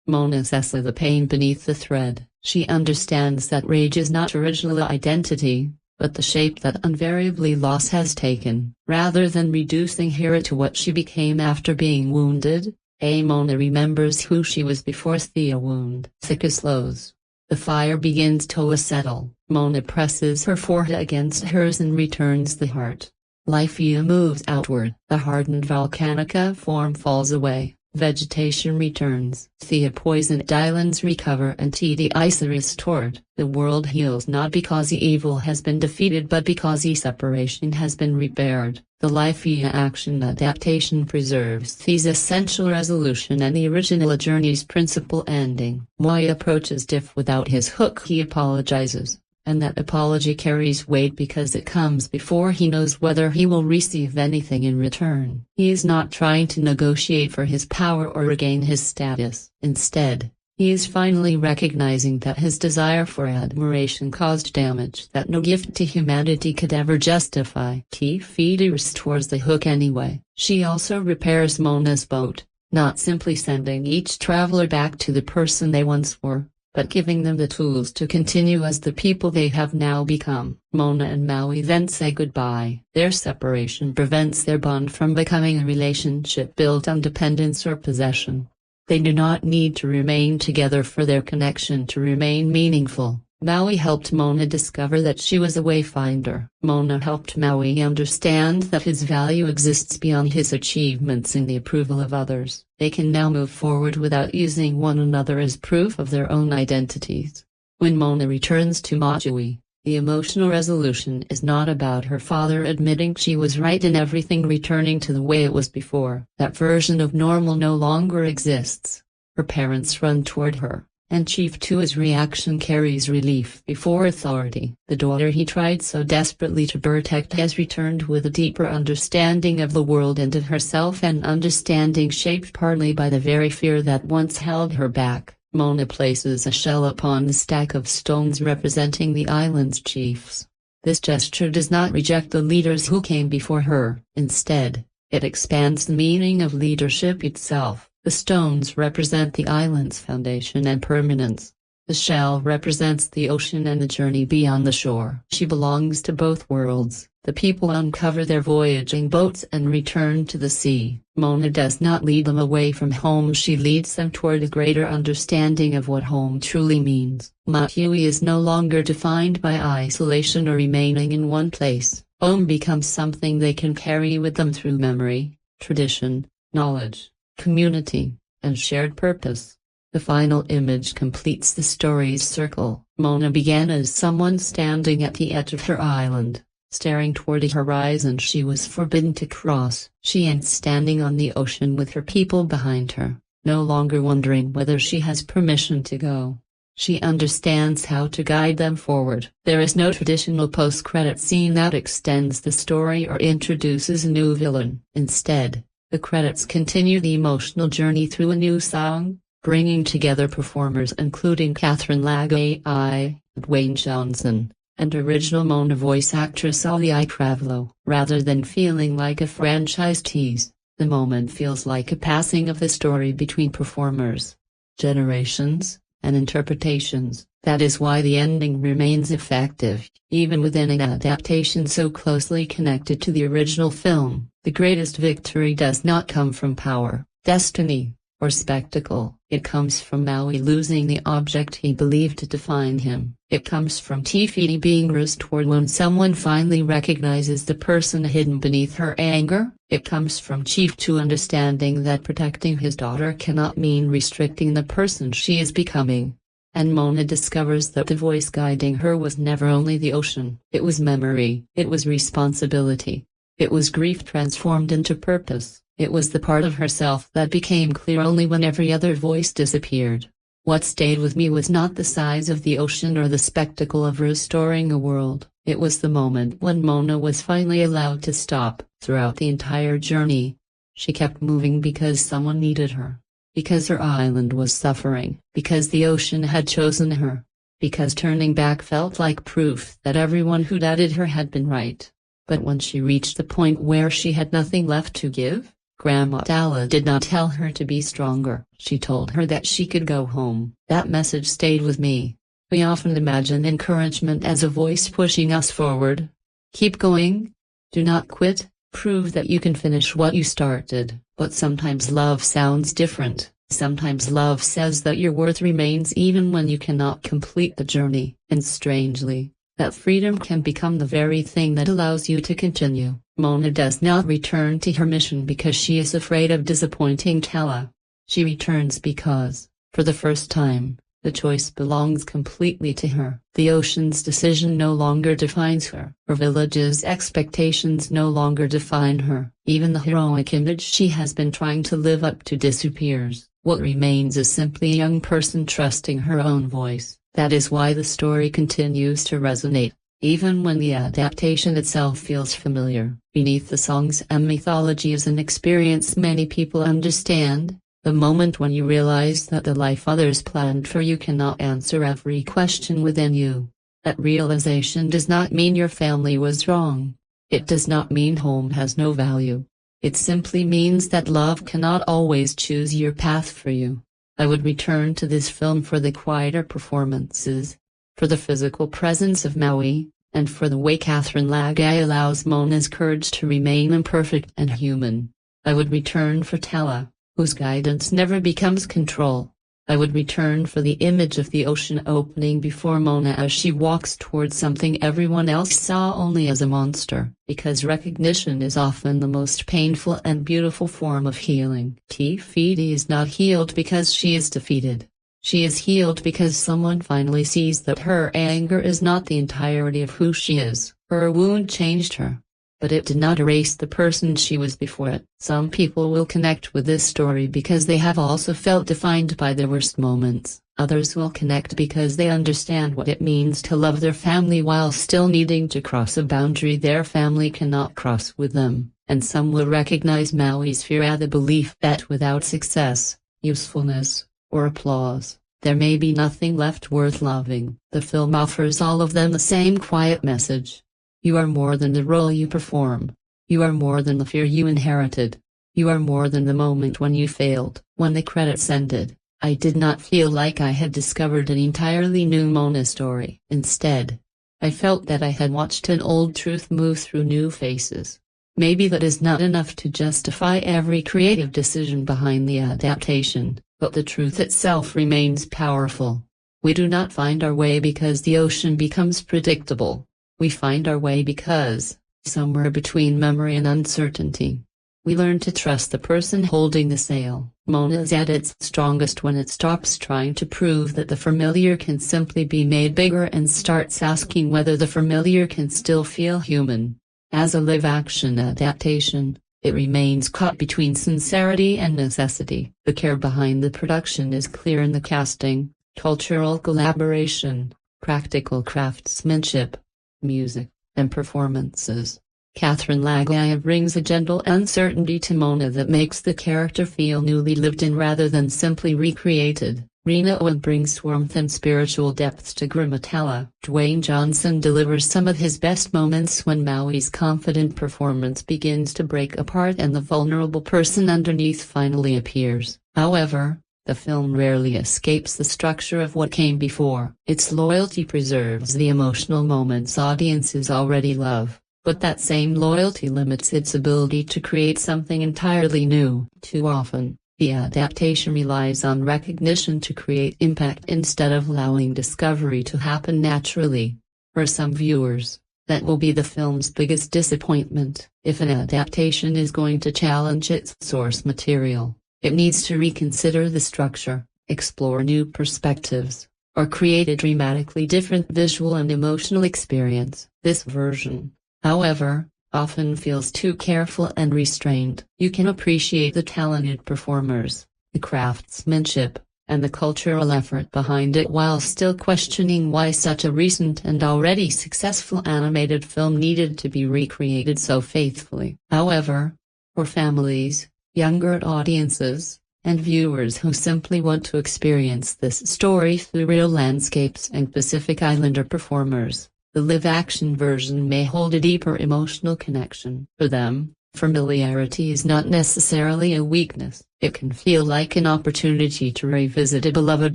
Moana sees the pain beneath the thread. She understands that rage is not original identity, but the shape that invariably loss has taken. Rather than reducing her to what she became after being wounded, Moana remembers who she was before the wound. Thika slows. The fire begins to settle. Moana presses her forehead against hers and returns the heart. Life moves outward. The hardened volcanic form falls away. Vegetation returns. The poisoned islands recover and the ice restored. The world heals not because the evil has been defeated but because the separation has been repaired. The life action adaptation preserves these essential resolution and the original journey's principal ending. Moai approaches Diff without his hook. He apologizes, and that apology carries weight because it comes before he knows whether he will receive anything in return. He is not trying to negotiate for his power or regain his status. Instead, he is finally recognizing that his desire for admiration caused damage that no gift to humanity could ever justify. Te-Fiti restores the hook anyway. She also repairs Moana's boat, not simply sending each traveler back to the person they once were, but giving them the tools to continue as the people they have now become. Moana and Maui then say goodbye. Their separation prevents their bond from becoming a relationship built on dependence or possession. They do not need to remain together for their connection to remain meaningful. Maui helped Moana discover that she was a wayfinder. Moana helped Maui understand that his value exists beyond his achievements and the approval of others. They can now move forward without using one another as proof of their own identities. When Moana returns to Maui, the emotional resolution is not about her father admitting she was right and everything returning to the way it was before. That version of normal no longer exists. Her parents run toward her, and Chief Tua's reaction carries relief before authority. The daughter he tried so desperately to protect has returned with a deeper understanding of the world and of herself, an understanding shaped partly by the very fear that once held her back. Moana places a shell upon the stack of stones representing the island's chiefs. This gesture does not reject the leaders who came before her. Instead, it expands the meaning of leadership itself. The stones represent the island's foundation and permanence. The shell represents the ocean and the journey beyond the shore. She belongs to both worlds. The people uncover their voyaging boats and return to the sea. Moana does not lead them away from home, she leads them toward a greater understanding of what home truly means. Maui is no longer defined by isolation or remaining in one place. Home becomes something they can carry with them through memory, tradition, knowledge, community, and shared purpose. The final image completes the story's circle. Moana began as someone standing at the edge of her island, staring toward the horizon she was forbidden to cross. She ends standing on the ocean with her people behind her, no longer wondering whether she has permission to go. She understands how to guide them forward. There is no traditional post-credit scene that extends the story or introduces a new villain. Instead, the credits continue the emotional journey through a new song, bringing together performers including Catherine Laga'aia, Dwayne Johnson, and original Moana voice actress Laga'aia Kravlo. Rather than feeling like a franchise tease, the moment feels like a passing of the story between performers, generations, and interpretations. That is why the ending remains effective, even within an adaptation so closely connected to the original film. The greatest victory does not come from power, destiny, or spectacle. It comes from Maui losing the object he believed to define him. It comes from Te Fiti being restored when someone finally recognizes the person hidden beneath her anger. It comes from Chief Tua understanding that protecting his daughter cannot mean restricting the person she is becoming. And Moana discovers that the voice guiding her was never only the ocean. It was memory. It was responsibility. It was grief transformed into purpose. It was the part of herself that became clear only when every other voice disappeared. What stayed with me was not the size of the ocean or the spectacle of restoring a world. It was the moment when Moana was finally allowed to stop. Throughout the entire journey, she kept moving because someone needed her. Because her island was suffering. Because the ocean had chosen her. Because turning back felt like proof that everyone who doubted her had been right. But when she reached the point where she had nothing left to give, Grandma Dalla did not tell her to be stronger. She told her that she could go home. That message stayed with me. We often imagine encouragement as a voice pushing us forward. Keep going. Do not quit. Prove that you can finish what you started. But sometimes love sounds different. Sometimes love says that your worth remains even when you cannot complete the journey. And strangely, that freedom can become the very thing that allows you to continue. Moana does not return to her mission because she is afraid of disappointing Tella. She returns because, for the first time, the choice belongs completely to her. The ocean's decision no longer defines her. Her village's expectations no longer define her. Even the heroic image she has been trying to live up to disappears. What remains is simply a young person trusting her own voice. That is why the story continues to resonate, even when the adaptation itself feels familiar. Beneath the songs and mythology is an experience many people understand, the moment when you realize that the life others planned for you cannot answer every question within you. That realization does not mean your family was wrong. It does not mean home has no value. It simply means that love cannot always choose your path for you. I would return to this film for the quieter performances, for the physical presence of Maui, and for the way Catherine Laga'aia allows Moana's courage to remain imperfect and human. I would return for Tella, whose guidance never becomes control. I would return for the image of the ocean opening before Moana as she walks towards something everyone else saw only as a monster, because recognition is often the most painful and beautiful form of healing. Te-Fiti is not healed because she is defeated. She is healed because someone finally sees that her anger is not the entirety of who she is. Her wound changed her, but it did not erase the person she was before it. Some people will connect with this story because they have also felt defined by their worst moments. Others will connect because they understand what it means to love their family while still needing to cross a boundary their family cannot cross with them. And some will recognize Maui's fear at the belief that without success, usefulness, or applause, there may be nothing left worth loving. The film offers all of them the same quiet message. You are more than the role you perform. You are more than the fear you inherited. You are more than the moment when you failed. When the credits ended, I did not feel like I had discovered an entirely new Moana story. Instead, I felt that I had watched an old truth move through new faces. Maybe that is not enough to justify every creative decision behind the adaptation, but the truth itself remains powerful. We do not find our way because the ocean becomes predictable. We find our way because, somewhere between memory and uncertainty, we learn to trust the person holding the sail. Moana is at its strongest when it stops trying to prove that the familiar can simply be made bigger and starts asking whether the familiar can still feel human. As a live-action adaptation, it remains caught between sincerity and necessity. The care behind the production is clear in the casting, cultural collaboration, practical craftsmanship, music, and performances. Catherine Laga'aia brings a gentle uncertainty to Moana that makes the character feel newly lived in rather than simply recreated. Rena Owen brings warmth and spiritual depth to Grimatella. Dwayne Johnson delivers some of his best moments when Maui's confident performance begins to break apart and the vulnerable person underneath finally appears. However, the film rarely escapes the structure of what came before. Its loyalty preserves the emotional moments audiences already love, but that same loyalty limits its ability to create something entirely new. Too often, the adaptation relies on recognition to create impact instead of allowing discovery to happen naturally. For some viewers, that will be the film's biggest disappointment. If an adaptation is going to challenge its source material, it needs to reconsider the structure, explore new perspectives, or create a dramatically different visual and emotional experience. This version, however, often feels too careful and restrained. You can appreciate the talented performers, the craftsmanship, and the cultural effort behind it while still questioning why such a recent and already successful animated film needed to be recreated so faithfully. However, for families, younger audiences, and viewers who simply want to experience this story through real landscapes and Pacific Islander performers, the live-action version may hold a deeper emotional connection. For them, familiarity is not necessarily a weakness. It can feel like an opportunity to revisit a beloved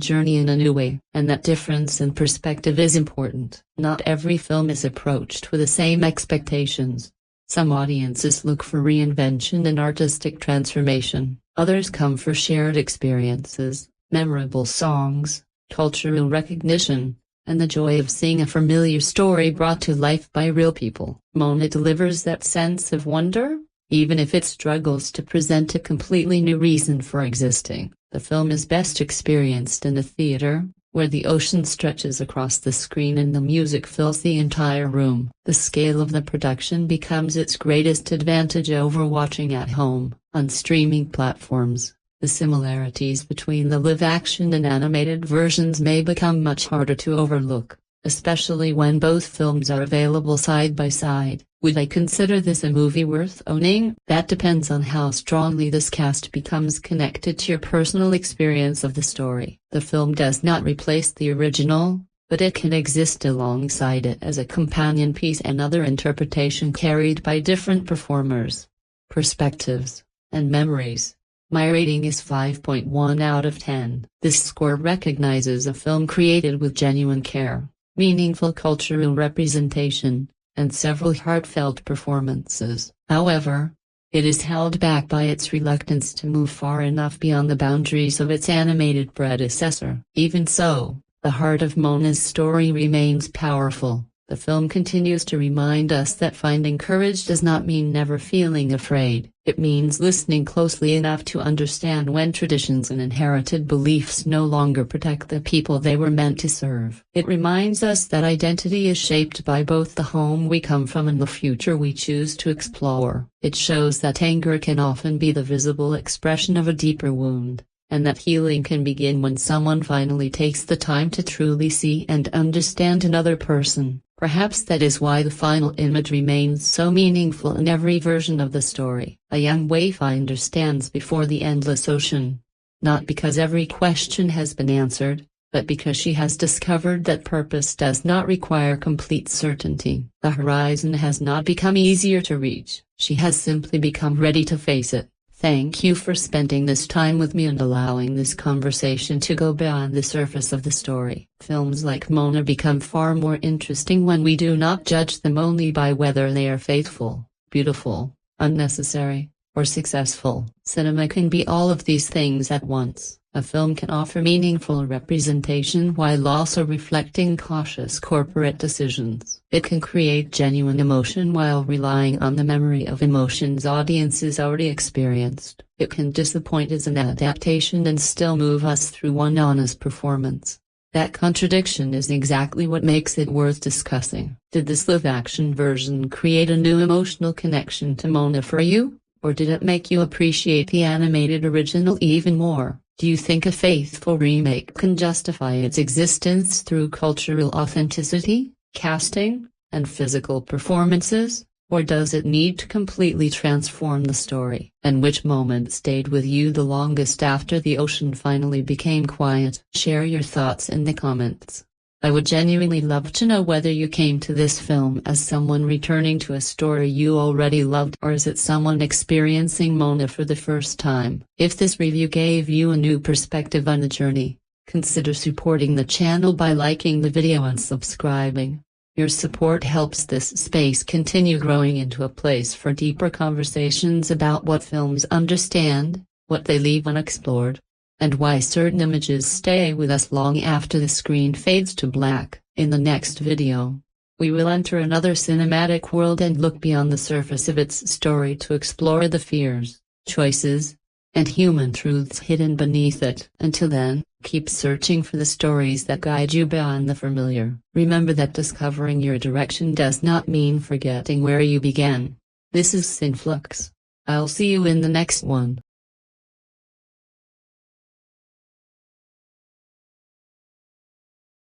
journey in a new way. And that difference in perspective is important. Not every film is approached with the same expectations. Some audiences look for reinvention and artistic transformation. Others come for shared experiences, memorable songs, cultural recognition, and the joy of seeing a familiar story brought to life by real people. Moana delivers that sense of wonder, even if it struggles to present a completely new reason for existing. The film is best experienced in the theater, where the ocean stretches across the screen and the music fills the entire room. The scale of the production becomes its greatest advantage over watching at home. On streaming platforms, the similarities between the live-action and animated versions may become much harder to overlook, especially when both films are available side by side. Would I consider this a movie worth owning? That depends on how strongly this cast becomes connected to your personal experience of the story. The film does not replace the original, but it can exist alongside it as a companion piece, another interpretation carried by different performers, perspectives, and memories. My rating is 5.1 out of 10. This score recognizes a film created with genuine care, meaningful cultural representation, and several heartfelt performances. However, It is held back by its reluctance to move far enough beyond the boundaries of its animated predecessor. Even so, the heart of Moana's story remains powerful. The film continues to remind us that finding courage does not mean never feeling afraid. It means listening closely enough to understand when traditions and inherited beliefs no longer protect the people they were meant to serve. It reminds us that identity is shaped by both the home we come from and the future we choose to explore. It shows that anger can often be the visible expression of a deeper wound, and that healing can begin when someone finally takes the time to truly see and understand another person. Perhaps that is why the final image remains so meaningful in every version of the story. A young wayfinder stands before the endless ocean. Not because every question has been answered, but because she has discovered that purpose does not require complete certainty. The horizon has not become easier to reach, she has simply become ready to face it. Thank you for spending this time with me and allowing this conversation to go beyond the surface of the story. Films like Moana become far more interesting when we do not judge them only by whether they are faithful, beautiful, unnecessary, or successful. Cinema can be all of these things at once. A film can offer meaningful representation while also reflecting cautious corporate decisions. It can create genuine emotion while relying on the memory of emotions audiences already experienced. It can disappoint as an adaptation and still move us through one honest performance. That contradiction is exactly what makes it worth discussing. Did this live-action version create a new emotional connection to Moana for you? Or did it make you appreciate the animated original even more? Do you think a faithful remake can justify its existence through cultural authenticity, casting, and physical performances? Or does it need to completely transform the story? And which moment stayed with you the longest after the ocean finally became quiet? Share your thoughts in the comments. I would genuinely love to know whether you came to this film as someone returning to a story you already loved, or is it someone experiencing Moana for the first time. If this review gave you a new perspective on the journey, consider supporting the channel by liking the video and subscribing. Your support helps this space continue growing into a place for deeper conversations about what films understand, what they leave unexplored, and why certain images stay with us long after the screen fades to black. In the next video, we will enter another cinematic world and look beyond the surface of its story to explore the fears, choices, and human truths hidden beneath it. Until then, keep searching for the stories that guide you beyond the familiar. Remember that discovering your direction does not mean forgetting where you began. This is Synflux. I'll see you in the next one.